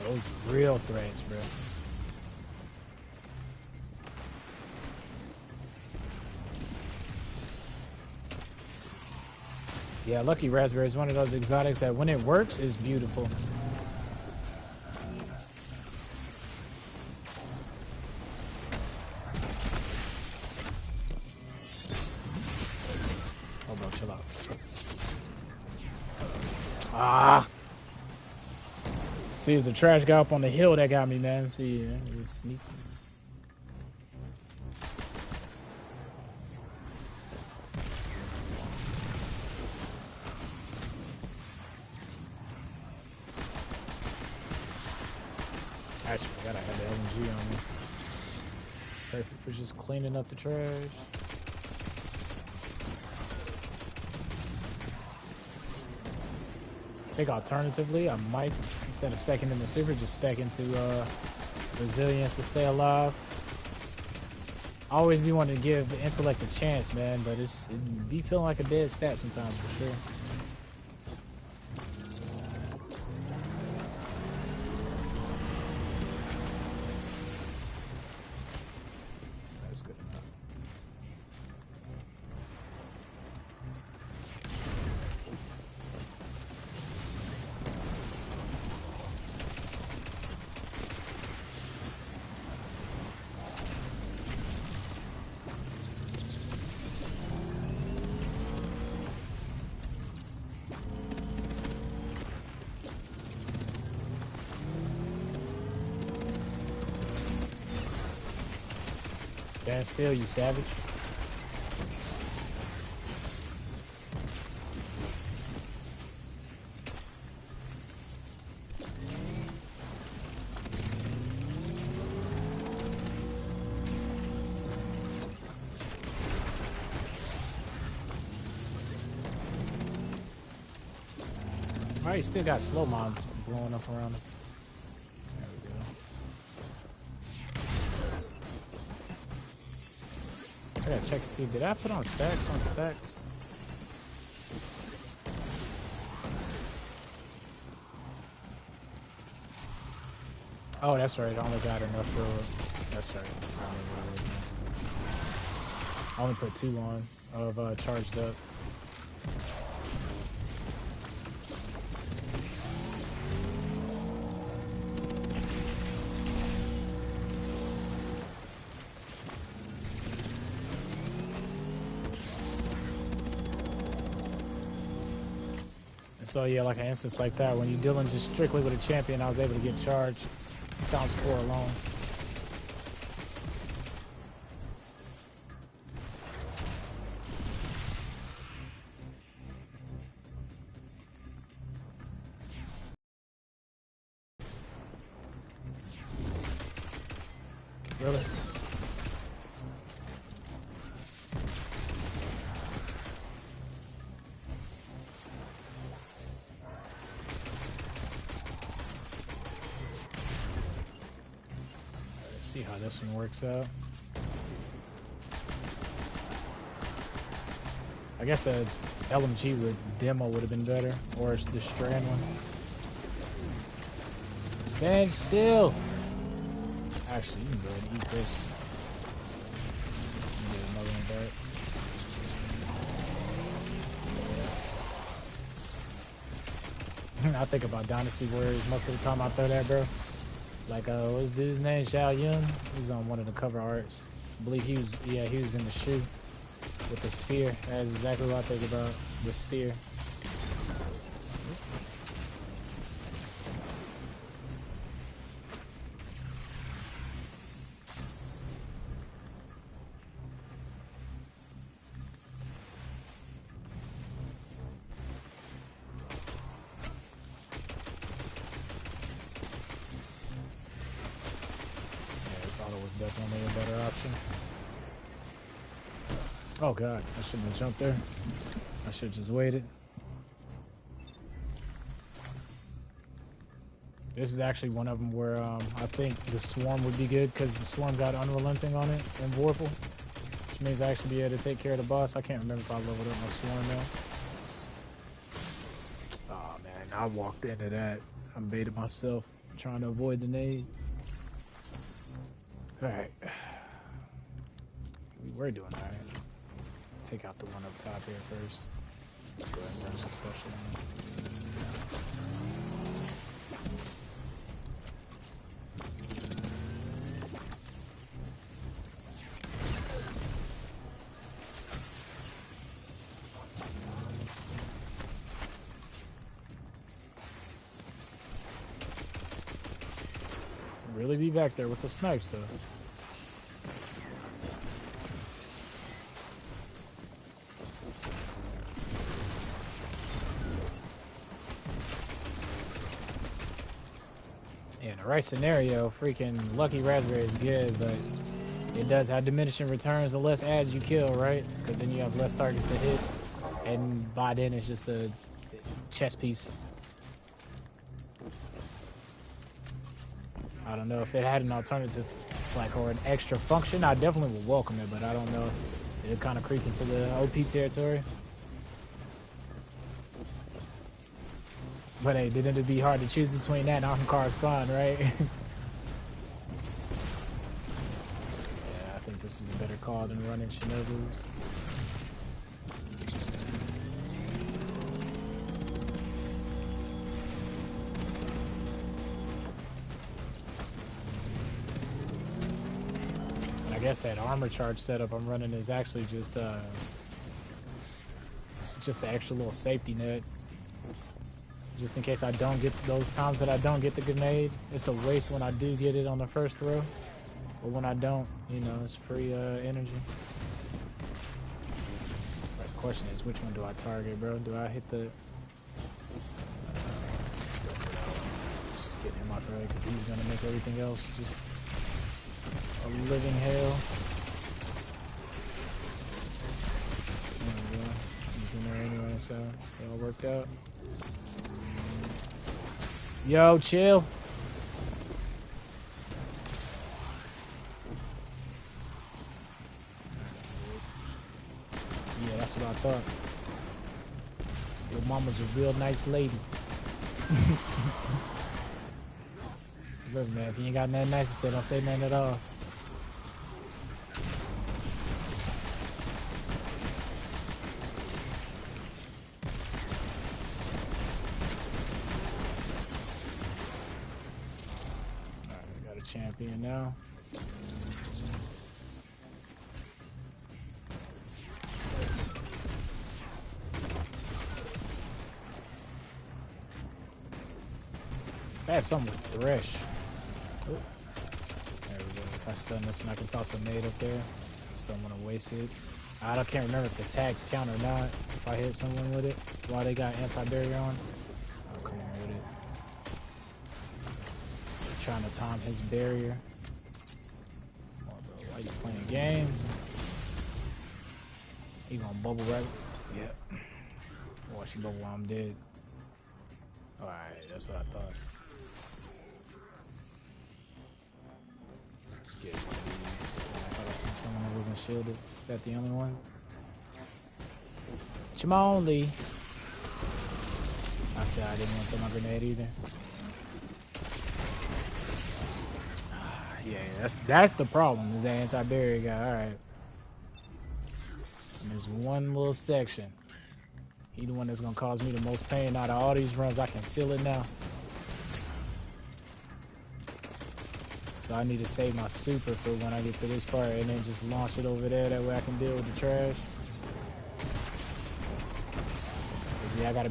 Those real threats, bro. Yeah, Lucky Raspberry is one of those exotics that when it works is beautiful. Oh, bro, chill out. Ah! See, it's a trash guy up on the hill that got me, man. See, he's sneaky. Actually, I gotta have the LMG on me. Perfect for just cleaning up the trash. I think alternatively, I might, instead of specking into super, just spec into resilience to stay alive. I always be wanting to give the intellect a chance, man, but it be feeling like a dead stat sometimes, for sure. That's good enough. Stand still, you savage. Alright, you still got slow mons blowing up around him. There we go. I gotta check to see, did I put on stacks on stacks? Oh, that's right, I only got enough for, that's right, I don't know what it is now. I only put 2 on of charged up. So yeah, like an instance like that, when you're dealing just strictly with a champion, I was able to get charged ×4 alone. Really? see how this one works out. I guess a LMG with demo would have been better, or the Strand one. Stand still. Actually, you can go ahead and eat this. Get another one back. I think about Dynasty Warriors most of the time I throw that, bro. Like, what's dude's name? Xiao Yun. He's on one of the cover arts. I believe he was, yeah, he was in the shoe with the spear. That's exactly what I think about, the spear. Definitely a better option. Oh god, I shouldn't have jumped there. I should have just waited. This is actually one of them where I think the Swarm would be good because the Swarm got Unrelenting on it and Vorpal, which means I actually be able to take care of the boss. I can't remember if I leveled up my Swarm now. Oh man, I walked into that. I baited myself trying to avoid the nade. Alright. We were doing alright. Take out the one up top here first. Let's go ahead and rush the special one. Really be back there with the snipes though. In the right scenario, freaking Lucky Raspberry is good, but it does have diminishing returns the less ads you kill, right? Because then you have less targets to hit, and by then it's just a chess piece. I don't know if it had an alternative, like, or an extra function. I definitely would welcome it, but I don't know if it'll kind of creep into the OP territory. But hey, didn't it be hard to choose between that and I can correspond, right? Yeah, I think this is a better call than running Shinobus. And I guess that armor charge setup I'm running is actually just it's just an extra little safety net. Just in case I don't get those times that I don't get the grenade. It's a waste when I do get it on the first throw. But when I don't, you know, it's free energy. But the question is, which one do I target, bro? Do I hit the... just get him out the way, because he's going to make everything else just a living hell. There we go. He's in there anyway, so it all worked out. Yo, chill. Yeah, that's what I thought. Your mama's a real nice lady. Look, man, if you ain't got nothing nice to say, don't say nothing at all. Champion now. That's something with Thresh. Ooh. There we go. If I stun this one, I can toss a nade up there. Just don't want to waste it. I can't remember if the tags count or not. If I hit someone with it while they got anti-barrier on. I'll come on with it. Trying to time his barrier. Oh, bro, why you playing games? He gonna bubble right? Yep. Watch you bubble while I'm dead. Alright, that's what I thought. Let's get one of these. I thought I seen someone that wasn't shielded. Is that the only one? Chimoli. I said I didn't want to throw my grenade either. Yeah, that's the problem, is that anti-barrier guy. Alright. And there's one little section. He the one that's gonna cause me the most pain out of all these runs. I can feel it now. So I need to save my super for when I get to this part and then just launch it over there. That way I can deal with the trash. Yeah, I gotta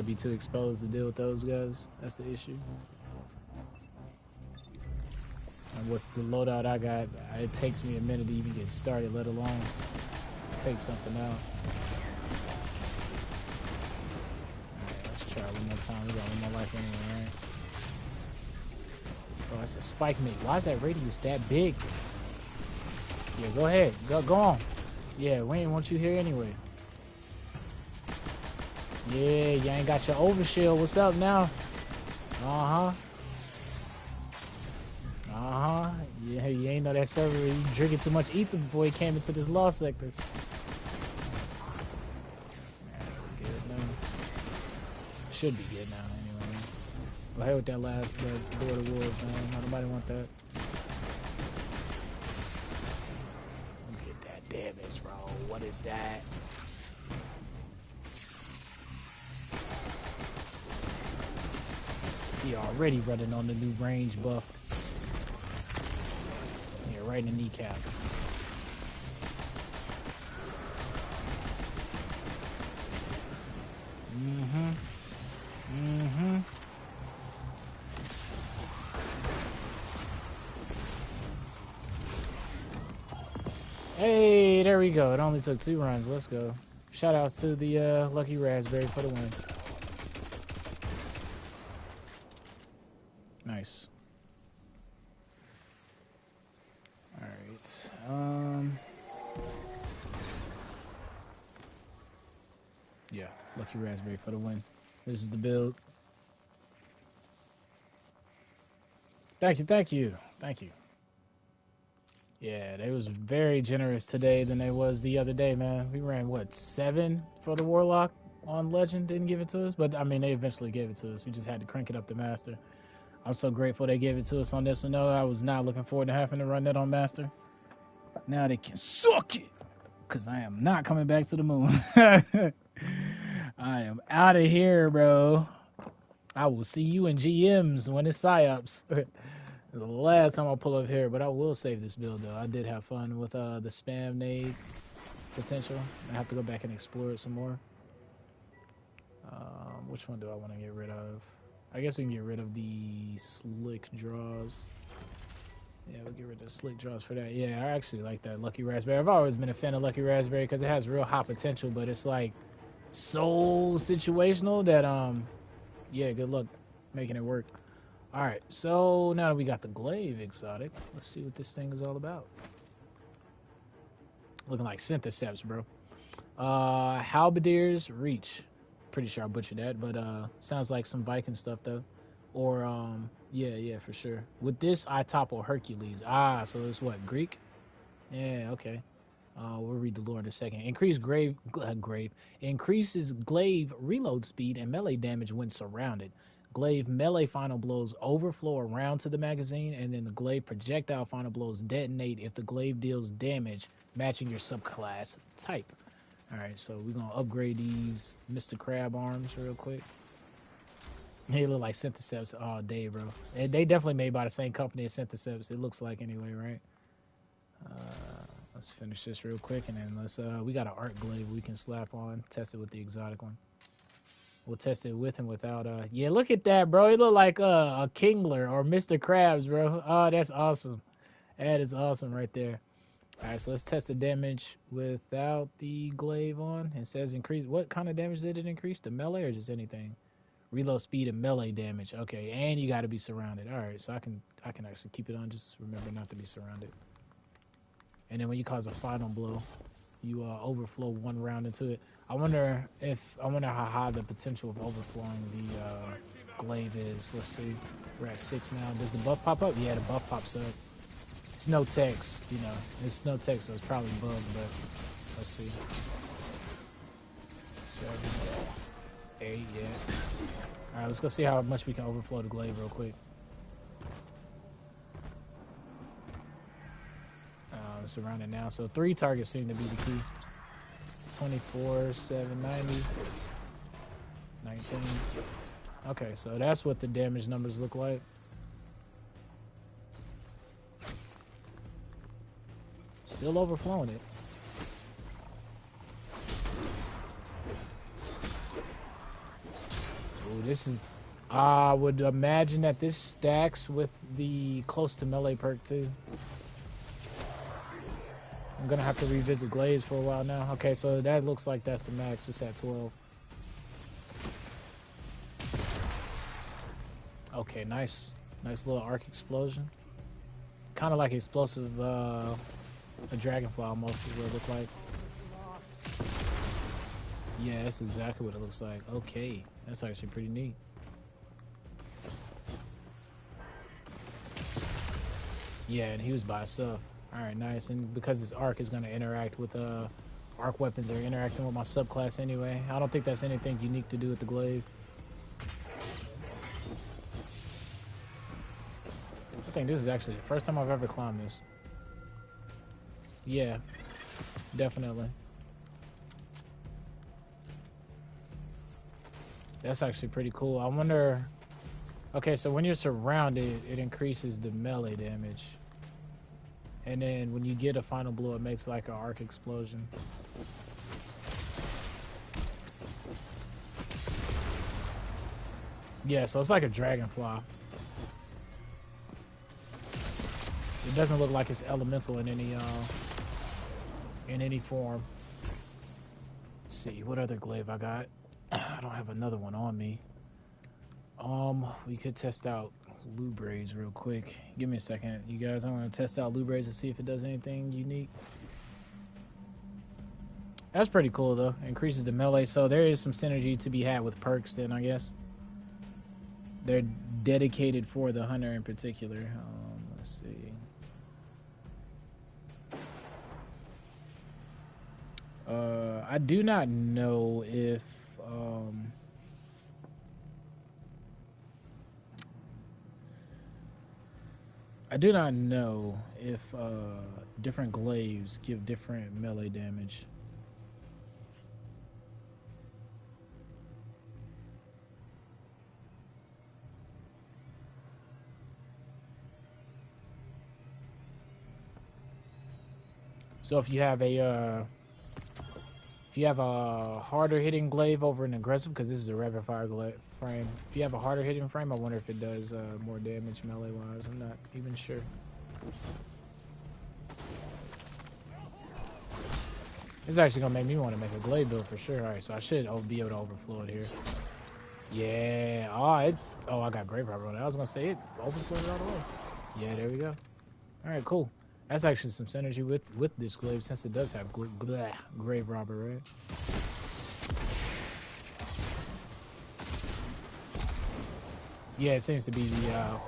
be too exposed to deal with those guys. That's the issue. And with the loadout I got, it takes me a minute to even get started, let alone take something out. Alright, let's try one more time. We got one more life anyway, right? Oh, that's a spike mate. Why is that radius that big? Yeah, go ahead. Go on. Yeah, we ain't want you here anyway. Yeah, you ain't got your overshield. What's up now? Yeah, you ain't know that server. You drinking too much ether before he came into this law sector. Good now. Should be good now, anyway. Go ahead with that last Door of the Wolves, man. Nobody want that. Look at that damage, bro. What is that? He already running on the new range buff. Yeah, right in the kneecap. Hey, there we go. It only took 2 runs. Let's go. Shout outs to the Lucky Raspberry for the win. Nice. Alright. Yeah, Lucky Raspberry for the win. This is the build. Thank you. Yeah, they was very generous today than they was the other day, man. We ran, what, 7 for the Warlock on Legend? Didn't give it to us, but I mean, they eventually gave it to us. We just had to crank it up to Master. I'm so grateful they gave it to us on this one, though. I was not looking forward to having to run that on Master. Now they can suck it, because I am not coming back to the moon. I am out of here, bro. I will see you in GMs when it's PsyOps. The last time I'll pull up here, but I will save this build, though. I did have fun with the spam nade potential. I have to go back and explore it some more. Which one do I want to get rid of? I guess we can get rid of the slick draws. Yeah, we'll get rid of slick draws for that. Yeah, I actually like that Lucky Raspberry. I've always been a fan of Lucky Raspberry because it has real high potential, but it's like so situational that yeah, good luck making it work. Alright, so now that we got the Glaive exotic, let's see what this thing is all about. Looking like Syntheseps, bro. Halberdiers Reach. Pretty sure I butchered that, but sounds like some Viking stuff though. Or yeah, for sure. With this, I topple Hercules. Ah, so it's what, Greek? Yeah, okay. We'll read the lore in a second. Increases glaive reload speed and melee damage when surrounded. Glaive melee final blows overflow around to the magazine, and then the glaive projectile final blows detonate if the glaive deals damage matching your subclass type. Alright, so we're gonna upgrade these Mr. Crab arms real quick. They look like Syntheseps all day, bro. They definitely made by the same company as Syntheseps, it looks like anyway, right? Let's finish this real quick, and then let's we got an art glaive we can slap on, test it with the exotic one. We'll test it with and without yeah, look at that, bro. He look like a Kingler or Mr. Krabs, bro. Oh, that's awesome. That is awesome right there. Alright, so let's test the damage without the glaive on. It says increase. What kind of damage did it increase? The melee or just anything? Reload speed and melee damage. Okay, and you gotta be surrounded. Alright, so I can actually keep it on. Just remember not to be surrounded. And then when you cause a final blow, you overflow 1 round into it. I wonder how high the potential of overflowing the glaive is. Let's see. We're at 6 now. Does the buff pop up? Yeah, the buff pops up. It's no text, you know. It's no text, so it's probably bugged, but let's see. 7, 8, yeah. Alright, let's go see how much we can overflow the glaive real quick. Surround it now. So 3 targets seem to be the key. 24, 790, 19. Okay, so that's what the damage numbers look like. Still overflowing it. Ooh, this is... I would imagine that this stacks with the close to melee perk too. I'm gonna have to revisit glaives for a while now. Okay, so that looks like that's the max. It's at 12. Okay, nice little arc explosion. Kind of like explosive, a dragonfly almost is what it looked like. Yeah, that's exactly what it looks like. Okay, that's actually pretty neat. Yeah, and he was by himself. Alright, nice. And because this arc is going to interact with arc weapons, they're interacting with my subclass anyway. I don't think that's anything unique to do with the glaive. I think this is actually the first time I've ever climbed this. Yeah, definitely. That's actually pretty cool. I wonder... Okay, so when you're surrounded, it increases the melee damage. And then when you get a final blow, it makes like an arc explosion. Yeah, so it's like a dragonfly. It doesn't look like it's elemental in any form. Let's see, what other glaive I got? I don't have another one on me. We could test out Lubraze real quick. Give me a second, you guys. I want to test out Lubraze to see if it does anything unique. That's pretty cool though. Increases the melee, so there is some synergy to be had with perks then, I guess. They're dedicated for the hunter in particular. Let's see. I do not know if different glaives give different melee damage. So if you have a harder hitting glaive over an aggressive, because this is a rapid fire frame. If you have a harder hitting frame, I wonder if it does more damage melee wise. I'm not even sure. This is actually gonna make me want to make a glaive build for sure. All right, so I should be able to overflow it here. Yeah. Oh, I got grave robber on it. I was gonna say it overflowed it all the way. Yeah, there we go. All right, cool. That's actually some synergy with this glaive since it does have grave robber, right? Yeah, it seems to be the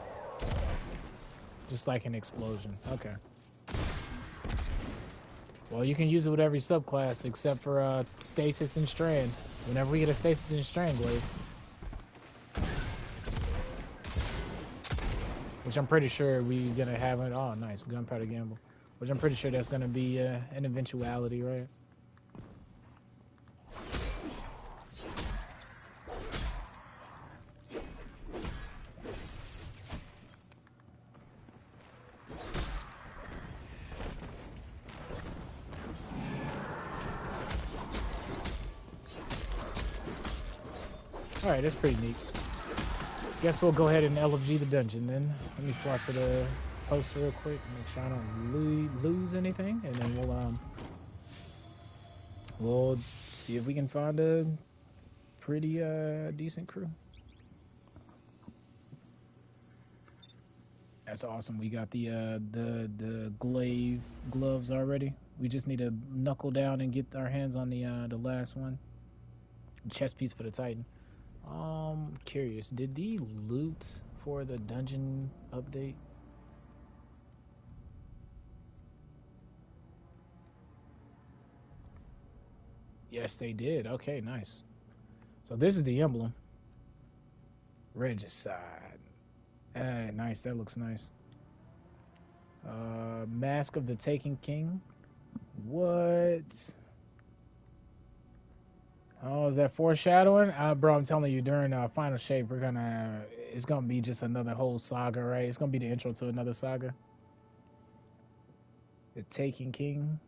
just like an explosion. Okay. Well, you can use it with every subclass except for stasis and strand. Whenever we get a stasis and strand glaive, which I'm pretty sure we're gonna have it. Oh, nice gunpowder gamble. Which I'm pretty sure that's gonna be an eventuality, right? All right, that's pretty neat. Guess we'll go ahead and LFG the dungeon then. Let me fly to the poster real quick, make sure I don't lose anything, and then we'll see if we can find a pretty decent crew. That's awesome. We got the glaive gloves already. We just need to knuckle down and get our hands on the last one. Chest piece for the Titan. Curious, did the loot for the dungeon update? Yes, they did. Okay, nice. So this is the emblem. Regicide. Nice. That looks nice. Mask of the Taken King. What? Oh, is that foreshadowing? Bro, I'm telling you, during Final Shape, it's gonna be just another whole saga, right? It's gonna be the intro to another saga. The Taken King.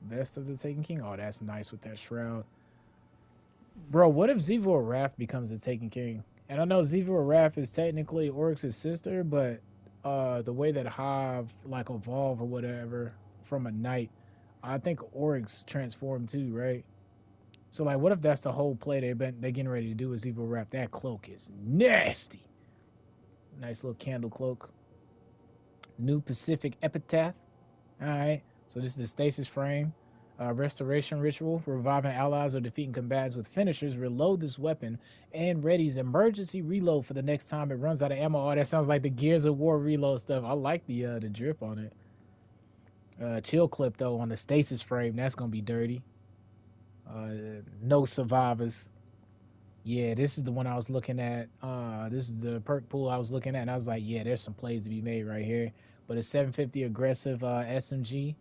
Best of the Taken King. Oh, that's nice with that shroud. Bro, what if Zevor Wrath becomes the Taken King? And I know Zevor Wrath is technically Oryx's sister, but the way that Hav like evolve or whatever from a knight, I think Oryx transformed too, right? So like, what if that's the whole play they're getting ready to do with Zevor Wrath? That cloak is nasty. Nice little candle cloak. New Pacific Epitaph. All right. So this is the stasis frame. Restoration ritual, reviving allies or defeating combatants with finishers. Reload this weapon and readies emergency reload for the next time it runs out of ammo. Oh, that sounds like the Gears of War reload stuff. I like the drip on it. Chill clip though on the stasis frame. That's gonna be dirty. No survivors. Yeah, this is the one I was looking at. This is the perk pool I was looking at, and I was like, yeah, there's some plays to be made right here. But a 750 aggressive SMG.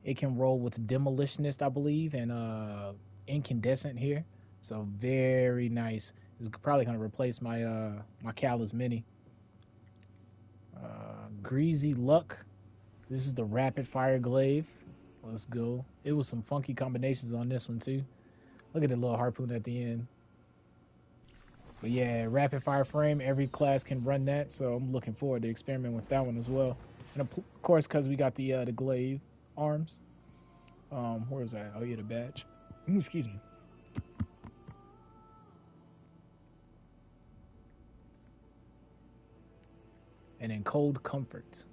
It can roll with Demolitionist, I believe, and Incandescent here. So very nice. It's probably gonna replace my my Callus Mini. Greasy Luck. This is the Rapid Fire Glaive. Let's go. It was some funky combinations on this one too. Look at the little harpoon at the end. But yeah, Rapid Fire Frame. Every class can run that, so I'm looking forward to experimenting with that one as well. And of course, because we got the glaive arms. Where is that? Oh yeah, the badge. Excuse me. And then Cold Comfort.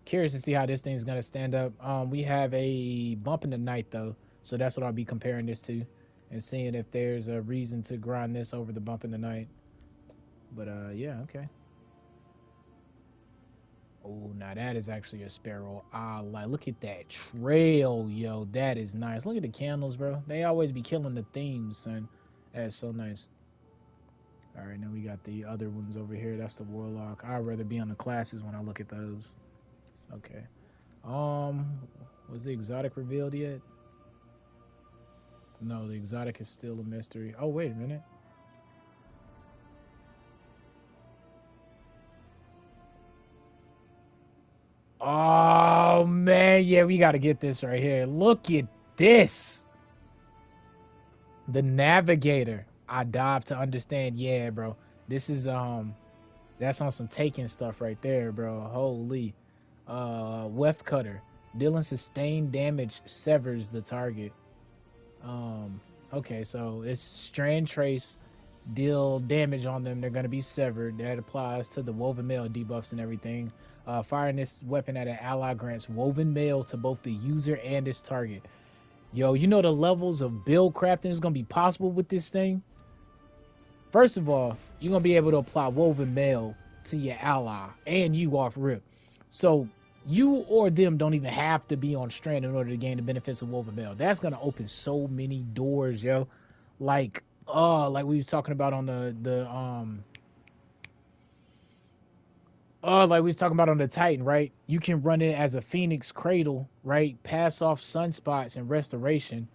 Curious to see how this thing is gonna stand up. We have a bump in the night though, so that's what I'll be comparing this to, and seeing if there's a reason to grind this over the bump in the night. But yeah, okay. Oh, now that is actually a sparrow. Like, look at that trail, yo. That is nice. Look at the candles, bro. They always be killing the themes, son. That's so nice. All right, now we got the other ones over here. That's the Warlock. I'd rather be on the classes when I look at those. Okay. Was the exotic revealed yet? No, the exotic is still a mystery. Oh, wait a minute. Oh man, yeah, we got to get this right here. Look at this. The Navigator. I dive to understand. Yeah, bro. This is that's on some taking stuff right there, bro. Holy. Weft Cutter. Dealing sustained damage severs the target. Okay, so it's Strand Trace. Deal damage on them. They're gonna be severed. That applies to the Woven Mail debuffs and everything. Firing this weapon at an ally grants Woven Mail to both the user and its target. Yo, you know the levels of build crafting is gonna be possible with this thing? First of all, you're gonna be able to apply Woven Mail to your ally and you off rip. So you or them don't even have to be on Strand in order to gain the benefits of Woven Mail. That's gonna open so many doors, yo. Like we was talking about on like we was talking about on the Titan, right? You can run it as a Phoenix Cradle, right? Pass off Sunspots and Restoration.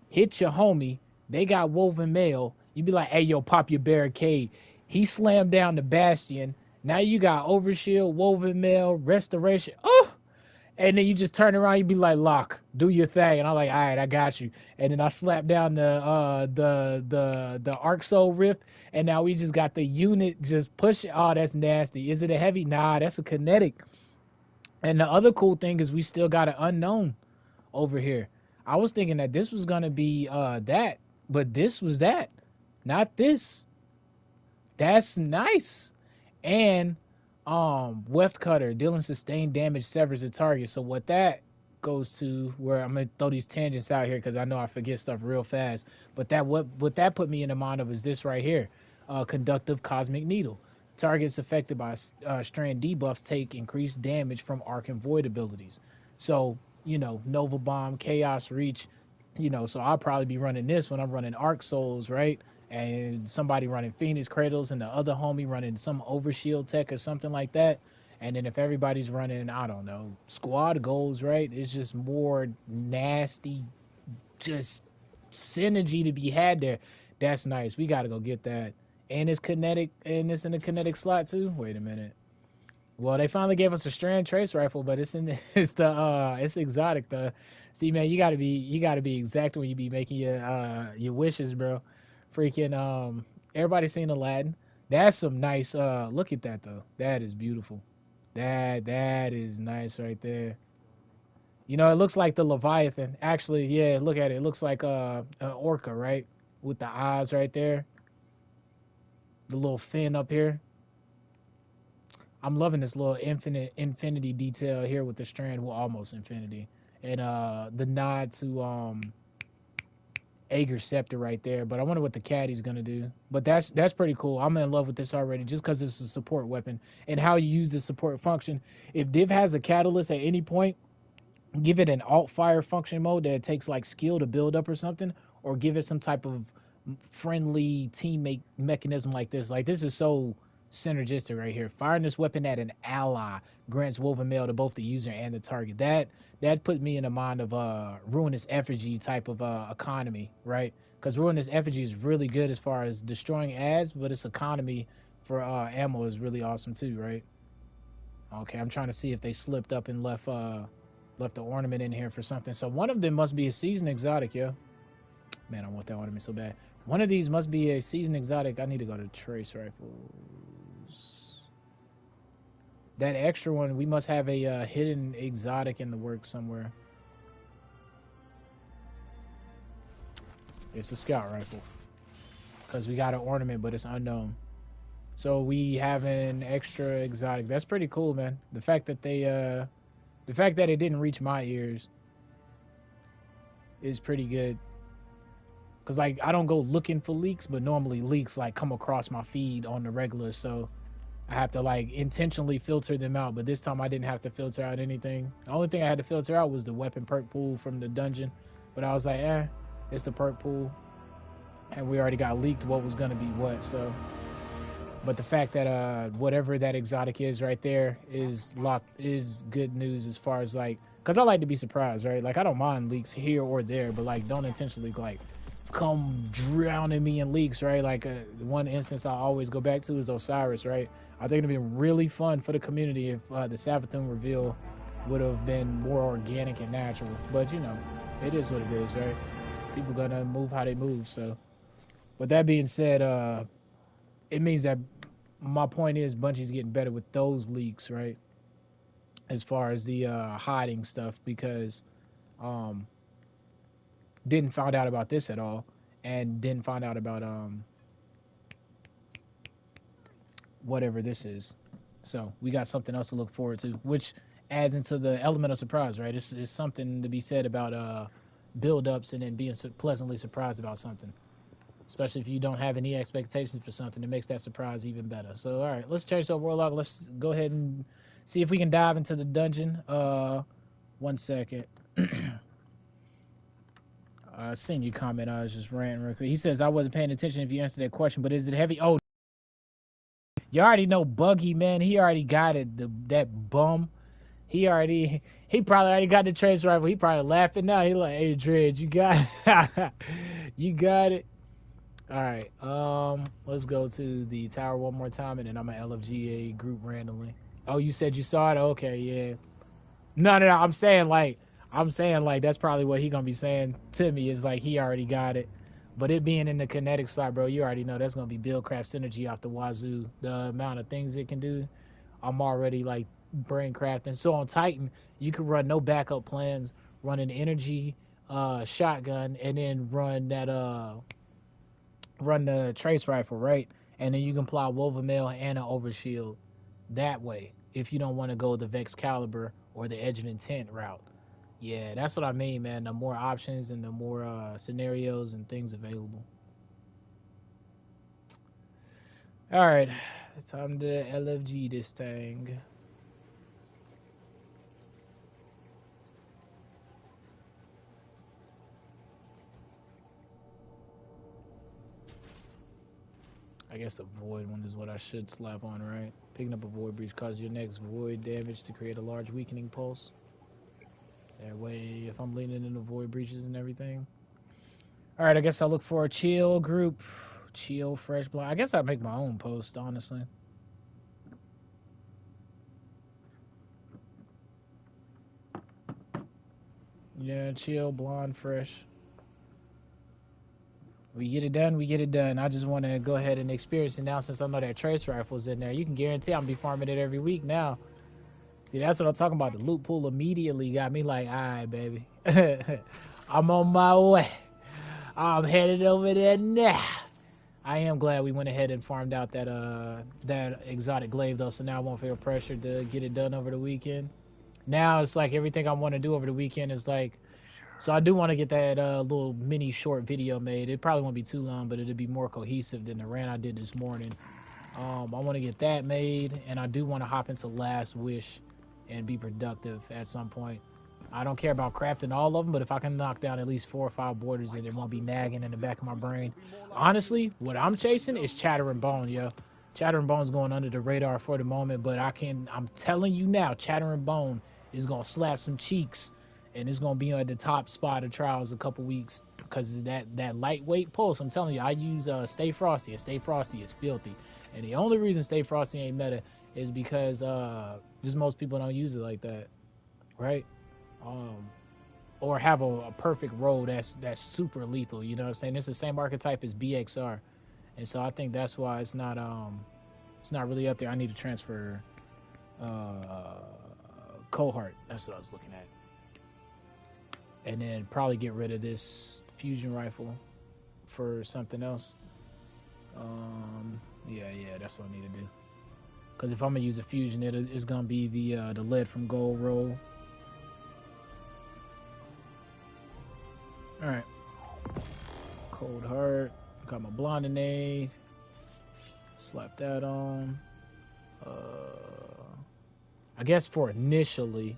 Hit your homie. They got Woven Mail. You be like, hey, yo, pop your barricade. He slammed down the Bastion. Now you got Overshield, Woven Mail, Restoration. Oh! And then you just turn around, you be like, Lock, do your thing. And I'm like, all right, I got you. And then I slap down the Arc Soul Rift, and now we just got the unit just pushing. Oh, that's nasty. Is it a heavy? Nah, that's a kinetic. And the other cool thing is we still got an unknown over here. I was thinking that this was gonna be that, but this was that, not this. That's nice. And Weft Cutter, dealing sustained damage, severs the target. So what that goes to, where I'm gonna throw these tangents out here because I know I forget stuff real fast. But that what that put me in the mind of is this right here, Conductive Cosmic Needle. Targets affected by strand debuffs take increased damage from Arc and Void abilities. So you know, Nova Bomb, Chaos Reach, You know, so I'll probably be running this when I'm running Arc Souls, right? And somebody running Phoenix Cradles and the other homie running some Overshield tech or something like that. And then if everybody's running, I don't know, squad goals, right? It's just more nasty, just synergy to be had there. That's nice. We got to go get that. And it's kinetic, and it's in the kinetic slot too. Wait a minute. Well, they finally gave us a strand trace rifle, but it's in the, it's exotic though. See, man, you gotta be exact when you be making your wishes, bro. Freaking everybody seen Aladdin. That's some nice look at that though. That is beautiful. That is nice right there. You know, it looks like the Leviathan. Actually, yeah, look at it. It looks like an orca, right? With the eyes right there. The little fin up here. I'm loving this little infinity detail here with the strand, well, almost infinity. And the nod to Ager's scepter right there. But I wonder what the caddy's gonna do. But that's pretty cool. I'm in love with this already just because it's a support weapon and how you use the support function. If Div has a catalyst at any point, give it an alt fire function mode that takes like skill to build up or something, or give it some type of friendly teammate mechanism like this. Like this is so synergistic right here. Firing this weapon at an ally grants woven mail to both the user and the target. That put me in the mind of ruinous effigy type of economy, right? Because ruinous effigy is really good as far as destroying ads, but its economy for ammo is really awesome too, right? Okay, I'm trying to see if they slipped up and left the ornament in here for something. So one of them must be a seasoned exotic, yo. Man, I want that ornament so bad. One of these must be a seasoned exotic. I need to go to trace rifles. That extra one, we must have a hidden exotic in the works somewhere. It's a scout rifle. Because we got an ornament, but it's unknown. So we have an extra exotic. That's pretty cool, man. The fact that it didn't reach my ears is pretty good. Cause like I don't go looking for leaks, but normally leaks like come across my feed on the regular, so I have to like intentionally filter them out. But this time I didn't have to filter out anything. The only thing I had to filter out was the weapon perk pool from the dungeon. But I was like, it's the perk pool, and we already got leaked what was gonna be what. So, but the fact that whatever that exotic is right there is good news as far as like, cause I like to be surprised, right? Like I don't mind leaks here or there, but like don't intentionally like come drowning me in leaks, right? Like one instance I always go back to is Osiris, right? I think it'd be really fun for the community if the Savathun reveal would have been more organic and natural. But you know, it is what it is, right? People gonna move how they move. So, with that being said, it means that my point is Bungie's getting better with those leaks, right? As far as the hiding stuff, because didn't find out about this at all, and didn't find out about whatever this is. So we got something else to look forward to, which adds into the element of surprise, right? It's something to be said about build-ups and then being pleasantly surprised about something. Especially if you don't have any expectations for something, it makes that surprise even better. So, all right, let's change up Warlock. Let's go ahead and see if we can dive into the dungeon. 1 second. Seen your comment. I was just ranting real quick. He says, I wasn't paying attention if you answered that question, but is it heavy? Oh, you already know Buggy, man. He already got it. That bum. He probably already got the trace rifle. He probably laughing now. He like, hey, Dredge, you got it. You got it. All right. Let's go to the tower one more time, and then I'm gonna LFG a group randomly. Oh, you said you saw it? Okay, yeah. No. I'm saying like that's probably what he gonna be saying to me is like he already got it. But it being in the kinetic slot, bro, you already know that's gonna be buildcraft synergy off the wazoo. The amount of things it can do, I'm already like brain crafting. So on Titan, you can run no backup plans, run an energy shotgun, and then run the trace rifle, right? And then you can apply woven mail and an overshield that way if you don't want to go the Vex Caliber or the Edge of Intent route. Yeah, that's what I mean, man. The more options and the more scenarios and things available. All right, it's time to LFG this thing. guess the void one is what I should slap on, right? Picking up a void breach causes your next void damage to create a large weakening pulse. That way, if I'm leaning into void breaches and everything. All right, I guess I'll look for a chill group. Chill, fresh blood. I guess I'll make my own post, honestly. Yeah, chill, blonde, fresh. We get it done, we get it done. I just want to go ahead and experience it now since I know that trace rifle's in there. You can guarantee I'm going to be farming it every week now. See, that's what I'm talking about. The loot pool immediately got me like, all right, baby. I'm on my way. I'm headed over there now. I am glad we went ahead and farmed out that exotic glaive, though, so now I won't feel pressured to get it done over the weekend. Now it's like everything I want to do over the weekend is like, so I do want to get that little mini short video made. It probably won't be too long, but it'll be more cohesive than the rant I did this morning. I want to get that made, and I do want to hop into Last Wish and be productive at some point. I don't care about crafting all of them, but if I can knock down at least 4 or 5 borders and it won't be nagging in the back of my brain. Honestly, what I'm chasing is Chattering Bone, yo. Chattering Bone's going under the radar for the moment, but I'm telling you now, Chattering Bone is going to slap some cheeks, and it's going to be at the top spot of trials a couple weeks because of that lightweight pulse. I'm telling you, I use Stay Frosty, and Stay Frosty is filthy. And the only reason Stay Frosty ain't meta is because just most people don't use it like that, right? Or have a perfect roll that's super lethal. You know what I'm saying? It's the same archetype as BXR, and so I think that's why it's not really up there. I need to transfer Cohort. That's what I was looking at, and then probably get rid of this fusion rifle for something else. Yeah, that's what I need to do. Because if I'm gonna use a fusion, it's gonna be the lead from gold roll. All right, Cold Heart. Got my Blondinade. Slap that on. I guess for initially,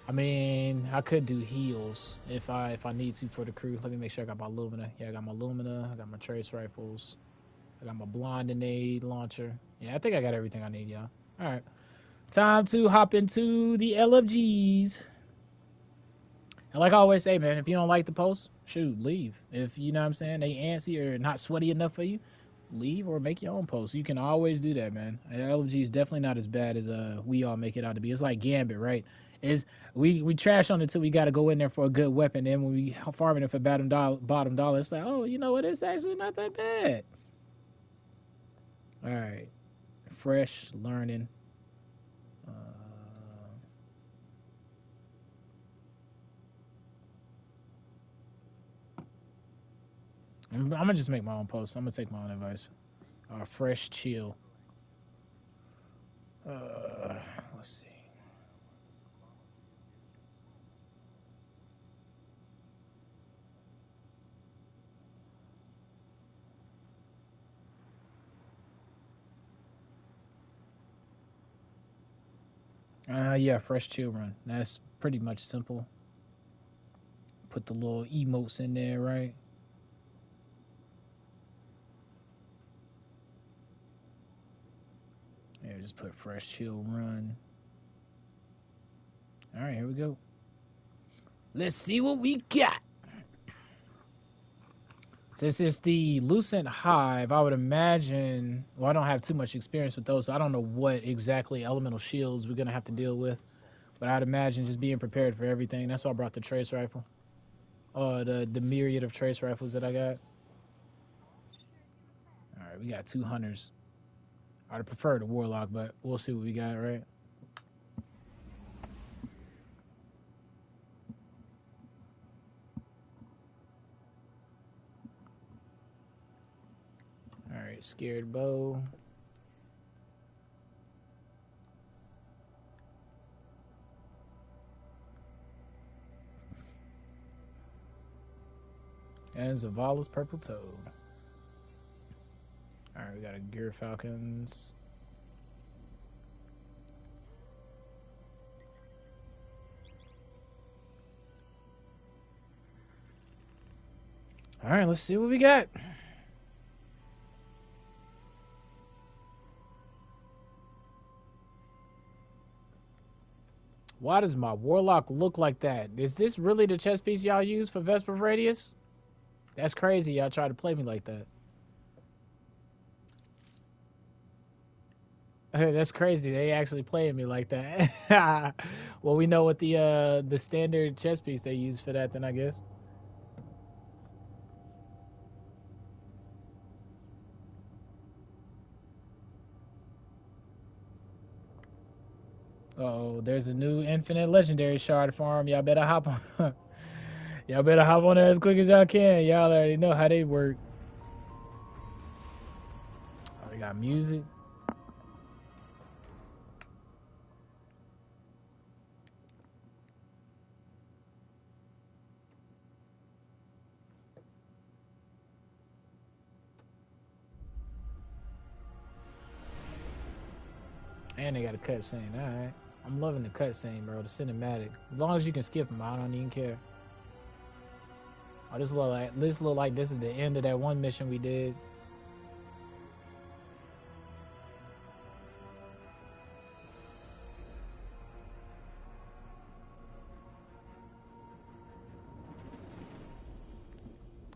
I mean, I could do heals if I need to for the crew. Let me make sure I got my Lumina. Yeah, I got my Lumina. I got my trace rifles. I got my Blondinade launcher. Yeah, I think I got everything I need, y'all. All right, time to hop into the LFGs. And like I always say, man, if you don't like the post, shoot, leave. If, you know what I'm saying, they antsy or not sweaty enough for you, leave or make your own post. You can always do that, man. And LFG is definitely not as bad as we all make it out to be. It's like Gambit, right? We trash on it till we got to go in there for a good weapon. Then when we farming it for bottom dollar, it's like, oh, you know what? It's actually not that bad. All right. Fresh, learning. I'm gonna just make my own post. I'm gonna take my own advice. Fresh, chill. Let's see. Yeah, fresh, chill run. That's pretty much simple. Put the little emotes in there, right? Yeah, just put fresh, chill run. All right, here we go. Let's see what we got. Since it's the Lucent Hive, I would imagine, well, I don't have too much experience with those, so I don't know what exactly elemental shields we're going to have to deal with. But I'd imagine just being prepared for everything. That's why I brought the trace rifle. The myriad of trace rifles that I got. All right, we got 2 hunters. I'd prefer the Warlock, but we'll see what we got, right? All right, Scared Bow. And Zavala's Purple Toad. All right, we got a Gear Falcons. All right, let's see what we got. Why does my Warlock look like that? Is this really the chess piece y'all use for Vesper Radius? That's crazy. Y'all try to play me like that. That's crazy. They actually playing me like that. Well, we know what the standard chess piece they use for that, then I guess. Oh, there's a new infinite legendary shard farm. Y'all better hop on. Y'all better hop on there as quick as y'all can. Y'all already know how they work. Oh, they got music. And they got a cutscene. All right, I'm loving the cutscene, bro. The cinematic. As long as you can skip them, I don't even care. Oh, this look like this is the end of that one mission we did.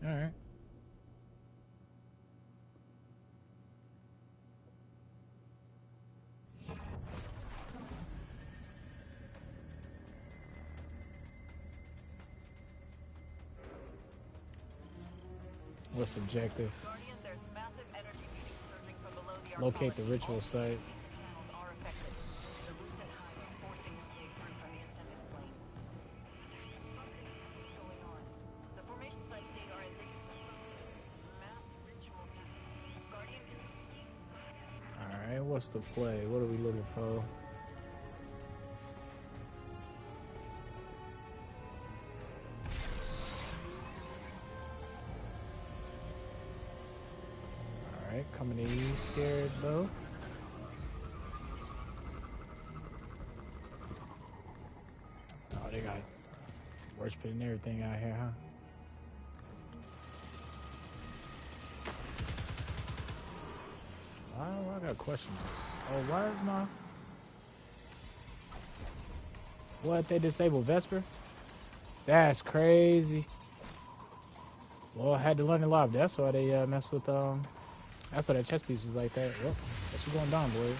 All right. What's the objective? Guardian, there's massive energy being surging from below the Locate the ritual site. channels are affected. The lucent hive is forcing its way through from the ascended plane. There's something that's going on. The formations I've seen are indicative of some mass ritual to Guardian can... Alright, what's the play? What are we looking for? Alright, coming to you, scared though. Oh, they got worshiping and everything out here, huh? Why I got question marks? Oh, why is my... What, they disabled Vesper? That's crazy. Well, I had to learn it live. That's why they mess with, that's why that chess piece is like that. Well, that's what's going down, boy.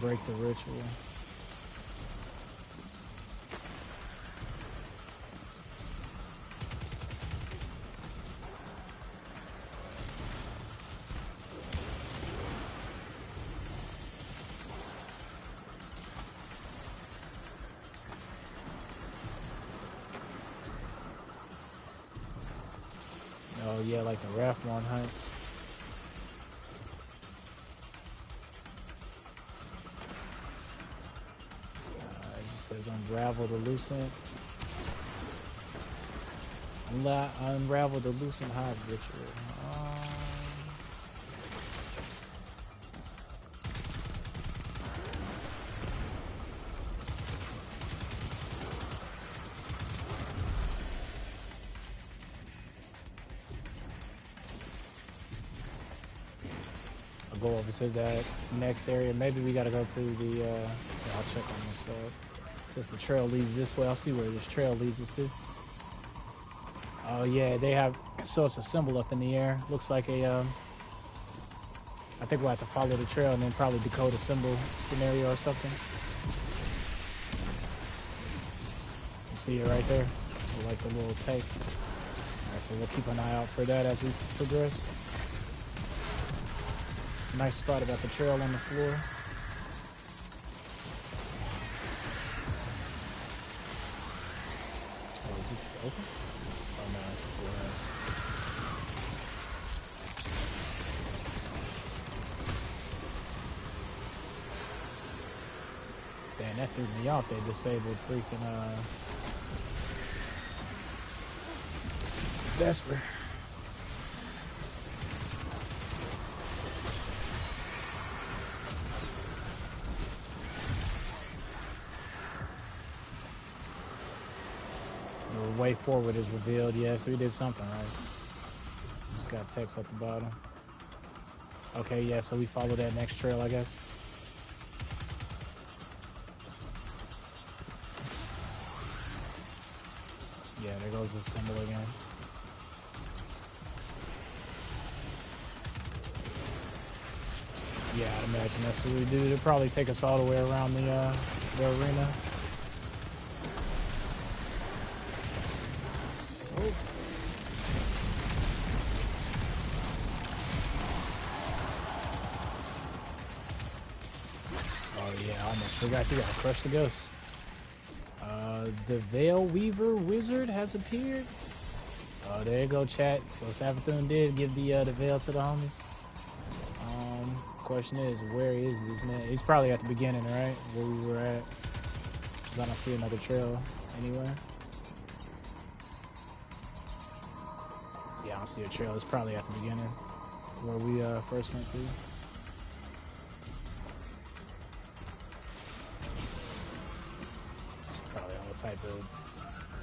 Break the ritual. Oh yeah, like the Rathmon hunts. It just says unravel the lucent. Unravel the lucent hive ritual. Go over to that next area. Maybe we gotta go to the I'll check on this since the trail leads this way. I'll see where this trail leads us to. Oh yeah, they have, so it's a symbol up in the air. Looks like a I think we'll have to follow the trail and then probably decode a symbol scenario or something. You see it right there? Like the little tape. Alright, so we'll keep an eye out for that as we progress. Nice spot about the trail on the floor. Oh, is this open? Oh no, it's the floorhouse. Damn, that threw me off. They disabled freaking Vesper. Way forward is revealed. Yes, we did something right. Just got text at the bottom. Okay, yeah, so we follow that next trail, I guess. Yeah, there goes the symbol again. Yeah, I'd imagine that's what we do. They'll probably take us all the way around the arena. Oh. Oh yeah, I almost forgot you gotta crush the ghost. The Veil Weaver Wizard has appeared. Oh, there you go, chat. So Savathun did give the veil to the homies. Question is, where is this man? He's probably at the beginning, right? Where we were at. 'Cause I don't see another trail anywhere. Yeah, I don't see a trail. It's probably at the beginning where we first went to. Probably all type of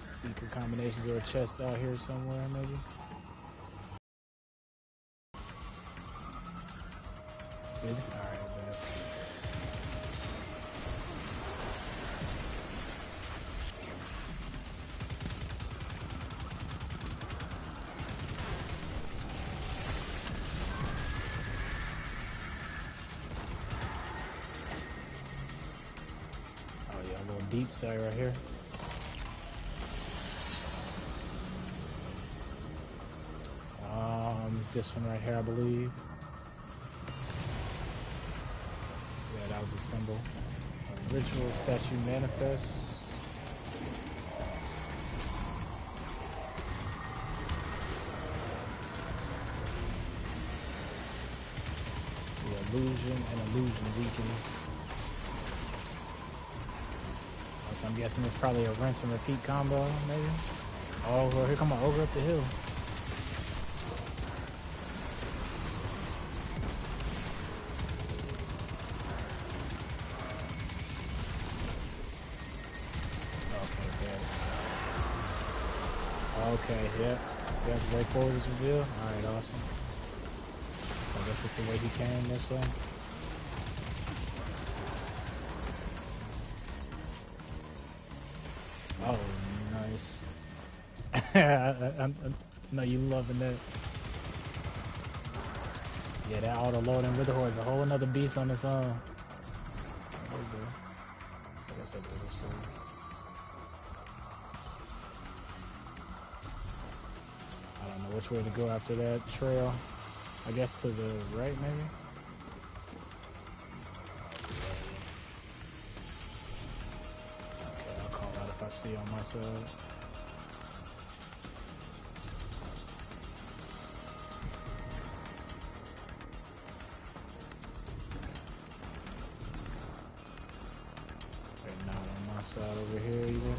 secret combinations or chests out here somewhere, maybe. Is it? Alright, bet. Oh yeah, a little deep side right here. This one right here, I believe. Yeah, that was a symbol. A ritual statue manifests. The illusion and illusion weakens. So I'm guessing it's probably a rinse and repeat combo, maybe. Oh, well, here come an ogre up the hill. Okay, yeah. Yeah, the way forward is revealed. Alright, awesome. So I guess it's the way he came this way. Oh, nice. I know you loving that. Yeah, that auto loading with the horse, a whole another beast on its own. There we go. I guess I do this way. I don't know which way to go after that trail. I guess to the right, maybe? Okay, I'll call out if I see on my side. They're not on my side over here either.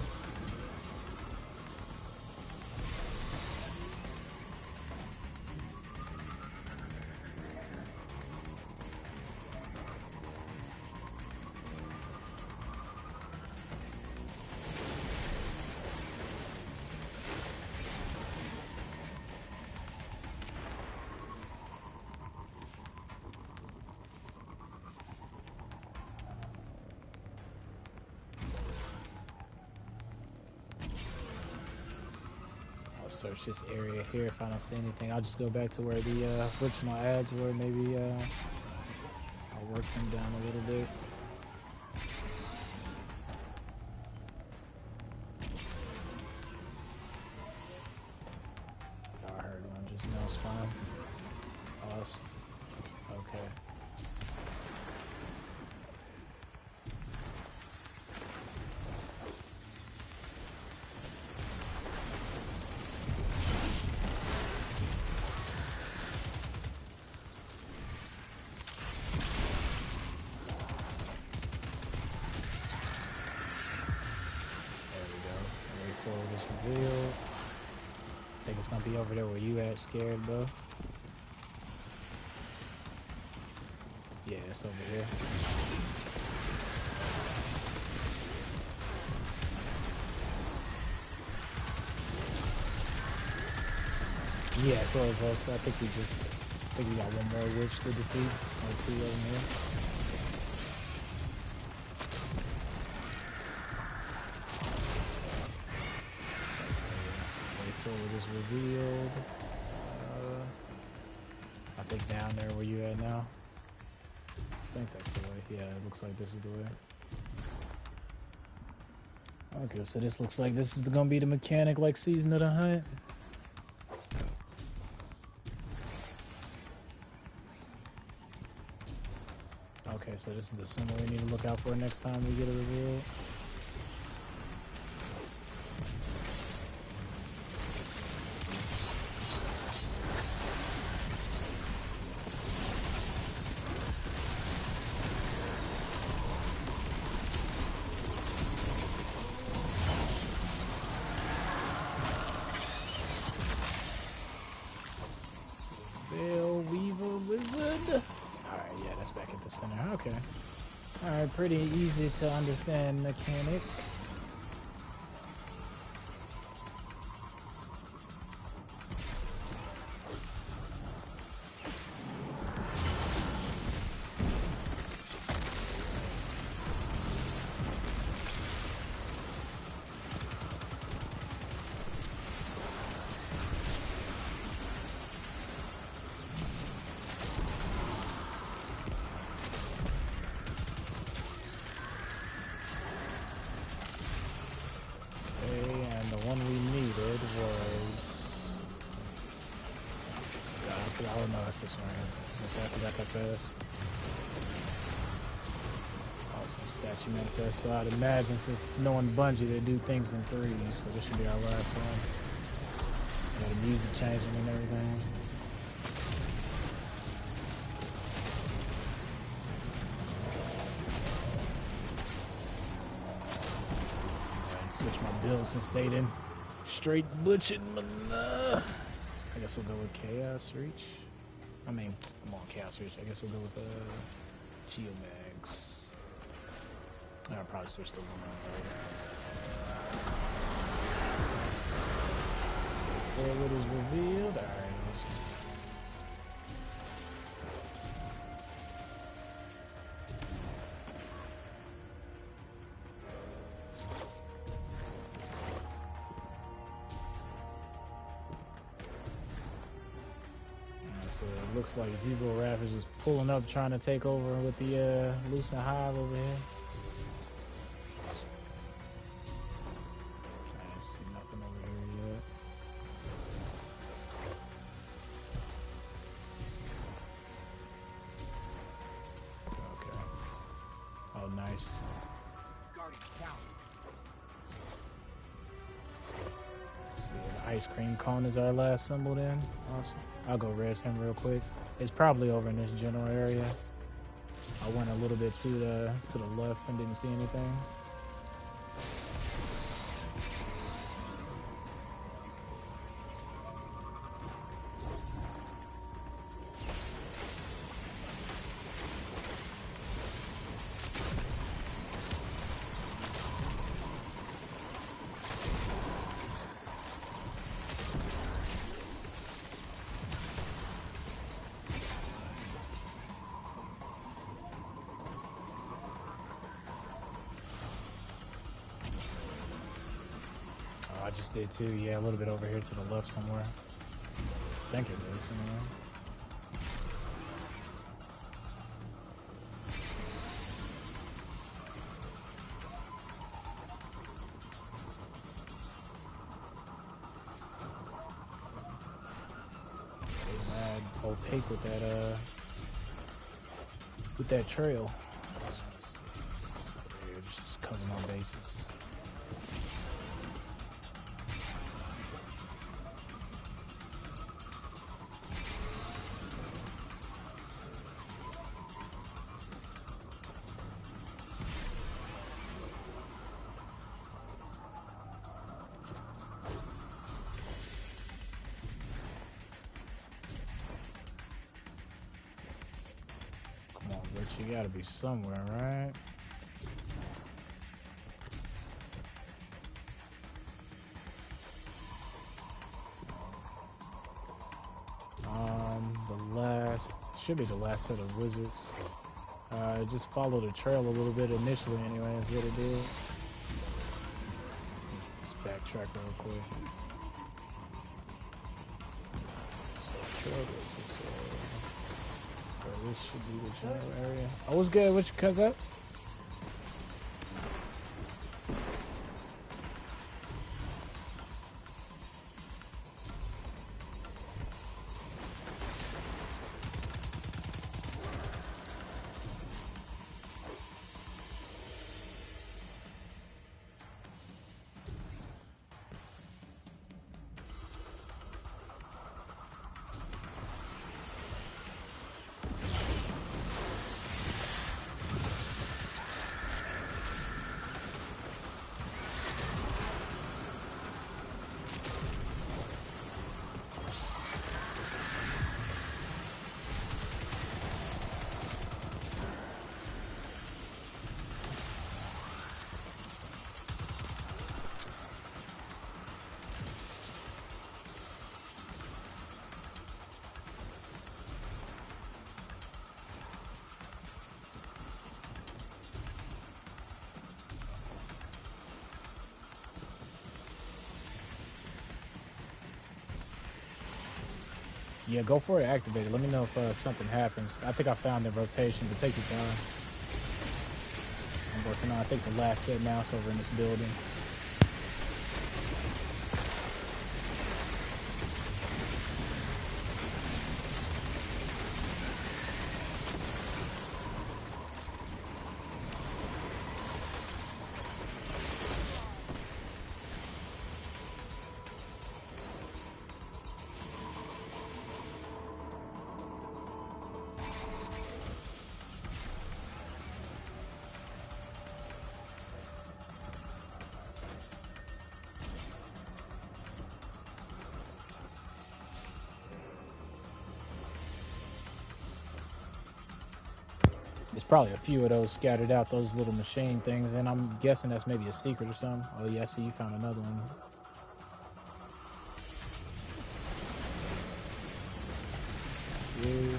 Search this area here. If I don't see anything, I'll just go back to where the original ads were. Maybe I'll work them down a little bit. I heard one just now spawn. Awesome. Okay. Revealed. I think it's gonna be over there where you at, scared, bro. Yeah, it's over here. Yeah, so I think we just think we got one more witch to defeat, or two of them here. Lightfall is revealed. I think down there where you at now. I think that's the way. Yeah, it looks like this is the way. Okay, so this looks like this is gonna be the mechanic like Season of the Hunt. Okay, so this is the symbol we need to look out for next time we get a reveal. Okay. Alright, pretty easy to understand mechanic. This one. I was gonna say I forgot that fast. Awesome statue manifest. So I'd imagine since knowing Bungie, they do things in threes, so this should be our last one. Got the music changing and everything. Switch my builds and stayed in straight butching. I guess we'll go with Chaos Reach. I mean, I'm on Chaos Reach. I guess we'll go with Geomags. I'll probably switch to Luna. Forward is revealed. Alright, awesome. So it looks like Zebra Raph is just pulling up, trying to take over with the Lucent Hive over here. I don't see nothing over here yet. Okay. Oh, nice. See, the ice cream cone is our last symbol then. Awesome. I'll go res him real quick. It's probably over in this general area. I went a little bit to the left and didn't see anything. I just did too, yeah, a little bit over here to the left somewhere. I think it is, anyway. They mad opaque with that trail. So we're just covering our bases. You gotta be somewhere, right? The last should be the last set of wizards. Just follow the trail a little bit initially anyway, is what it did. Just backtrack real quick. So trail goes this way. So this should be the general area. Oh, what's good? What you cuz up? Yeah, go for it, activate it. Let me know if something happens. I think I found the rotation, but take your time. I'm working on, I think, the last set mouse over in this building. There's probably a few of those scattered out, those little machine things, and I'm guessing that's maybe a secret or something. Oh yeah, I see you found another one. Yeah.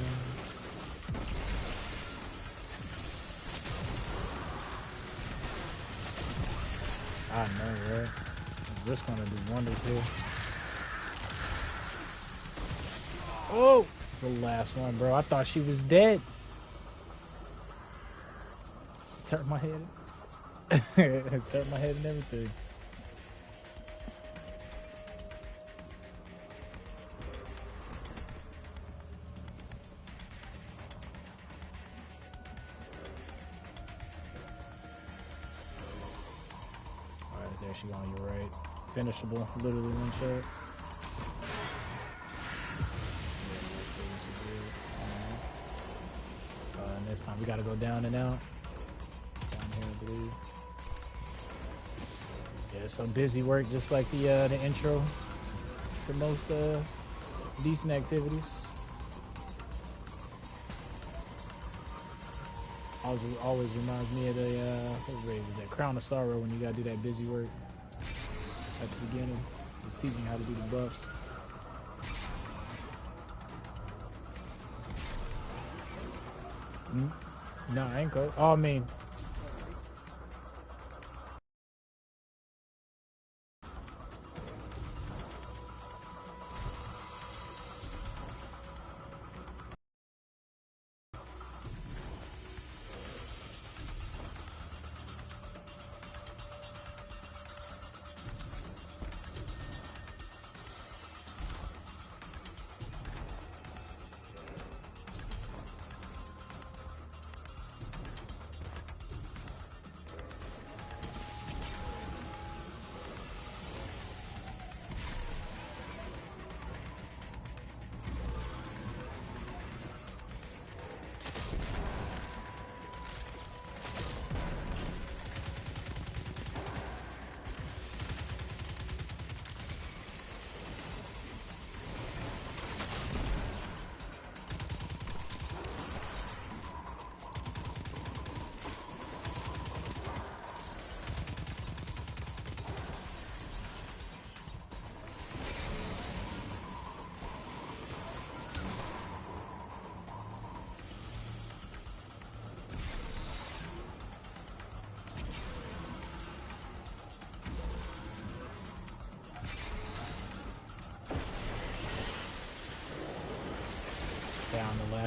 I know, right? This gonna do wonders here. Oh, it's the last one, bro. I thought she was dead. Turned my head. Turned my head and everything. Alright, there she on your right. Finishable, literally one shot. And this time we gotta go down and out. I believe. Yeah, some busy work, just like the intro to most decent activities. Always reminds me of the what raid was that? Crown of Sorrow, when you gotta do that busy work at the beginning. Just teaching how to do the buffs. No, I ain't go. Oh, I mean.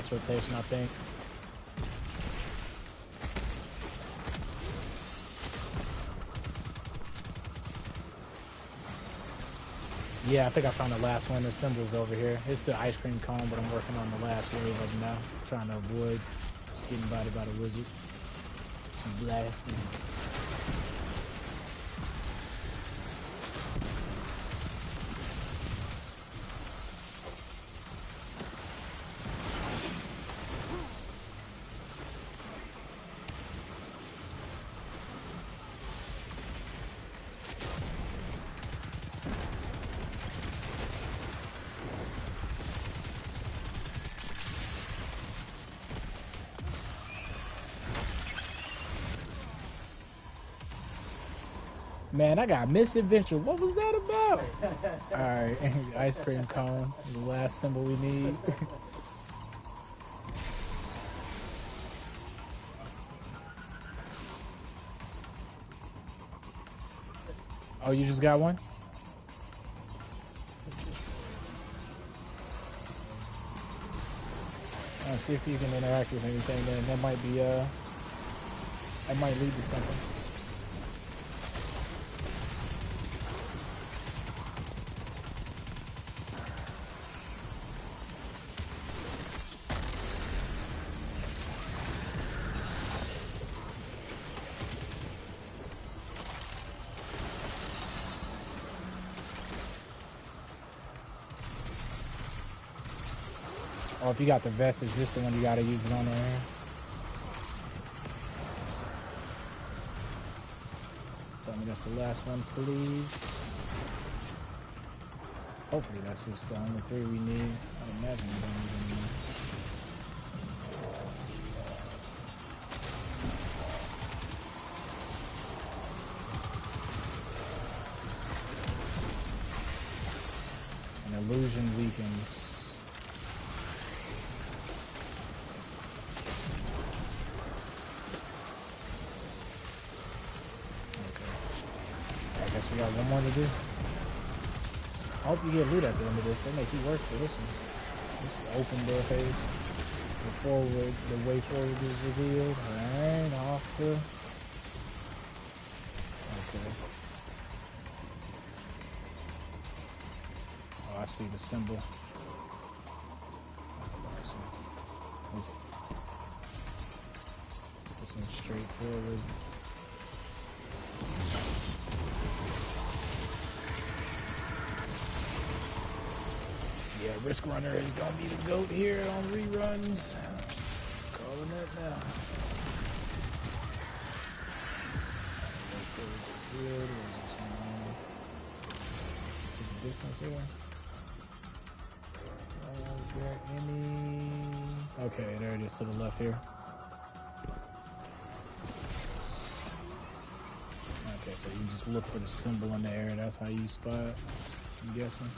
last rotation, I think. Yeah, I think I found the last one. The symbols over here. It's the ice cream cone, but I'm working on the last wave of them now. Trying to avoid getting bodied by the wizard. Some blasting. Man, I got misadventure. What was that about? Alright, ice cream cone. The last symbol we need. Oh, you just got one? See if you can interact with anything, then that might be that might lead to something. Or if you got the vest, it's just the one you gotta use it on there. Tell me that's the last one, please. Hopefully that's just the only 3 we need. I imagine we don't need any more. An illusion weakens. We got one more to do. I hope you get loot at the end of this. They make you work for this one. This is open door phase. Before the way forward is revealed. Alright, off to. Okay. Oh, I see the symbol. This one's straightforward. Yeah, Risk Runner is gonna be the GOAT here on reruns. Calling it now. Where's this one? Take the distance here. Is there any? Okay, there it is to the left here. Okay, so you just look for the symbol in the air. That's how you spot it, I'm guessing.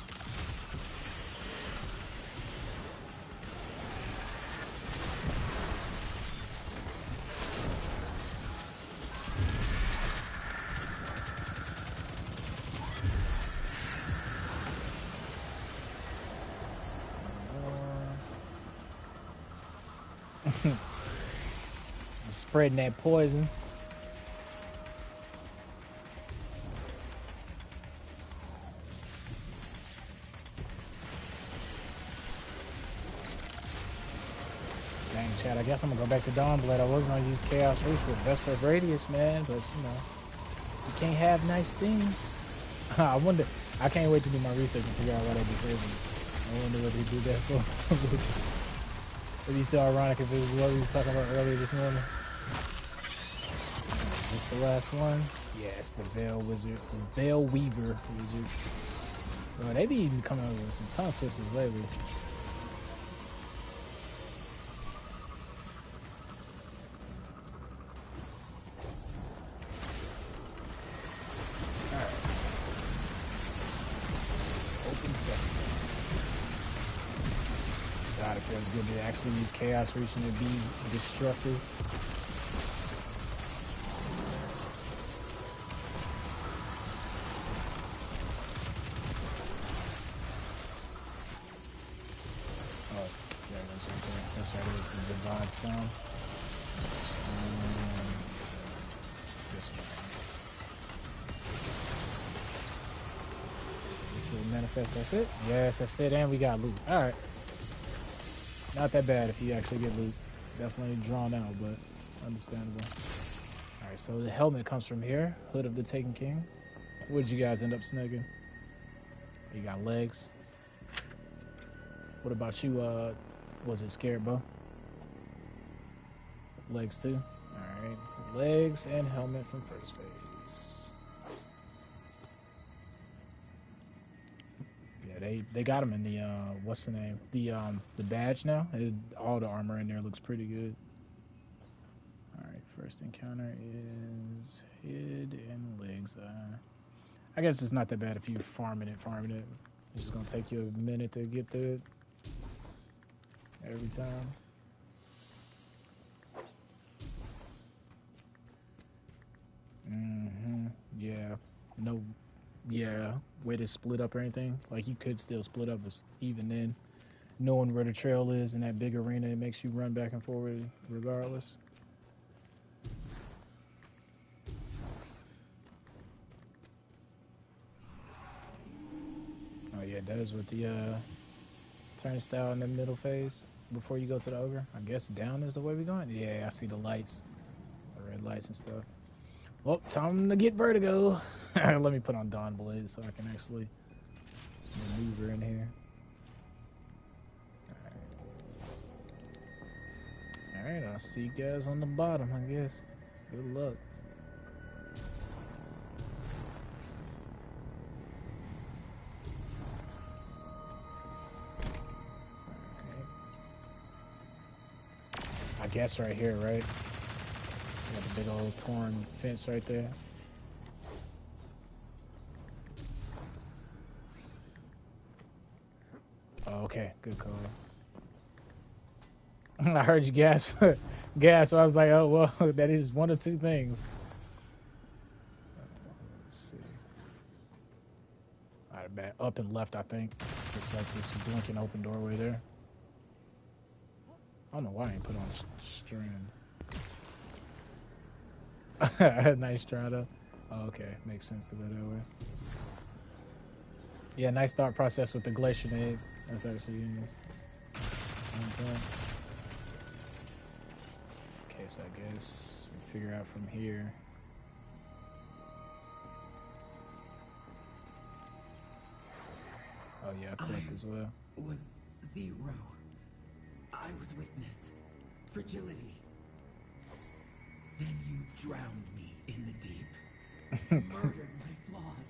Spreading that poison. Dang, Chad, I guess I'm gonna go back to Dawnblade. I was gonna use Chaos Reach with Best for Radius, man, but you know, you can't have nice things. I wonder, I can't wait to do my research and figure out why they disabled it. I wonder what they do that for. It'd be so ironic if it was what we was talking about earlier this morning. Is this the last one? Yeah, it's the Veil Wizard. The Veil Weaver Wizard. Bro, they be coming up with some tongue twisters lately. Alright. Open sesame. God, it feels good to actually use Chaos Reach and to be destructive. Manifest, that's it? Yes, that's it, and we got loot. Alright. Not that bad if you actually get loot. Definitely drawn out, but understandable. Alright, so the helmet comes from here. Hood of the Taken King. What'd you guys end up snagging? You got legs. What about you, was it Scared Bow? Legs too? Alright. Legs and helmet from first phase. Yeah, they got him in the what's the name? The badge now. All the armor in there looks pretty good. Alright, first encounter is head and legs. I guess it's not that bad if you farming it. It's just gonna take you a minute to get through it every time. Yeah. No. Yeah. Way to split up or anything. Like you could still split up, but even then, knowing where the trail is in that big arena, it makes you run back and forward regardless. Oh yeah, that is with the turnstile in the middle phase before you go to the ogre. I guess down is the way we're going. Yeah, I see the lights, the red lights and stuff. Well, time to get vertigo. Let me put on Dawn Blade so I can actually maneuver in here. Alright, I'll see you guys on the bottom, I guess. Good luck. I guess right here, right? Got a big old torn fence right there. Oh, okay, good call. I heard you gasp. Gasp. So I was like, oh, well, that is one of two things. Let's see. All right, back up and left, I think. Looks like this blinking open doorway there. I don't know why I ain't put on strand. Nice try, though. Oh, okay, makes sense to go that way. Yeah, nice thought process with the glacier nade. That's actually on point. Okay, so I guess we figure out from here. Oh yeah, collect as well. Was zero. I was witness. Fragility. Then you drowned me in the deep. Murdered my flaws.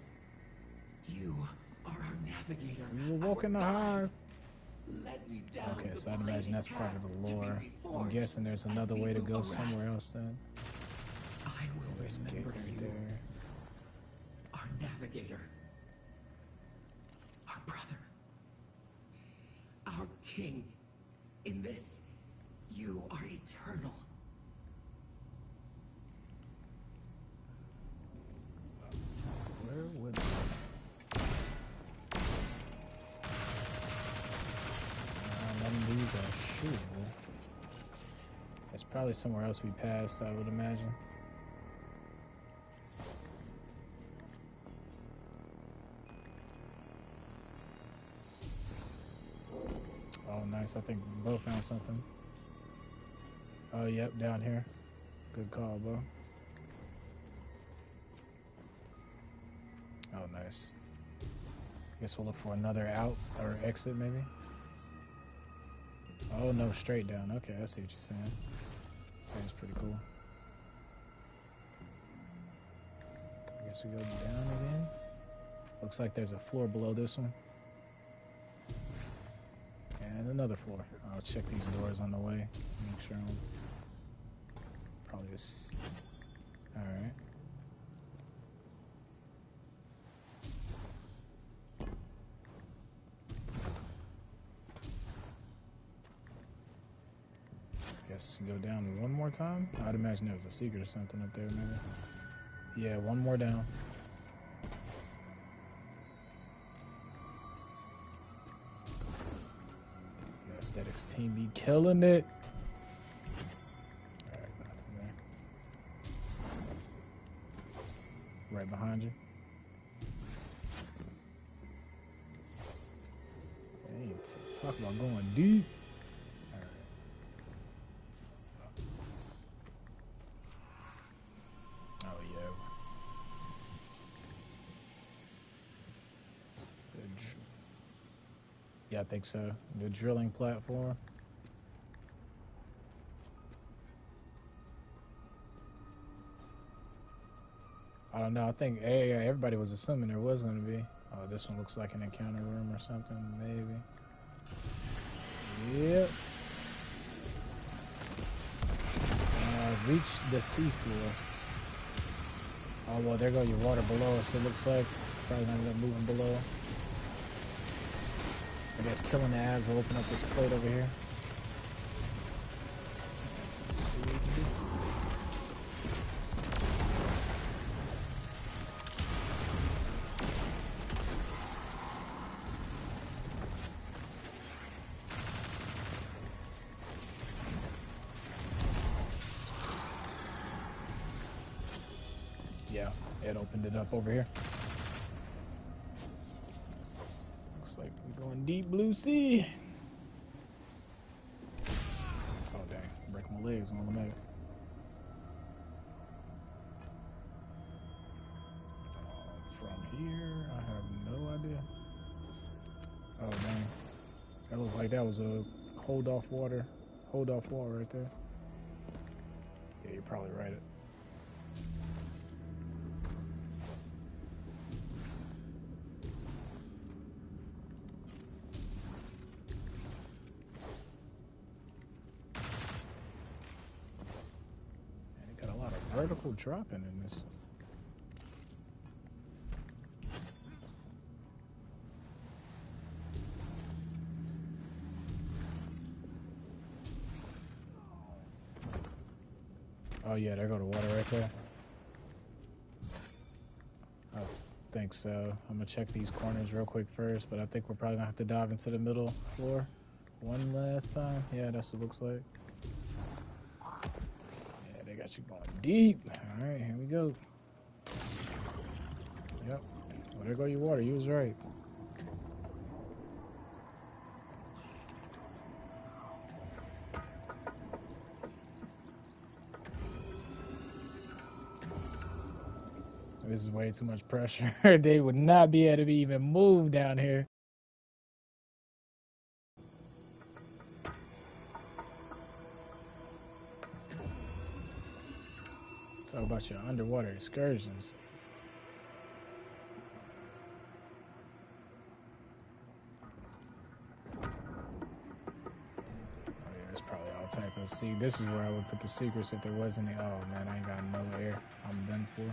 You are our navigator. We were walking the hive. Let me down. Okay, so I'd imagine that's part of the lore. I'm guessing there's another way to go somewhere else then. I will remember right you. there. Our navigator. Our brother. Our king. In this, you are eternal. Where would let me lose that shoe. It's probably somewhere else we passed, I would imagine. Oh, nice. I think we both found something. Oh, yep, down here. Good call, bro. Oh, nice. Guess we'll look for another out or exit, maybe. Oh, no, straight down. Okay, I see what you're saying. That's pretty cool. I guess we go down again. Looks like there's a floor below this one. And another floor. I'll check these doors on the way. Make sure I'm probably just... Alright. Guess you go down one more time. I'd imagine there was a secret or something up there, maybe. Yeah, one more down. The aesthetics team be killing it. Alright, nothing there. Right behind you. Talk about going deep. Alright. Oh, yeah. Yeah, I think so. The drilling platform. I don't know. I think everybody was assuming there was going to be. Oh, this one looks like an encounter room or something, maybe. Yep. Reach the seafloor. Oh, well, there go your water below us, it looks like. Probably not end up moving below. I guess killing the ads will open up this plate over here. Let's see what we can do. Yeah, it opened it up over here. Looks like we're going deep blue sea. Oh dang, break my legs on the map. From here, I have no idea. Oh dang, that looked like that was a hold off wall right there. Yeah, you're probably right. Vertical dropping in this. Oh yeah, there go the water right there. I think so. I'm gonna check these corners real quick first, but I think we're probably gonna have to dive into the middle floor one last time. Yeah, that's what it looks like. They got you going deep. All right, here we go. Yep. Well, there go your water. You was right. This is way too much pressure. They would not be able to even move down here. Talk about your underwater excursions. Oh yeah, there's probably all type of see. This is where I would put the secrets if there was any. Oh man, I ain't got no air. I'm done for.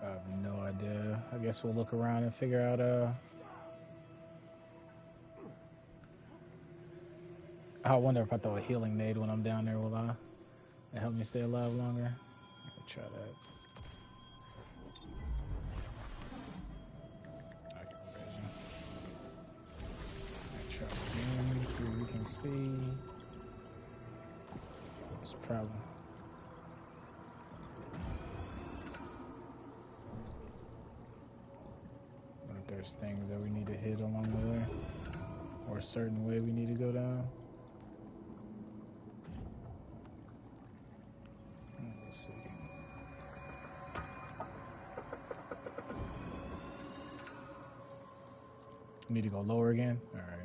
I have no idea. I guess we'll look around and figure out I wonder if I throw a healing nade when I'm down there, will I? It help me stay alive longer? I'll try that. I try again, see what we can see. It's probably if there's things that we need to hit along the way, or a certain way we need to go down. Let's see. Need to go lower again? All right.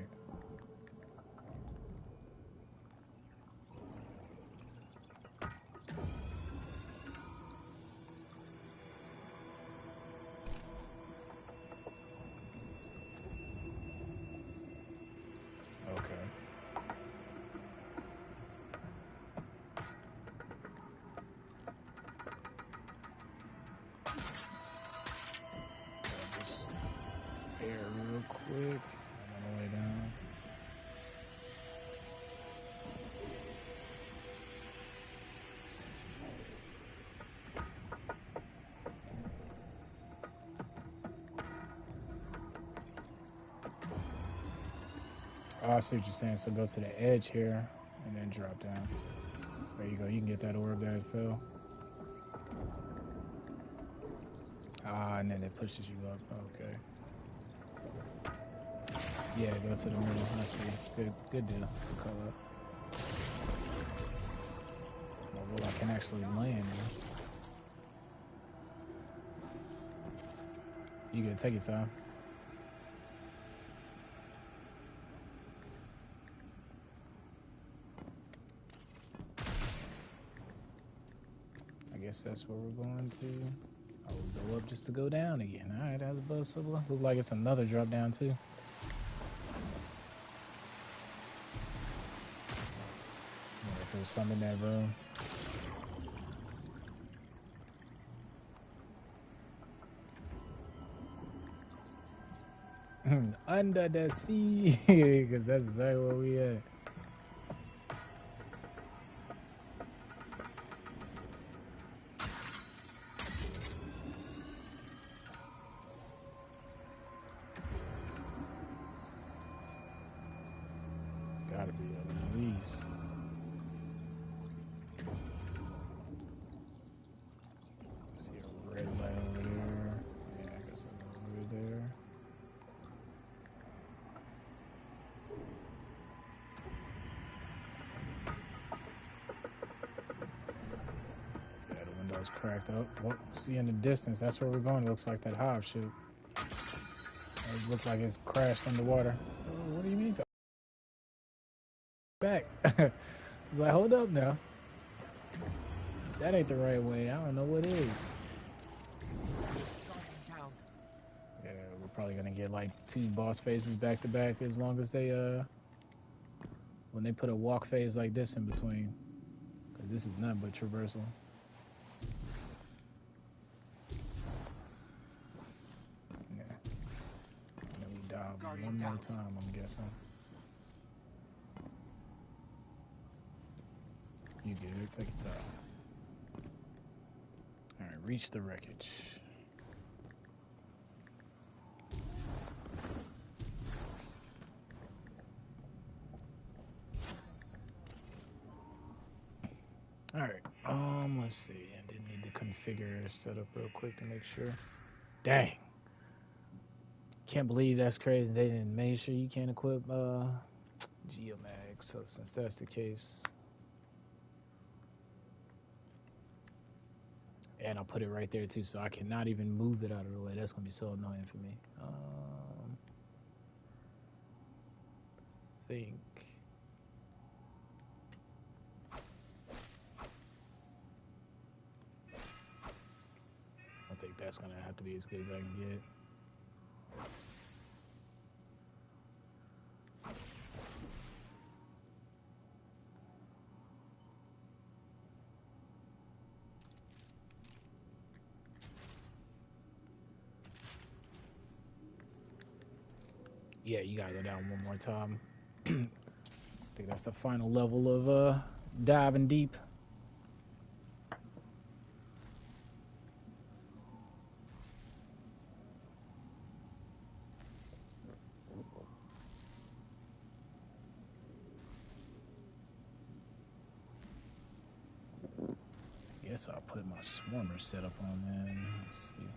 Quick, on the way down. Oh, I see what you're saying. So go to the edge here and then drop down. There you go. You can get that orb that fell. Ah, and then it pushes you up. Okay. Yeah, go to the middle. I see. Good deal. Good call up. Oh, well, I can actually land. You good? Take your time. I guess that's where we're going to. I will go up just to go down again. Alright, that's buzzable. Look like it's another drop down too. If there's some in that room. Under the sea, because that's exactly where we at. Gotta be at least. See a red light over there. Yeah, I guess it's over there. Yeah, the window's cracked up. Well, see in the distance, that's where we're going. Looks like that hive ship. It looks like it's crashed underwater. Oh, what do you mean? Back. It's like, hold up now. That ain't the right way. I don't know what is. Yeah, we're probably gonna get like 2 boss phases back to back as long as they when they put a walk phase like this in between, because this is nothing but traversal. Yeah. And then we dive one more time, I'm guessing. You good? Take your time. All right, reach the wreckage. All right. Let's see. I didn't need to configure setup real quick to make sure. Dang. Can't believe that's crazy. They didn't make sure you can't equip Geomag. So since that's the case, and I'll put it right there too, so I cannot even move it out of the way. That's gonna be so annoying for me. I think that's gonna have to be as good as I can get. Yeah, you gotta go down one more time. I think that's the final level of diving deep. I guess I'll put my swarmer setup on then. Let's see.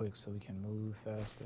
quick so we can move faster.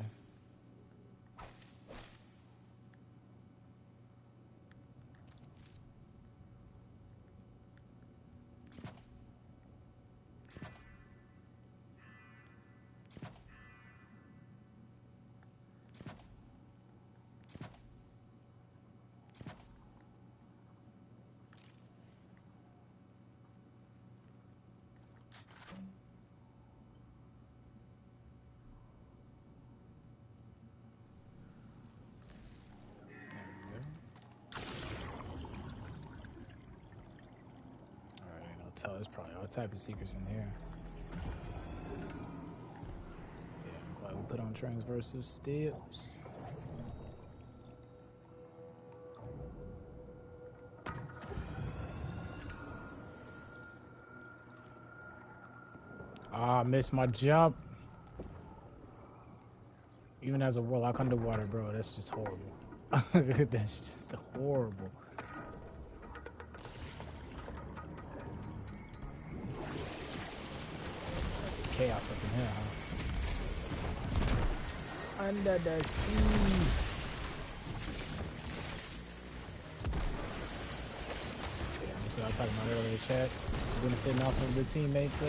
There's probably all type of secrets in here. Yeah, I'm glad we put on transversive steps. Ah, I missed my jump. Even as a warlock underwater, bro, that's just horrible. That's just horrible. Chaos up in here, huh? Under the sea. Yeah, just what I was talking about earlier, chat. Benefiting off of the teammates'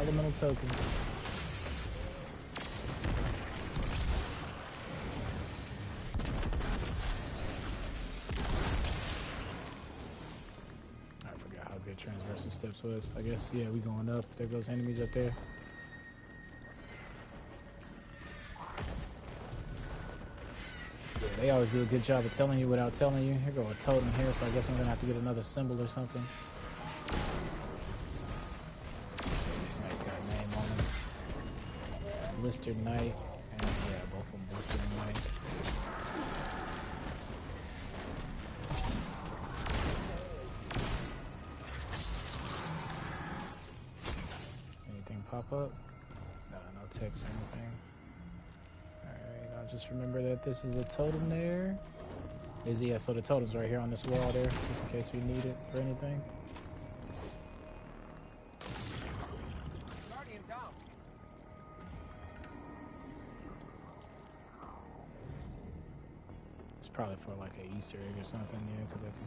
elemental tokens. I forgot how good transversal steps was. I guess, yeah, we going up. There goes enemies up there. They always do a good job of telling you without telling you. Here go a totem here, so I guess I'm gonna have to get another symbol or something. This knight's got a name on him. Blistered Knight, and yeah, both of them Blistered Knight. Anything pop up? No, no text or anything. Just remember that this is a totem there. Yeah, so the totem's right here on this wall there, just in case we need it for anything. Guardian down. It's probably for like an Easter egg or something, yeah, because I can...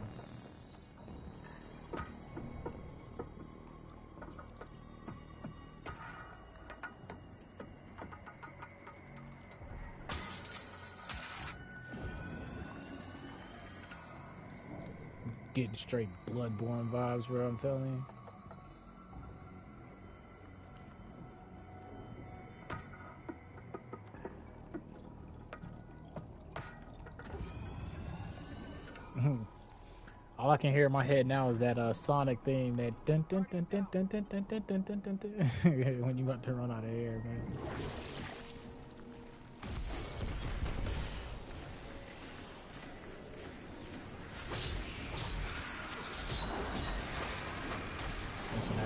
Getting straight Bloodborne vibes, bro, I'm telling you. All I can hear in my head now is that Sonic theme, that dun dun dun dun dun dun dun dun dun dun dun dun when you about to run out of air, man.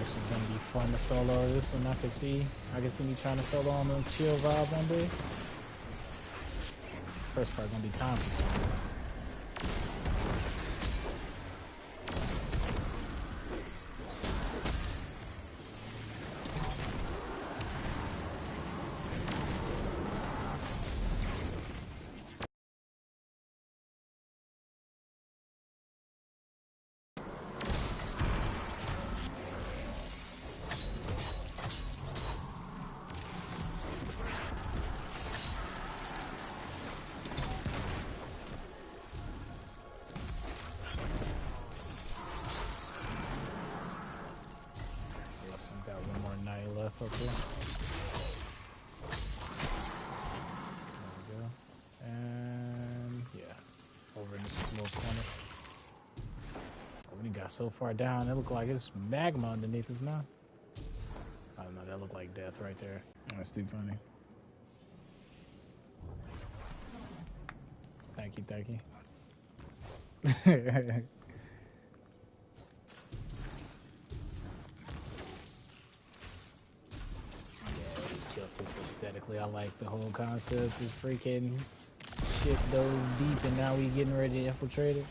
This is gonna be fun to solo. This one I can see me trying to solo on the chill vibe one day. First part gonna be time consuming. Up there. There we go. And yeah, over in this little corner. Oh, we got so far down, it looked like it's magma underneath us now. I don't know, that looked like death right there. That's too funny. Thank you, thank you. Aesthetically, I like the whole concept. This freaking shit dove deep and now we getting ready to infiltrate it.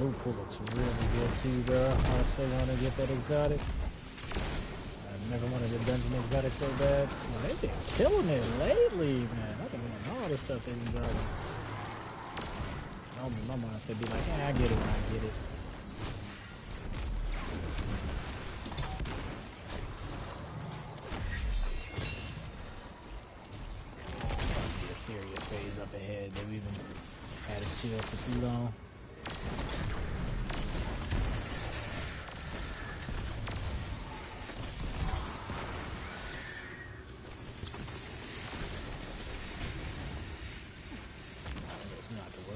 Loot pool looks really good too, bro. I also want to get that exotic. I never wanted the dungeon exotic so bad. Man, they've been killing it lately, man. I've been wanting all the stuff they've been dropping. My mindset be like, yeah, I get it when I get it. I see a serious phase up ahead. They've even had us chill for too long.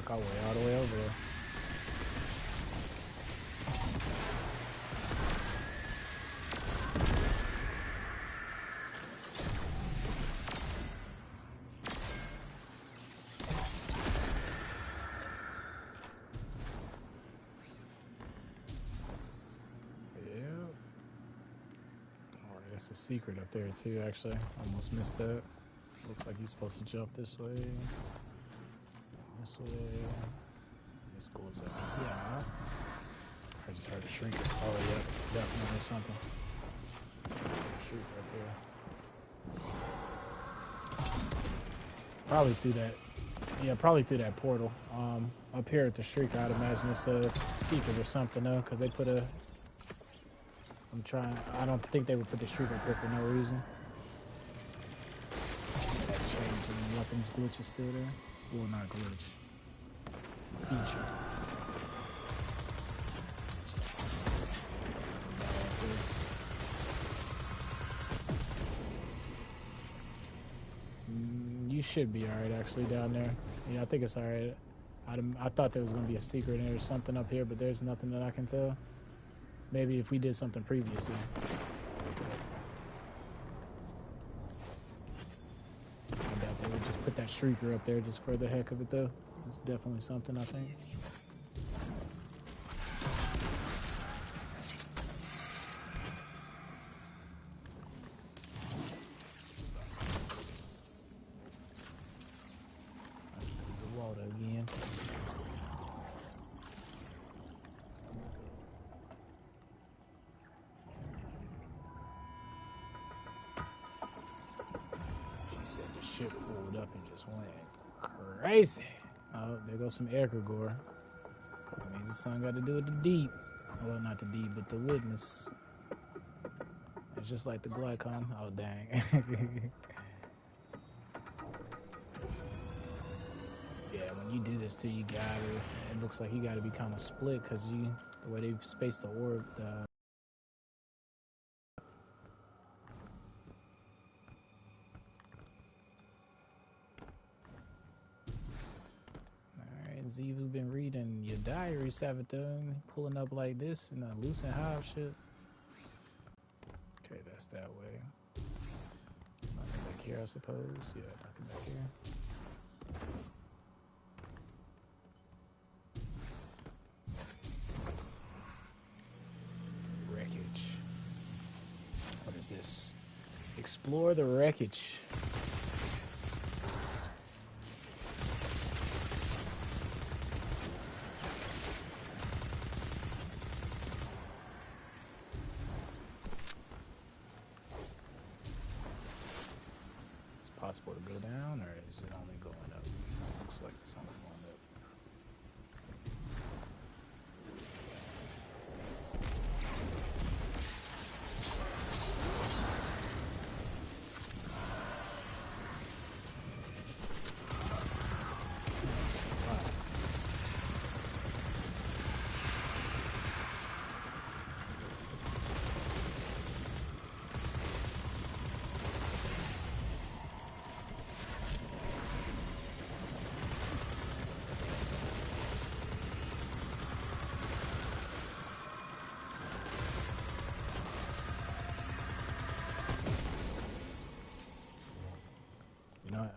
Our way all the way over there. Yeah. Alright, that's a secret up there too, actually. Almost missed that. Looks like you're supposed to jump this way. This way. This goes up here. I just heard a shrink. Oh, yeah. Definitely something. Shrink right there. Probably through that. Yeah, probably through that portal. Up here at the Shrieker, I'd imagine it's a secret or something, though, because they put a. I don't think they would put the Shrieker up here for no reason. That change in weapons glitch is still there. Well, not glitch. Feature. You should be alright, actually, down there. Yeah, I think it's alright. I thought there was going to be a secret and there's something up here, but there's nothing that I can tell. Maybe if we did something previously. I doubt they would just put that Shrieker up there just for the heck of it, though. It's definitely something, I think. The water again. She said the ship pulled up and just went crazy. Oh, there goes some Egregore. That means the sun got to do with the deep. Well, not the deep, but the witness. It's just like the Glycon. Oh, dang. Yeah, when you do this too, you gotta. It looks like you gotta be kind of split because the way they space the orb. Zivu been reading your diary, Sabathun, pulling up like this in a loose and hive shit. Okay, that's that way. Nothing back here, I suppose. Yeah, nothing back here. Wreckage. What is this? Explore the wreckage. Possible to go down, or is it only going up? Looks like it's only going up.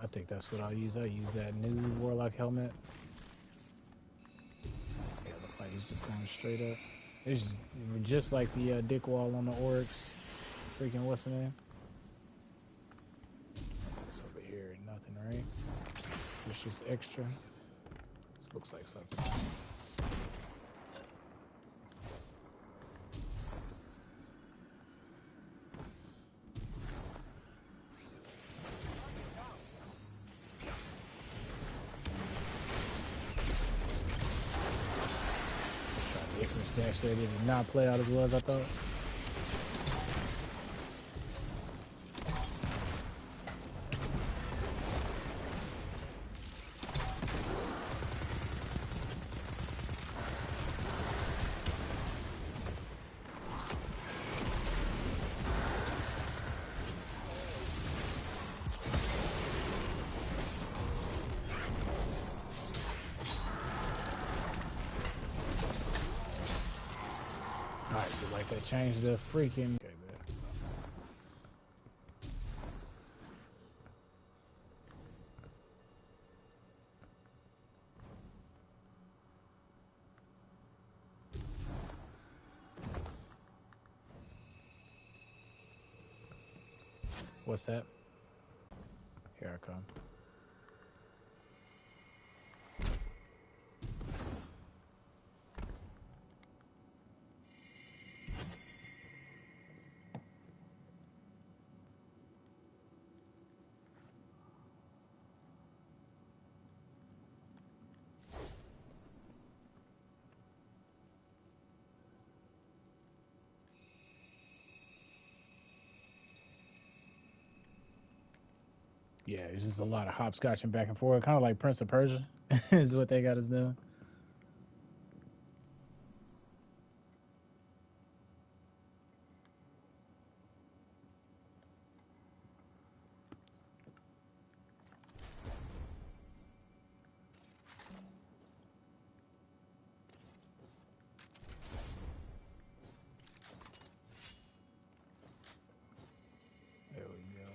I think that's what I'll use. I'll use that new Warlock helmet. Yeah, look like he's just going straight up. It's just like the dick wall on the Oryx. Freaking what's the name? It's over here, nothing, right? It's just extra. This looks like something. Actually, did not play out as well as I thought. Alright, so like they changed the freaking... Okay, man. What's that? Here I come. Yeah, it's just a lot of hopscotching back and forth, kind of like Prince of Persia is what they got us doing. There we go.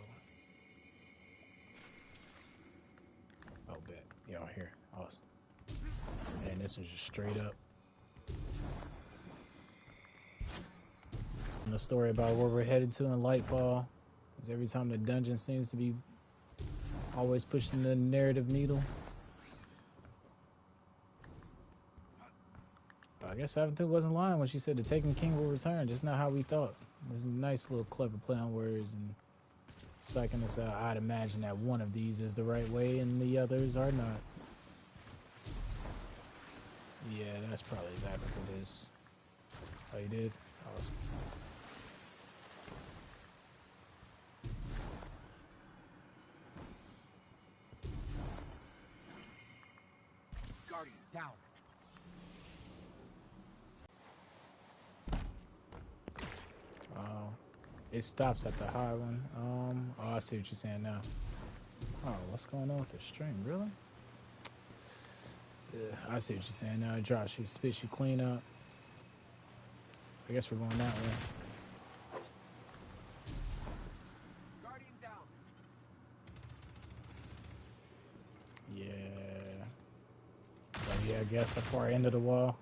Oh, bet. Y'all here. Awesome. Man, this is just straight up. And the story about where we're headed to in Lightfall is every time the dungeon seems to be always pushing the narrative needle. I guess 17 wasn't lying when she said the Taken King will return, just not how we thought. It was a nice little clever play on words and psyching us out. I'd imagine that one of these is the right way and the others are not. Yeah, that's probably exactly what it is. Oh, you did? Awesome. Guardian down. It stops at the high one. Oh, I see what you're saying now. Oh, what's going on with the stream? Really? Yeah, I see what you're saying now. It drops you, spits you clean up. I guess we're going that way. Guardian down. Yeah. So yeah, I guess the far end of the wall.